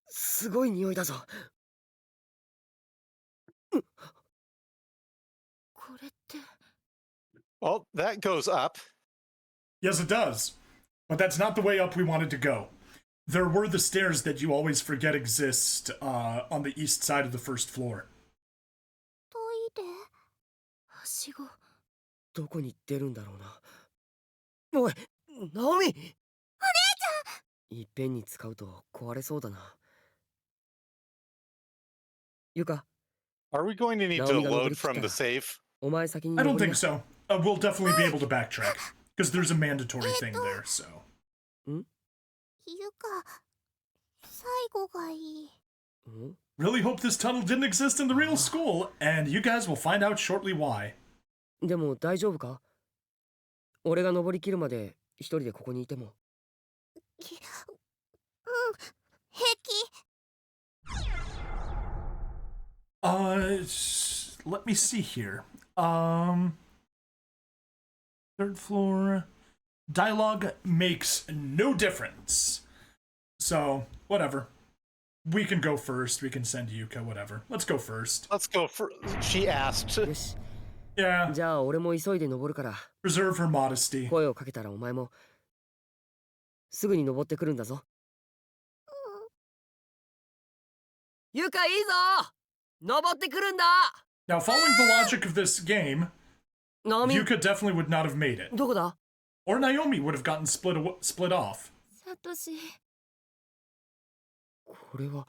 [SPEAKER 7] すごい匂いだぞ。
[SPEAKER 4] これって。
[SPEAKER 2] Oh, that goes up.
[SPEAKER 1] Yes, it does. But that's not the way up we wanted to go. There were the stairs that you always forget exist on the east side of the 1st floor.
[SPEAKER 8] トイレ。
[SPEAKER 4] はしご。
[SPEAKER 7] どこに出るんだろうな。おい、ナオミ！お姉ちゃん！いっぺんに使うと壊れそうだな。ユカ。
[SPEAKER 2] Are we going to need to load from the safe?
[SPEAKER 7] お前先に。
[SPEAKER 1] I don't think so. We'll definitely be able to backtrack. Because there's a mandatory thing there, so.
[SPEAKER 8] ゆか、最後がいい。
[SPEAKER 1] Really hope this tunnel didn't exist in the real school, and you guys will find out shortly why.
[SPEAKER 7] でも大丈夫か？俺が登りきるまで一人でここにいても。
[SPEAKER 8] 平
[SPEAKER 1] 気。Let me see here. 3rd floor. Dialogue makes no difference. So, whatever. We can go first. We can send Yuka, whatever. Let's go first.
[SPEAKER 2] Let's go for. She asked.
[SPEAKER 7] よし。
[SPEAKER 1] Yeah.
[SPEAKER 7] じゃあ俺も急いで登るから。
[SPEAKER 1] Preserve her modesty.
[SPEAKER 7] 声をかけたらお前もすぐに登ってくるんだぞ。ユカいいぞ！登ってくるんだ！
[SPEAKER 1] Now, following the logic of this game, Yuka definitely would not have made it.
[SPEAKER 7] どこだ？
[SPEAKER 1] Or Naomi would have gotten split off.
[SPEAKER 4] サトシ。
[SPEAKER 7] これは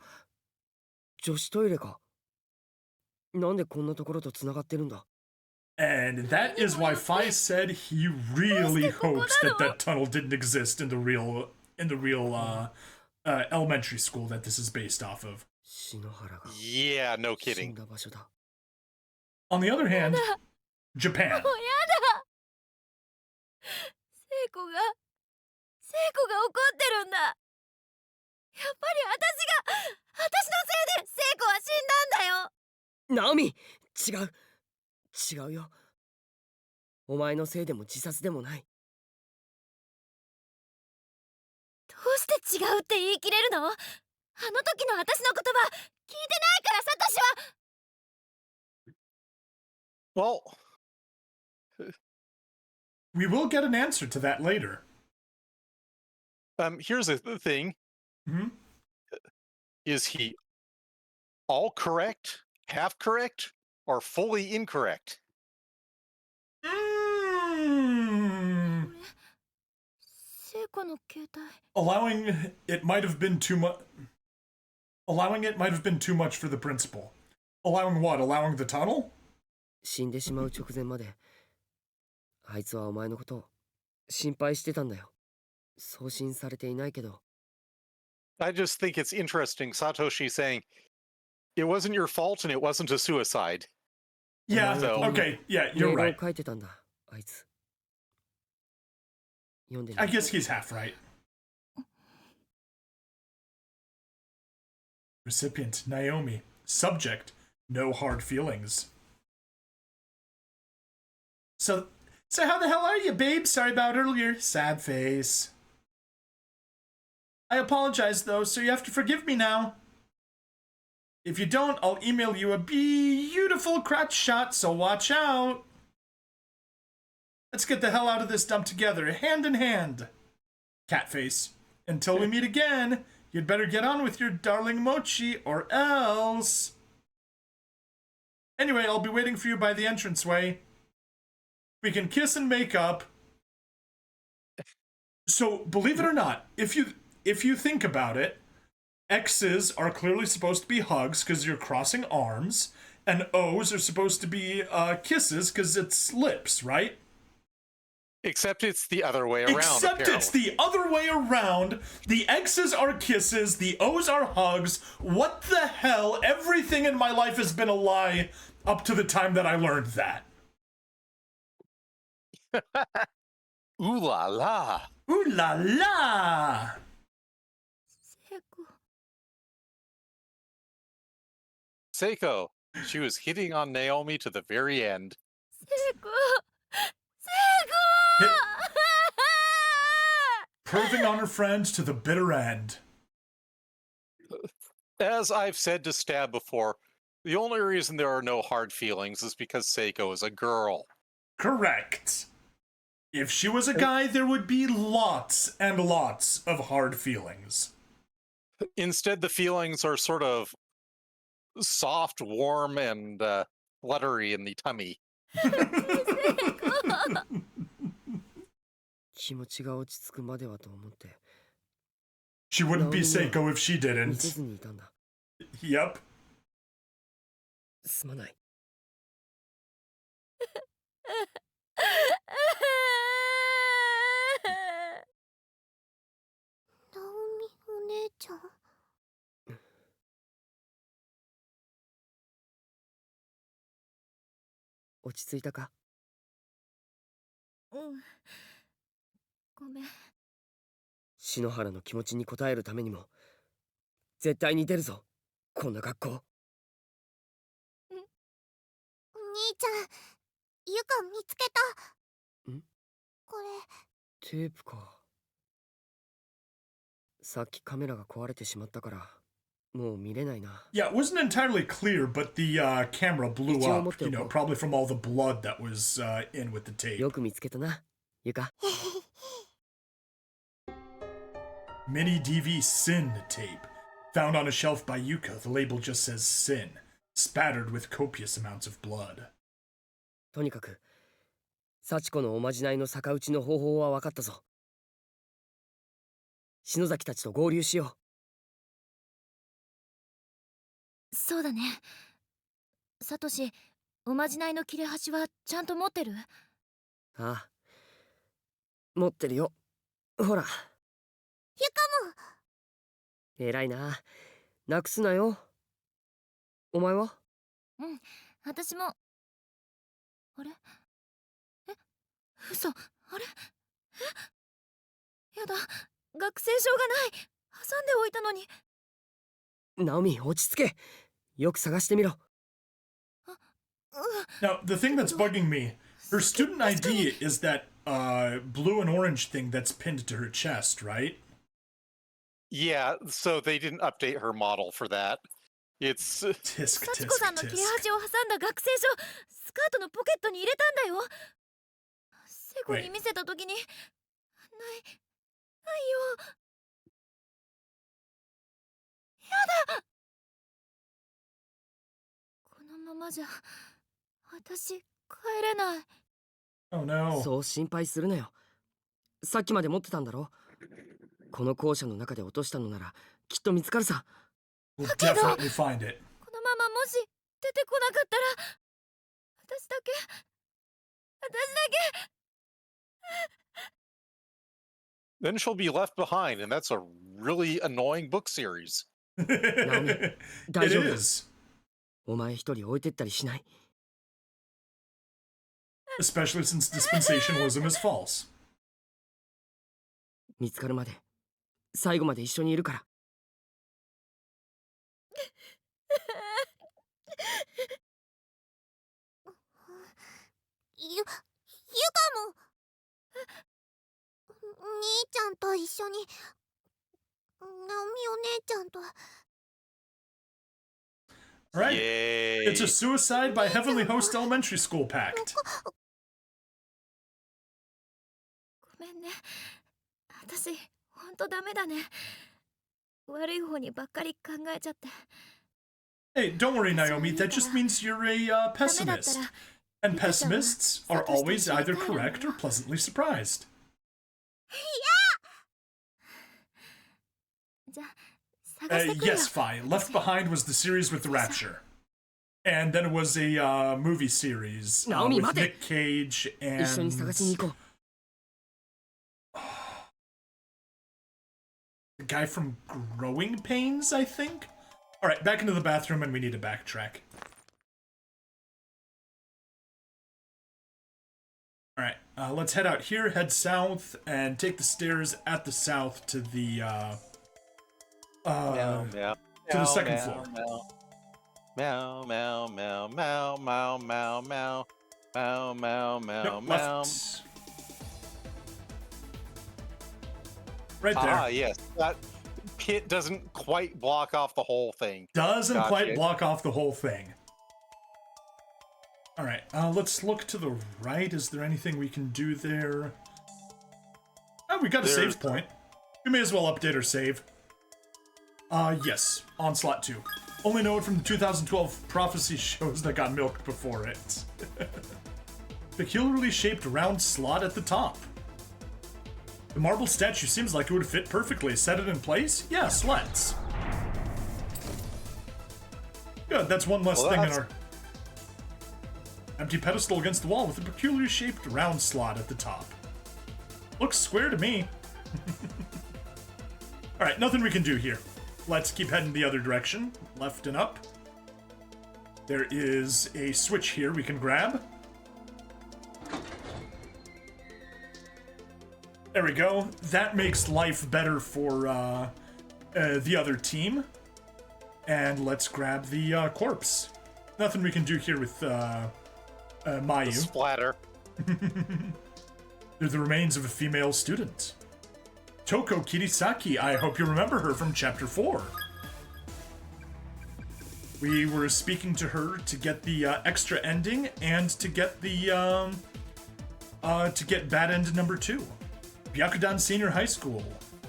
[SPEAKER 7] 女子トイレか。なんでこんなところとつながってるんだ？
[SPEAKER 1] And that is why Fai said he really hopes that that tunnel didn't exist in the real elementary school that this is based off of.
[SPEAKER 2] Yeah, no kidding.
[SPEAKER 1] On the other hand, Japan.
[SPEAKER 4] 子が怒ってるんだ。やっぱり私のせいで聖子は死んだんだよ。
[SPEAKER 7] ナオミ、違うよ。お前のせいでも自殺でもない。
[SPEAKER 4] どうして違うって言い切れるの？あの時の私の言葉聞いてないから、サトシは。
[SPEAKER 2] Well,
[SPEAKER 1] We will get an answer to that later.
[SPEAKER 2] here's the thing.
[SPEAKER 1] Hmm?
[SPEAKER 2] Is he all correct, half correct, or fully incorrect?
[SPEAKER 1] Mm.
[SPEAKER 4] 聖子の携帯。
[SPEAKER 1] Allowing it might have been too much. Allowing it might have been too much for the principal. Allowing what? Allowing the tunnel?
[SPEAKER 7] 死んでしまう直前まで、あいつはお前のことを心配してたんだよ。送信されていないけど。
[SPEAKER 2] I just think it's interesting, Satoshi saying, it wasn't your fault and it wasn't a suicide.
[SPEAKER 1] Yeah,
[SPEAKER 2] So-
[SPEAKER 1] okay, yeah,
[SPEAKER 7] メ
[SPEAKER 1] you're
[SPEAKER 7] ールを
[SPEAKER 1] right.
[SPEAKER 7] 書いてたんだ、あいつ。読んでみ
[SPEAKER 1] I guess he's half right. Recipient, Naomi. Subject, no hard feelings. So how the hell are you, babe? Sorry about earlier. Sad face. I apologize, though, so you have to forgive me now. If you don't, I'll email you a beautiful crotch shot, so watch out. Let's get the hell out of this dump together, hand in hand. Catface. Until we meet again, you'd better get on with your darling mochi, or else. Anyway, I'll be waiting for you by the entranceway. We can kiss and make up. So, believe it or not, if you think about it, X's are clearly supposed to be hugs because you're crossing arms, and O's are supposed to be kisses because it's lips, right?
[SPEAKER 2] Except it's the other way around.
[SPEAKER 1] Except it's
[SPEAKER 2] apparently.
[SPEAKER 1] the other way around. The X's are kisses, the O's are hugs. What the hell? Everything in my life has been a lie up to the time that I learned that.
[SPEAKER 2] Ooh la la.
[SPEAKER 1] Ooh la la!
[SPEAKER 4] 聖子。
[SPEAKER 2] Seiko. She was hitting on Naomi to the very end.
[SPEAKER 4] 聖子。
[SPEAKER 1] Proving on her friends to the bitter end.
[SPEAKER 2] As I've said to Stab before, the only reason there are no hard feelings is because Seiko is a girl.
[SPEAKER 1] Correct. If she was a guy, there would be lots and lots of hard feelings.
[SPEAKER 2] Instead, the feelings are sort of soft, warm, and fluttery in the tummy.
[SPEAKER 7] 気持ちが落ち着くまではと思って
[SPEAKER 1] She wouldn't be
[SPEAKER 7] No, no, no.
[SPEAKER 1] Seiko if she
[SPEAKER 7] 見せ
[SPEAKER 1] didn't.
[SPEAKER 7] ずにいたんだ。
[SPEAKER 1] Yep.
[SPEAKER 7] すまない。
[SPEAKER 8] ナオミお姉ちゃん。
[SPEAKER 7] 落ち着いたか？
[SPEAKER 4] うん。ごめん。
[SPEAKER 7] 篠原の気持ちに応えるためにも絶対に出るぞ、こんな学校。
[SPEAKER 8] 兄ちゃん、ゆか見つけた。
[SPEAKER 7] ん？
[SPEAKER 8] これ。
[SPEAKER 7] テープか。さっきカメラが壊れてしまったからもう見れないな。
[SPEAKER 1] Yeah, it wasn't entirely clear, but the camera blew
[SPEAKER 7] Ichigo
[SPEAKER 1] up, you know, probably from all the blood that was in with the tape.
[SPEAKER 7] よく見つけたな、ゆか。
[SPEAKER 1] Mini DV Sin tape. Found on a shelf by Yuka, the label just says Sin, spattered with copious amounts of blood.
[SPEAKER 7] とにかく幸子のおまじないの逆打ちの方法は分かったぞ。篠崎たちと合流しよう。
[SPEAKER 4] そうだね。サトシ、おまじないの切れ端はちゃんと持ってる？
[SPEAKER 7] ああ、持ってるよ。ほら。
[SPEAKER 8] ゆかも。
[SPEAKER 7] 偉いな。なくすなよ。お前は？
[SPEAKER 4] うん、私も。あれ？え、嘘、あれ？え？やだ、学生証がない。挟んでおいたのに。
[SPEAKER 7] ナオミ、落ち着け。よく探してみろ。
[SPEAKER 1] Now, the thing that's bugging me, her student ID is that blue and orange thing that's pinned to her chest, right?
[SPEAKER 2] Yeah, so they didn't update her model for that. It's
[SPEAKER 1] Tisk,
[SPEAKER 4] 幸子さんの
[SPEAKER 1] tisk,
[SPEAKER 4] 切れ
[SPEAKER 1] tisk.
[SPEAKER 4] 端を挟んだ学生証、スカートのポケットに入れたんだよ。セコに見せたときに、ないよ。やだ。このままじゃ、私、帰れない。
[SPEAKER 1] Oh no.
[SPEAKER 7] そう心配するなよ。さっきまで持ってたんだろ。この校舎の中で落としたのならきっと見つかるさ。
[SPEAKER 1] We'll definitely find it.
[SPEAKER 4] このままもし出てこなかったら、私だけ。
[SPEAKER 2] then she'll be left behind, and that's a really annoying book series.
[SPEAKER 1] It
[SPEAKER 7] 大丈夫。
[SPEAKER 1] is.
[SPEAKER 7] お前一人置いてったりしない。
[SPEAKER 1] Especially since dispensationalism is false.
[SPEAKER 7] 見つかるまで最後まで一緒にいるから。
[SPEAKER 8] ゆかも兄ちゃんと一緒にナオミお姉ちゃんと
[SPEAKER 1] Right.
[SPEAKER 2] Yay.
[SPEAKER 1] It's a Suicide by Heavenly Host Elementary School pact.
[SPEAKER 4] ごめんね。私、ほんとダメだね。悪い方にばっかり考えちゃって。
[SPEAKER 1] Hey, don't worry, Naomi. That just means you're a pessimist. And pessimists are always either correct or pleasantly surprised.
[SPEAKER 4] じゃあ、探してくるよ。
[SPEAKER 1] Yes, fine. Left Behind was the series with the Rapture. And then it was a movie series
[SPEAKER 7] Naomi,
[SPEAKER 1] with
[SPEAKER 7] 待て。
[SPEAKER 1] Nick Cage
[SPEAKER 7] 一緒に探しに
[SPEAKER 1] and
[SPEAKER 7] 行こ
[SPEAKER 1] the guy from Growing Pains, I think? Alright, back into the bathroom and we need to backtrack. Alright, let's head out here, head south, and take the stairs at the south to the,
[SPEAKER 2] Meow, meow,
[SPEAKER 1] to the second
[SPEAKER 2] meow,
[SPEAKER 1] floor.
[SPEAKER 2] Meow, meow, meow, meow, meow, meow, meow, meow, meow, meow,
[SPEAKER 1] Nope,
[SPEAKER 2] meow.
[SPEAKER 1] left. Right there.
[SPEAKER 2] Ah, yes, that pit doesn't quite block off the whole thing.
[SPEAKER 1] Doesn't
[SPEAKER 2] Gotcha.
[SPEAKER 1] quite block off the whole thing. Alright, let's look to the right. Is there anything we can do there? Oh, we got a
[SPEAKER 2] There's-
[SPEAKER 1] save point. We may as well update our save. Yes, Onslaught 2. Only know it from the 2012 prophecy shows that got milked before it. Peculiarly shaped round slot at the top. The marble statue seems like it would fit perfectly. Set it in place? Yes, let's. Good, that's one less
[SPEAKER 2] Well,
[SPEAKER 1] thing in
[SPEAKER 2] that's-
[SPEAKER 1] our empty pedestal against the wall with a peculiarly shaped round slot at the top. Looks square to me. Alright, nothing we can do here. Let's keep heading the other direction, left and up. There is a switch here we can grab. There we go. That makes life better for the other team. And let's grab the corpse. Nothing we can do here with Mayu.
[SPEAKER 2] Splatter.
[SPEAKER 1] They're the remains of a female student. Toko Kirisaki, I hope you remember her from Chapter 4. We were speaking to her to get the extra ending and to get the to get bad end number 2. Byakudan Senior High School,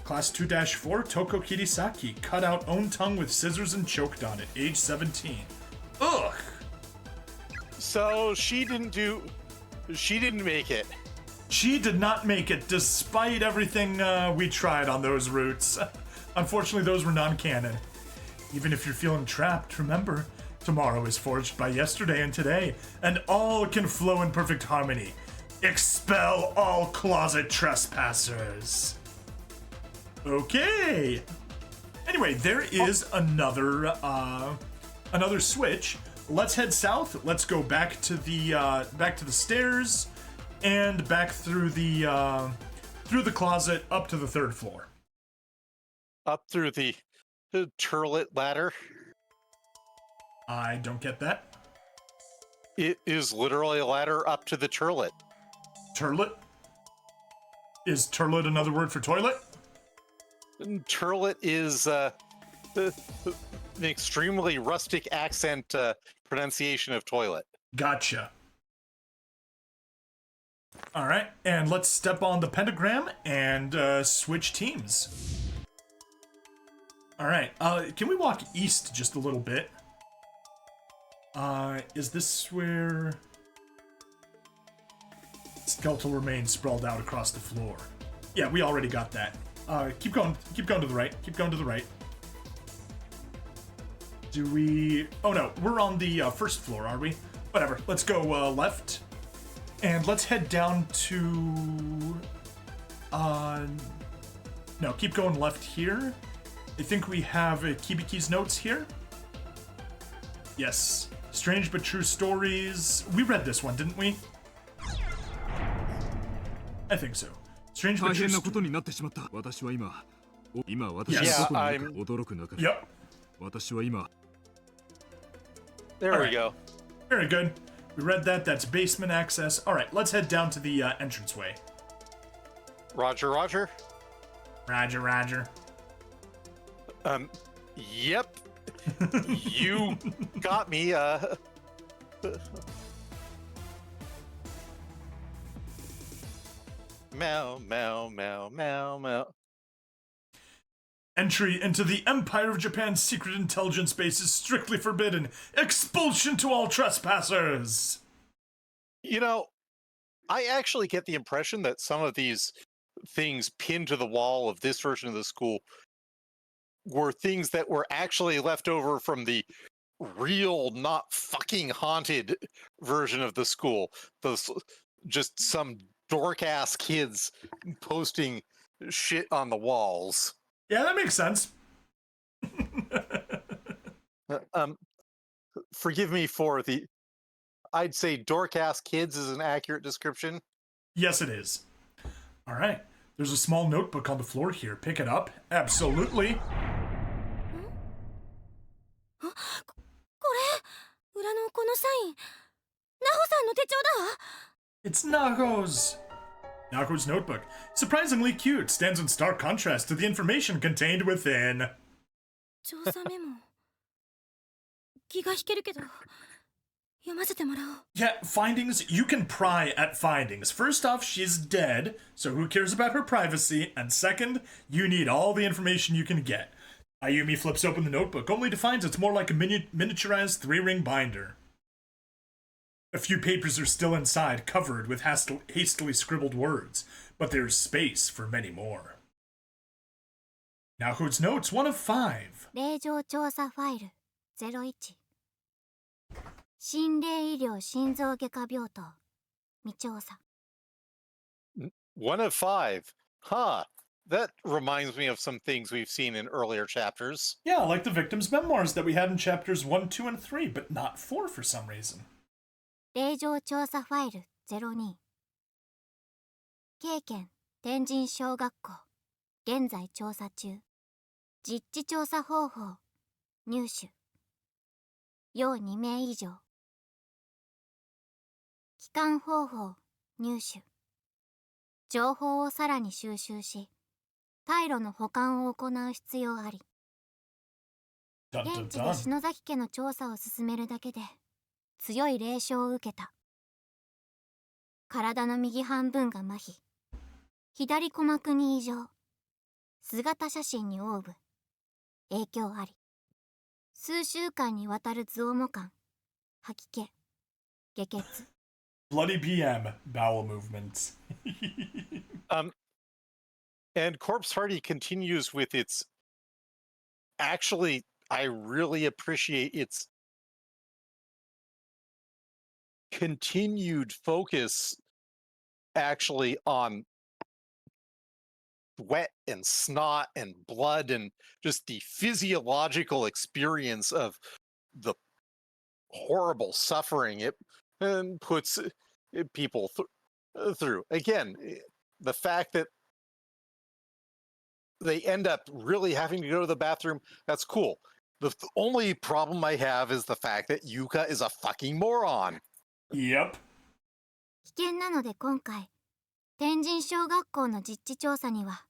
[SPEAKER 1] Class 2-4, Toko Kirisaki, cut out own tongue with scissors and choked on it, age 17. Ugh!
[SPEAKER 2] So she didn't make it.
[SPEAKER 1] She did not make it, despite everything we tried on those routes. Unfortunately, those were non-canon. Even if you're feeling trapped, remember, tomorrow is forged by yesterday and today, and all can flow in perfect harmony. Expel all closet trespassers. Okay. Anyway, there is another switch. Let's head south. Let's go back to the stairs. And back through the through the closet, up to the 3rd floor.
[SPEAKER 2] Up through the turlet ladder.
[SPEAKER 1] I don't get that.
[SPEAKER 2] It is literally a ladder up to the turlet.
[SPEAKER 1] Turlet? Is turlet another word for toilet?
[SPEAKER 2] Turlet is an extremely rustic accent pronunciation of toilet.
[SPEAKER 1] Gotcha. All right, and let's step on the pentagram and switch teams. All right, can we walk east just a little bit? Is this where skeletal remains sprawled out across the floor? Yeah, we already got that. Keep going to the right. Keep going to the right. Do we... Oh no, we're on the 1st floor, are we? Whatever, let's go left. And let's head down to... No, keep going left here. I think we have Kibiki's notes here. Yes. Strange but true stories. We read this one, didn't we? I think so. Strange but true stories.
[SPEAKER 2] Yeah,
[SPEAKER 1] Yep.
[SPEAKER 2] There we go.
[SPEAKER 1] Very good. We read that. That's basement access. All right, let's head down to the entranceway.
[SPEAKER 2] Roger, roger.
[SPEAKER 1] Roger, roger.
[SPEAKER 2] Yep. You got me. Meow, meow, meow, meow, meow.
[SPEAKER 1] Entry into the Empire of Japan's secret intelligence base is strictly forbidden. Expulsion to all trespassers!
[SPEAKER 2] You know, I actually get the impression that some of these things pinned to the wall of this version of the school were things that were actually left over from the real, not fucking haunted version of the school. Those just some dork-ass kids posting shit on the walls.
[SPEAKER 1] Yeah, that makes sense.
[SPEAKER 2] Forgive me for the... I'd say dork-ass kids is an accurate description.
[SPEAKER 1] Yes, it is. All right. There's a small notebook on the floor here. Pick it up. Absolutely. It's Nago's. Nago's notebook. Surprisingly cute. Stands in stark contrast to the information contained within. Yeah, findings. You can pry at findings. First off, she's dead, so who cares about her privacy? And second, you need all the information you can get. Ayumi flips open the notebook, only to find it's more like a miniaturized 3-ring binder. A few papers are still inside, covered with hastily scribbled words, but there's space for many more. Naho's notes, 1 of 5.
[SPEAKER 8] 令状調査ファイル01心霊医療心臓外科病棟未調査
[SPEAKER 2] 1 of 5. Huh. That reminds me of some things we've seen in earlier chapters.
[SPEAKER 1] Yeah, like the victim's memoirs that we had in chapters 1, 2, and 3, but not 4 for some reason.
[SPEAKER 8] 令状調査ファイル02経験天神小学校現在調査中実地調査方法入手要2名以上帰還方法入手情報をさらに収集し退路の保管を行う必要あり現地で篠崎家の調査を進めるだけで強い霊障を受けた体の右半分が麻痺左鼓膜に異常姿写真にオーブ影響あり数週間にわたる頭重感吐き気下血
[SPEAKER 1] Bloody PM, bowel movements.
[SPEAKER 2] And Corpse Party continues with its... Actually, I really appreciate its continued focus actually on sweat and snot and blood and just the physiological experience of the horrible suffering it puts people through. Again, the fact that they end up really having to go to the bathroom. That's cool. The only problem I have is the fact that Yuka is a fucking moron.
[SPEAKER 1] Yep.
[SPEAKER 8] 危険なので今回天神小学校の実地調査には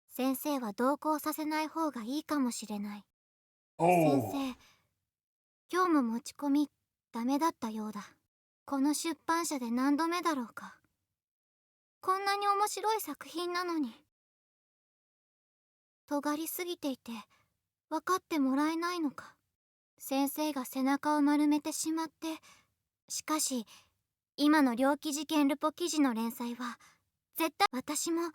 [SPEAKER 8] 先生は同行させない方がいいかもしれない。先
[SPEAKER 1] Oh.
[SPEAKER 8] 生、今日も持ち込みダメだったようだ。この出版社で何度目だろうか。こんなに面白い作品なのに。尖りすぎていて分かってもらえないのか。先生が背中を丸めてしまって。しかし今の猟奇事件ルポ記事の連載は絶対私も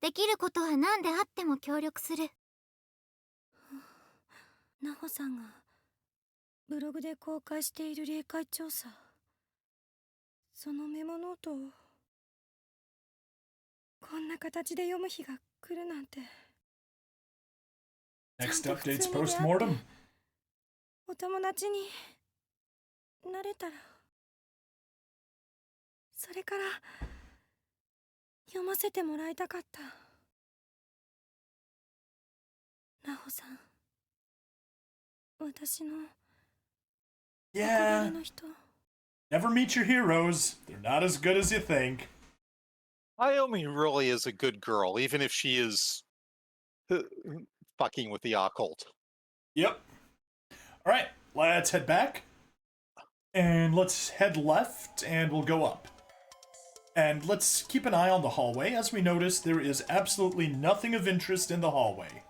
[SPEAKER 8] できることは何であっても協力する。
[SPEAKER 4] ナホさんがブログで公開している霊界調査、そのメモノートをこんな形で読む日が来るなんて。
[SPEAKER 1] Next
[SPEAKER 4] ちゃんと普通
[SPEAKER 1] update's
[SPEAKER 4] に出会って
[SPEAKER 1] postmortem.
[SPEAKER 4] お友達になれたら、それから読ませてもらいたかった。ナホさん、私の憧
[SPEAKER 1] Yeah.
[SPEAKER 4] れの人。
[SPEAKER 1] Never meet your heroes. They're not as good as you think.
[SPEAKER 2] Naomi really is a good girl, even if she is fucking with the occult.
[SPEAKER 1] Yep. All right, let's head back. And let's head left, and we'll go up. And let's keep an eye on the hallway. As we notice, there is absolutely nothing of interest in the hallway.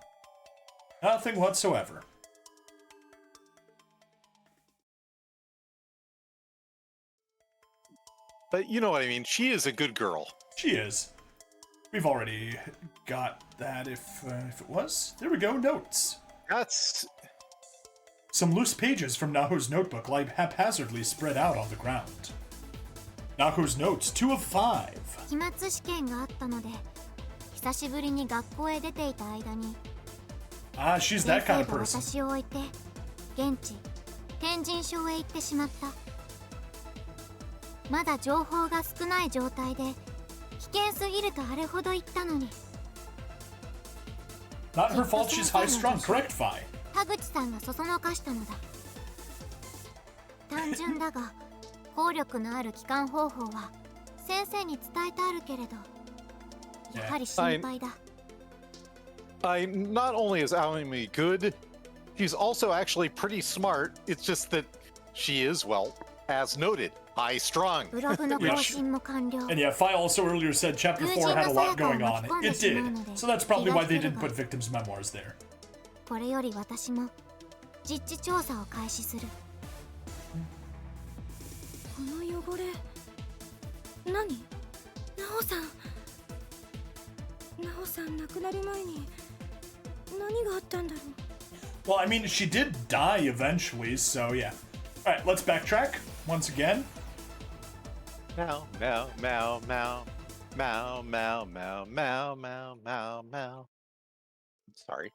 [SPEAKER 1] Nothing whatsoever.
[SPEAKER 2] But you know what I mean. She is a good girl.
[SPEAKER 1] She is. We've already got that if it was. There we go, notes.
[SPEAKER 2] That's...
[SPEAKER 1] Some loose pages from Naho's notebook lie haphazardly spread out on the ground. Naho's notes, 2 of 5.
[SPEAKER 8] 期末試験があったので久しぶりに学校へ出ていた間に
[SPEAKER 1] Ah, she's
[SPEAKER 8] 先
[SPEAKER 1] that kind
[SPEAKER 8] 生
[SPEAKER 1] of
[SPEAKER 8] が
[SPEAKER 1] person.
[SPEAKER 8] 私を置いて現地天神省へ行ってしまった。まだ情報が少ない状態で危険すぎるとあれほど言ったのに。
[SPEAKER 1] Not her fault she's high strung, correct, Fi.
[SPEAKER 8] 田口さんがそそのかしたのだ。単純だが効力のある帰還方法は先生に伝えてあるけれどやはり心配だ。
[SPEAKER 2] Not only is Aomi good, she's also actually pretty smart. It's just that she is, well, as noted, high strung.
[SPEAKER 8] ブログの更新も完了。
[SPEAKER 1] And yeah, Fi also earlier said Chapter 4 had a lot going on. It did. So that's probably why they didn't put victims' memoirs there.
[SPEAKER 8] これより私も実地調査を開始する。
[SPEAKER 4] この汚れ何？ナホさん、ナホさん亡くなる前に何があったんだろう。
[SPEAKER 1] Well, I mean, she did die eventually, so yeah. Alright, let's backtrack once again.
[SPEAKER 2] Meow, meow, meow, meow. Meow, meow, meow, meow, meow, meow, meow. Sorry.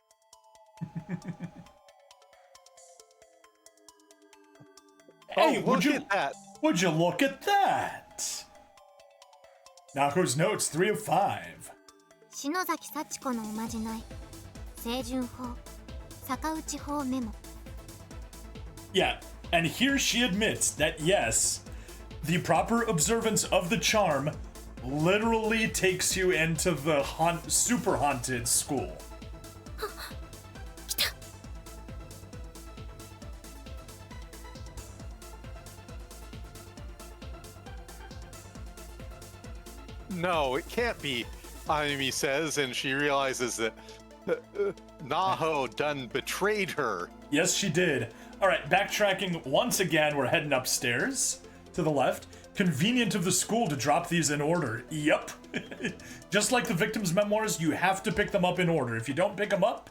[SPEAKER 1] Hey,
[SPEAKER 2] Oh, look at that.
[SPEAKER 1] Would you look at that? Nako's notes, 3 of 5.
[SPEAKER 8] 篠崎幸子のおまじない清純法逆打ち法メモ。
[SPEAKER 1] Yeah, and here she admits that yes, the proper observance of the charm literally takes you into the super haunted school.
[SPEAKER 4] 来た。
[SPEAKER 2] No, it can't be, Ayumi says, and she realizes that Naho done betrayed her.
[SPEAKER 1] Yes, she did. Alright, backtracking once again, we're heading upstairs to the left. Convenient of the school to drop these in order. Yep. Just like the victims' memoirs, you have to pick them up in order. If you don't pick them up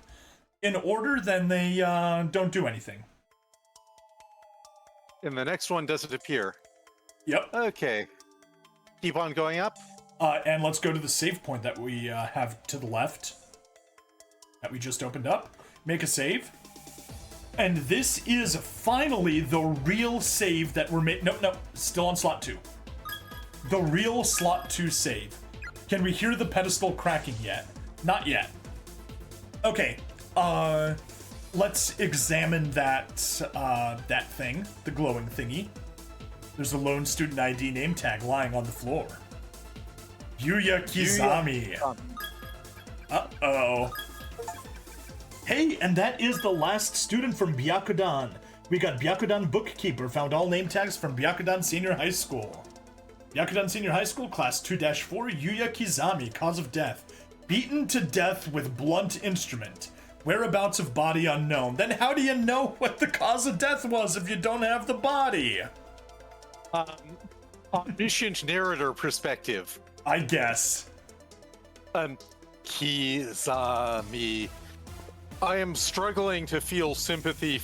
[SPEAKER 1] in order, then they don't do anything.
[SPEAKER 2] And the next one doesn't appear.
[SPEAKER 1] Yep.
[SPEAKER 2] Okay. Keep on going up.
[SPEAKER 1] And let's go to the save point that we have to the left. That we just opened up. Make a save. And this is finally the real save that we're making. No, still on slot 2. The real slot 2 save. Can we hear the pedestal cracking yet? Not yet. Okay, let's examine that thing, the glowing thingy. There's a lone student ID name tag lying on the floor. Yuya Kizami. Uh-oh. Hey, and that is the last student from Byakudan. We got Byakudan Bookkeeper, found all name tags from Byakudan Senior High School. Byakudan Senior High School, Class 2-4, Yuya Kizami, cause of death. Beaten to death with blunt instrument. Whereabouts of body unknown. Then how do you know what the cause of death was if you don't have the body?
[SPEAKER 2] Omniscient narrator perspective.
[SPEAKER 1] I guess.
[SPEAKER 2] Kizami. I am struggling to feel sympathy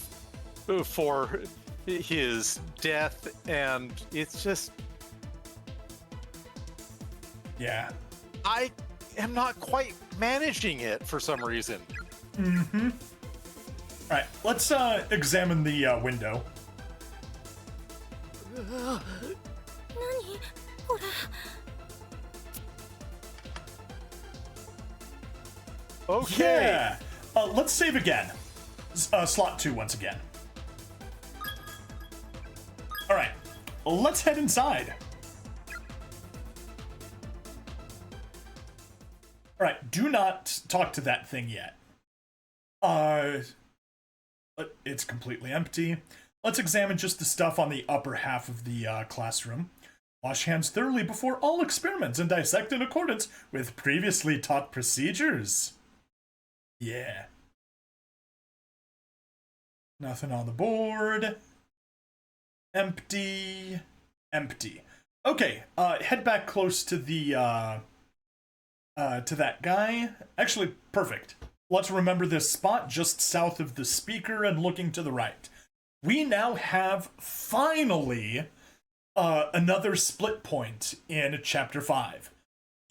[SPEAKER 2] for his death, and it's just...
[SPEAKER 1] Yeah.
[SPEAKER 2] I am not quite managing it for some reason.
[SPEAKER 1] Mm-hmm. Alright, let's examine the window.
[SPEAKER 2] Okay.
[SPEAKER 1] Yeah. Let's save again. Slot 2 once again. Alright, let's head inside. Alright, do not talk to that thing yet. It's completely empty. Let's examine just the stuff on the upper half of the classroom. Wash hands thoroughly before all experiments and dissect in accordance with previously taught procedures. Yeah. Nothing on the board. Empty. Empty. Okay, head back close to the, to that guy. Actually, perfect. Let's remember this spot just south of the speaker and looking to the right. We now have, finally, another split point in Chapter 5.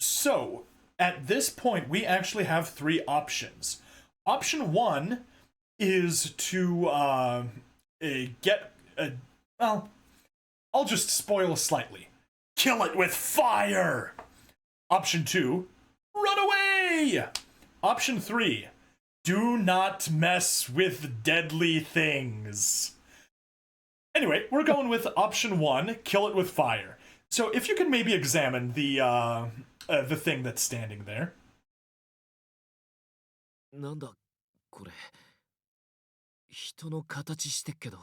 [SPEAKER 1] So, at this point, we actually have 3 options. Option 1 is to well, I'll just spoil slightly. Kill it with fire! Option 2, run away! Option 3, do not mess with deadly things. Anyway, we're going with option 1, kill it with fire. So if you could maybe examine the thing that's standing there.
[SPEAKER 9] なんだこれ。人の形してっけど、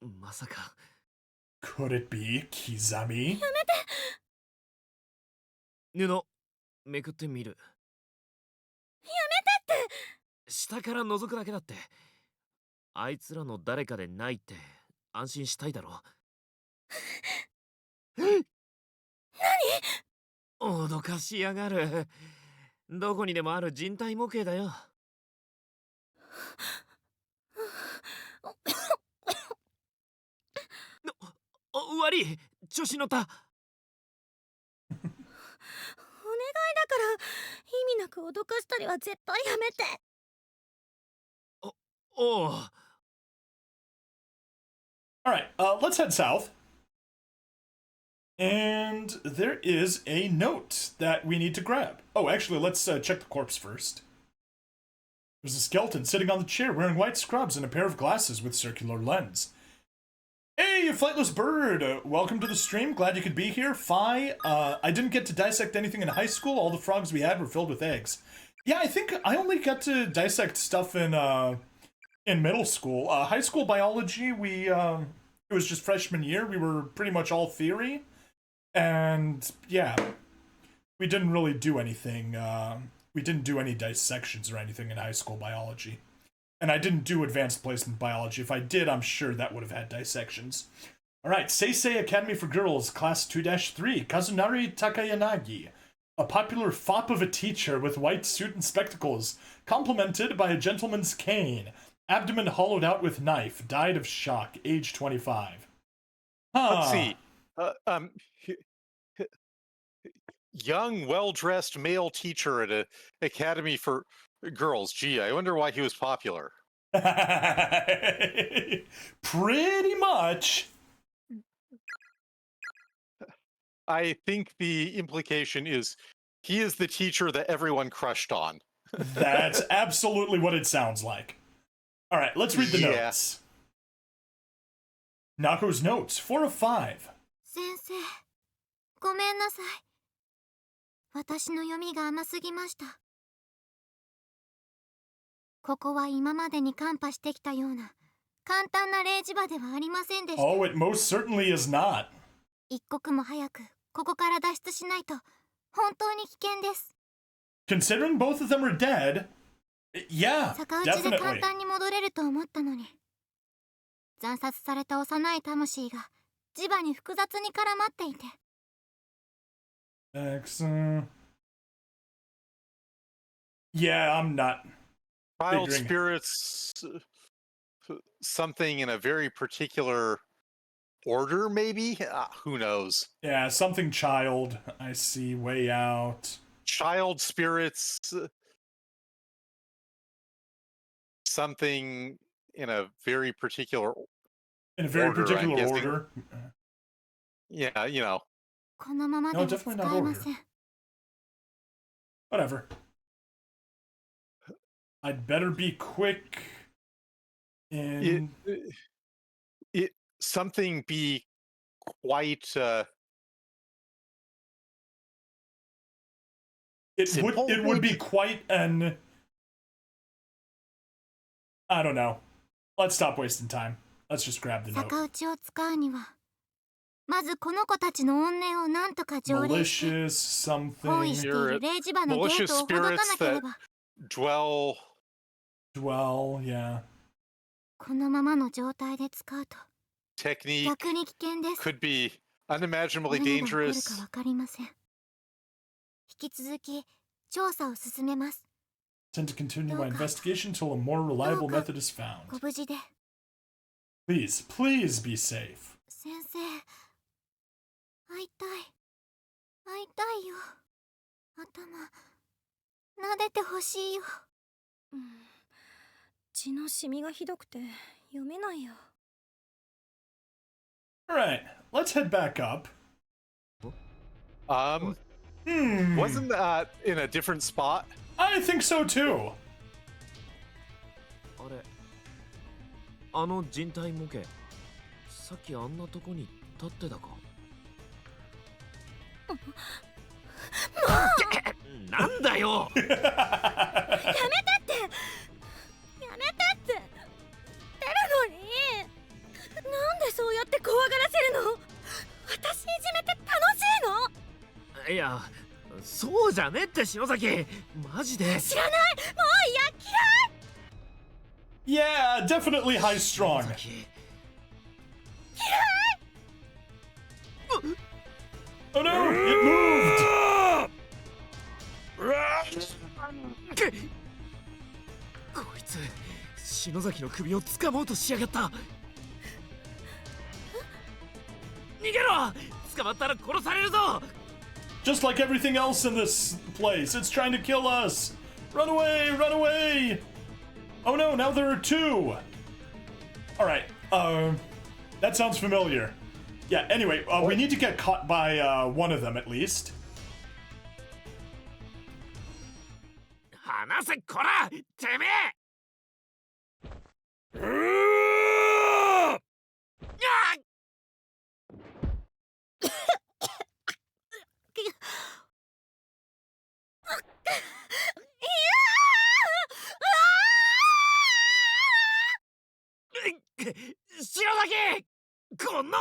[SPEAKER 9] まさか。
[SPEAKER 1] Could it be Kizami?
[SPEAKER 9] 布めくってみる。やめてって。下から覗くだけだって。あいつらの誰かでないって安心したいだろ。何？脅かしやがる。どこにでもある人体模型だよ。悪い、調子乗った。お願い
[SPEAKER 4] だから意味なく脅かしたりは絶対やめて。
[SPEAKER 9] おう。
[SPEAKER 1] Alright, let's head south. And there is a note that we need to grab. Oh, actually, let's check the corpse first. There's a skeleton sitting on the chair wearing white scrubs and a pair of glasses with circular lens. Hey, you flightless bird! Welcome to the stream. Glad you could be here. Fi, I didn't get to dissect anything in high school. All the frogs we had were filled with eggs. Yeah, I think I only got to dissect stuff in middle school. High school biology, it was just freshman year. We were pretty much all theory. And, yeah, we didn't really do anything. We didn't do any dissections or anything in high school biology. And I didn't do advanced placement biology. If I did, I'm sure that would have had dissections. Alright, Seisei Academy for Girls, Class 2-3, Kazunari Takayanagi. A popular fop of a teacher with white suit and spectacles, complemented by a gentleman's cane. Abdomen hollowed out with knife, died of shock, age 25.
[SPEAKER 2] Let's see. Young, well-dressed male teacher at an academy for girls. Gee, I wonder why he was popular.
[SPEAKER 1] Pretty much.
[SPEAKER 2] I think the implication is He is the teacher that everyone crushed on.
[SPEAKER 1] That's absolutely what it sounds like. All right, let's read the notes. Nako's notes, 4 of 5.
[SPEAKER 8] 先生、ごめんなさい。私の読みが甘すぎました。ここは今までにカンパしてきたような簡単な霊磁場ではありませんでした。
[SPEAKER 1] Oh, it most certainly is not.
[SPEAKER 8] 一刻も早くここから脱出しないと本当に危険です。
[SPEAKER 1] Considering both of them are dead, yeah,
[SPEAKER 8] 逆打ちで簡
[SPEAKER 1] definitely.
[SPEAKER 8] 単に戻れると思ったのに。惨殺された幼い魂が磁場に複雑に絡まっていて。
[SPEAKER 1] Excellent. Yeah, I'm not.
[SPEAKER 2] Child
[SPEAKER 1] Figuring-
[SPEAKER 2] spirits, something in a very particular order, maybe? Who knows?
[SPEAKER 1] Yeah, something child. I see. Way out.
[SPEAKER 2] Child spirits, something in a very particular
[SPEAKER 1] In a very
[SPEAKER 2] order, I'm
[SPEAKER 1] particular
[SPEAKER 2] guessing.
[SPEAKER 1] order.
[SPEAKER 2] Yeah, you know.
[SPEAKER 8] このままで
[SPEAKER 1] No,
[SPEAKER 8] は使
[SPEAKER 1] definitely
[SPEAKER 8] え
[SPEAKER 1] not
[SPEAKER 8] ま
[SPEAKER 1] order.
[SPEAKER 8] せん。
[SPEAKER 1] Whatever. I'd better be quick.
[SPEAKER 2] It,
[SPEAKER 1] In
[SPEAKER 2] it something be quite simple,
[SPEAKER 1] it would be
[SPEAKER 2] maybe?
[SPEAKER 1] quite an. I don't know. Let's stop wasting time. Let's just grab the
[SPEAKER 8] 逆
[SPEAKER 1] note.
[SPEAKER 8] 打ちを使うには、まずこの子たちの怨念をなんとか条例して
[SPEAKER 1] Malicious
[SPEAKER 8] 包囲してい
[SPEAKER 1] something.
[SPEAKER 8] る霊磁場のゲー
[SPEAKER 2] malicious
[SPEAKER 8] トをほどかな
[SPEAKER 2] spirits
[SPEAKER 8] けれ
[SPEAKER 2] that
[SPEAKER 8] ば、
[SPEAKER 2] dwell.
[SPEAKER 1] Dwell, yeah.
[SPEAKER 8] このままの状態で使うと
[SPEAKER 2] Technique
[SPEAKER 8] 逆に危険です。
[SPEAKER 2] could be unimaginably
[SPEAKER 8] 何が起こるか
[SPEAKER 2] dangerous.
[SPEAKER 8] わかりません。引き続き調査を進めます。
[SPEAKER 1] Tend to continue my investigation until a more reliable method is
[SPEAKER 8] ご
[SPEAKER 1] found.
[SPEAKER 8] 無事で。
[SPEAKER 1] Please, please be safe.
[SPEAKER 8] 先生、会いたい。会いたいよ。頭、撫でてほしいよ。
[SPEAKER 4] 血のシミがひどくて読めないよ。
[SPEAKER 1] Alright, let's head back up.
[SPEAKER 2] Wasn't that in a different spot?
[SPEAKER 1] I think so too.
[SPEAKER 9] あれ、あの人体模型、さっきあんなとこに立ってたか。なんだよ。
[SPEAKER 4] やめてって。出るのに。なんでそうやって怖がらせるの？私いじめて楽しいの？
[SPEAKER 9] いや、そうじゃねって篠崎、マジで。
[SPEAKER 4] 知らない。もう嫌い。
[SPEAKER 1] Yeah, definitely high strung. Oh no, it moved!
[SPEAKER 9] こいつ、篠崎の首を掴もうとしやがった。逃げろ！捕まったら殺されるぞ！
[SPEAKER 1] Just like everything else in this place, it's trying to kill us! Run away, run away! Oh no, now there are two! Alright, that sounds familiar. Yeah, anyway, we need to get caught by one of them at least.
[SPEAKER 9] 離せこら！てめえ！篠崎！この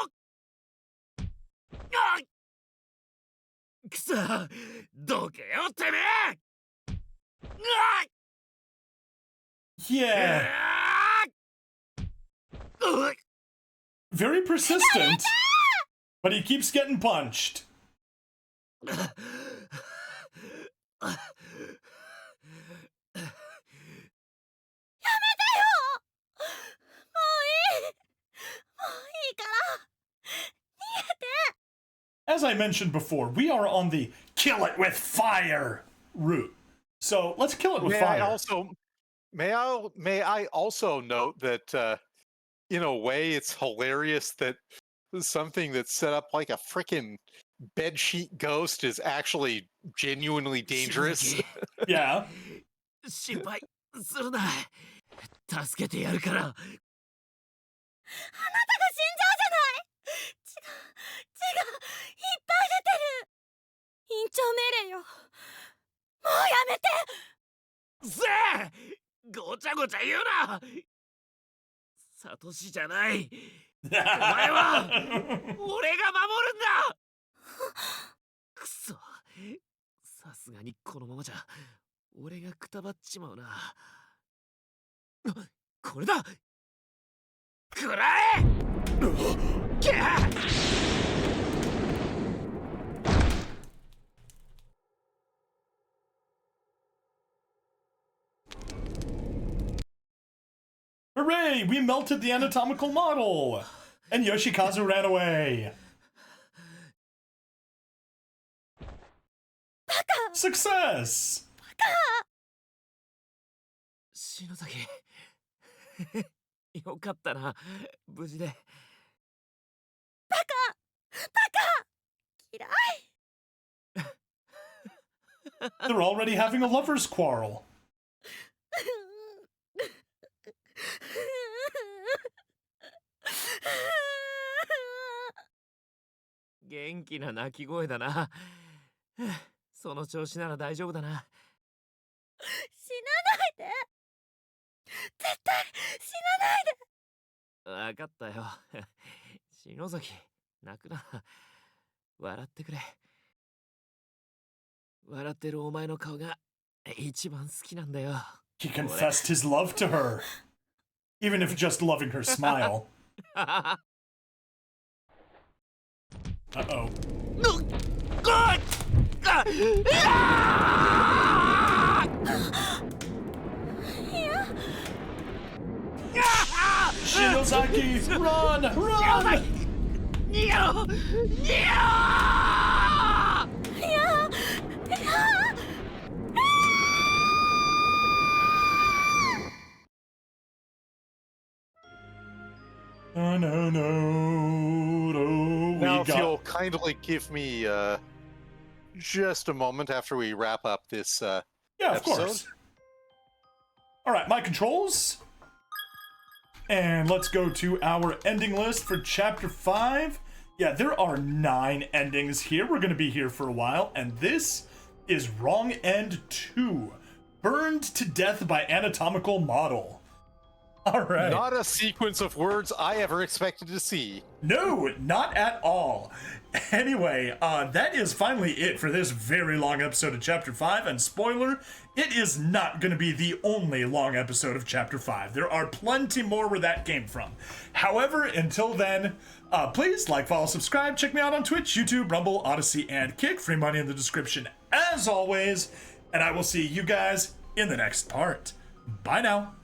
[SPEAKER 9] くそ、どけよてめえ！
[SPEAKER 1] Yeah. Very persistent. But he keeps getting punched. As I mentioned before, we are on the kill it with fire route. So let's kill it with fire.
[SPEAKER 2] May I also note that in a way it's hilarious that something that's set up like a freaking bedsheet ghost is actually genuinely dangerous.
[SPEAKER 1] Yeah.
[SPEAKER 9] 心配するな。助けてやるから。
[SPEAKER 4] あなたが死んじゃうじゃない。血がいっぱい出てる。院長命令よ。もうやめて。
[SPEAKER 9] せえ、ごちゃごちゃ言うな。サトシじゃない。お前は俺が守るんだ。くそ、さすがにこのままじゃ俺がくたばっちまうな。これだ。くらえ。キャー。
[SPEAKER 1] Hooray! We melted the anatomical model! And Yoshikazu ran away! Success!
[SPEAKER 9] 篠崎よかったな、無事で。
[SPEAKER 4] バカ嫌い。
[SPEAKER 1] They're already having a lover's quarrel.
[SPEAKER 9] 元気な泣き声だな。その調子なら大丈夫だな。
[SPEAKER 4] 死なないで。絶対死なないで。
[SPEAKER 9] わかったよ。篠崎、泣くな。笑ってくれ。笑ってるお前の顔が一番好きなんだよ。
[SPEAKER 1] He confessed his love to her. Even if just loving her smile. Uh-oh. Shinozaki, run! Run!
[SPEAKER 9] 逃げろ！逃げろ！
[SPEAKER 1] Oh, no, no, no.
[SPEAKER 2] Now, if you'll kindly give me just a moment after we wrap up this
[SPEAKER 1] yeah, of
[SPEAKER 2] episode.
[SPEAKER 1] course. All right, my controls. And let's go to our ending list for Chapter 5. Yeah, there are 9 endings here. We're going to be here for a while. And this is Wrong End 2. Burned to death by anatomical model. All right.
[SPEAKER 2] Not a sequence of words I ever expected to see.
[SPEAKER 1] No, not at all. Anyway, that is finally it for this very long episode of Chapter 5. And spoiler, it is not going to be the only long episode of Chapter 5. There are plenty more where that came from. However, until then, please like, follow, subscribe. Check me out on Twitch, YouTube, Rumble, Odyssey, and Kick. Free money in the description as always. And I will see you guys in the next part. Bye now.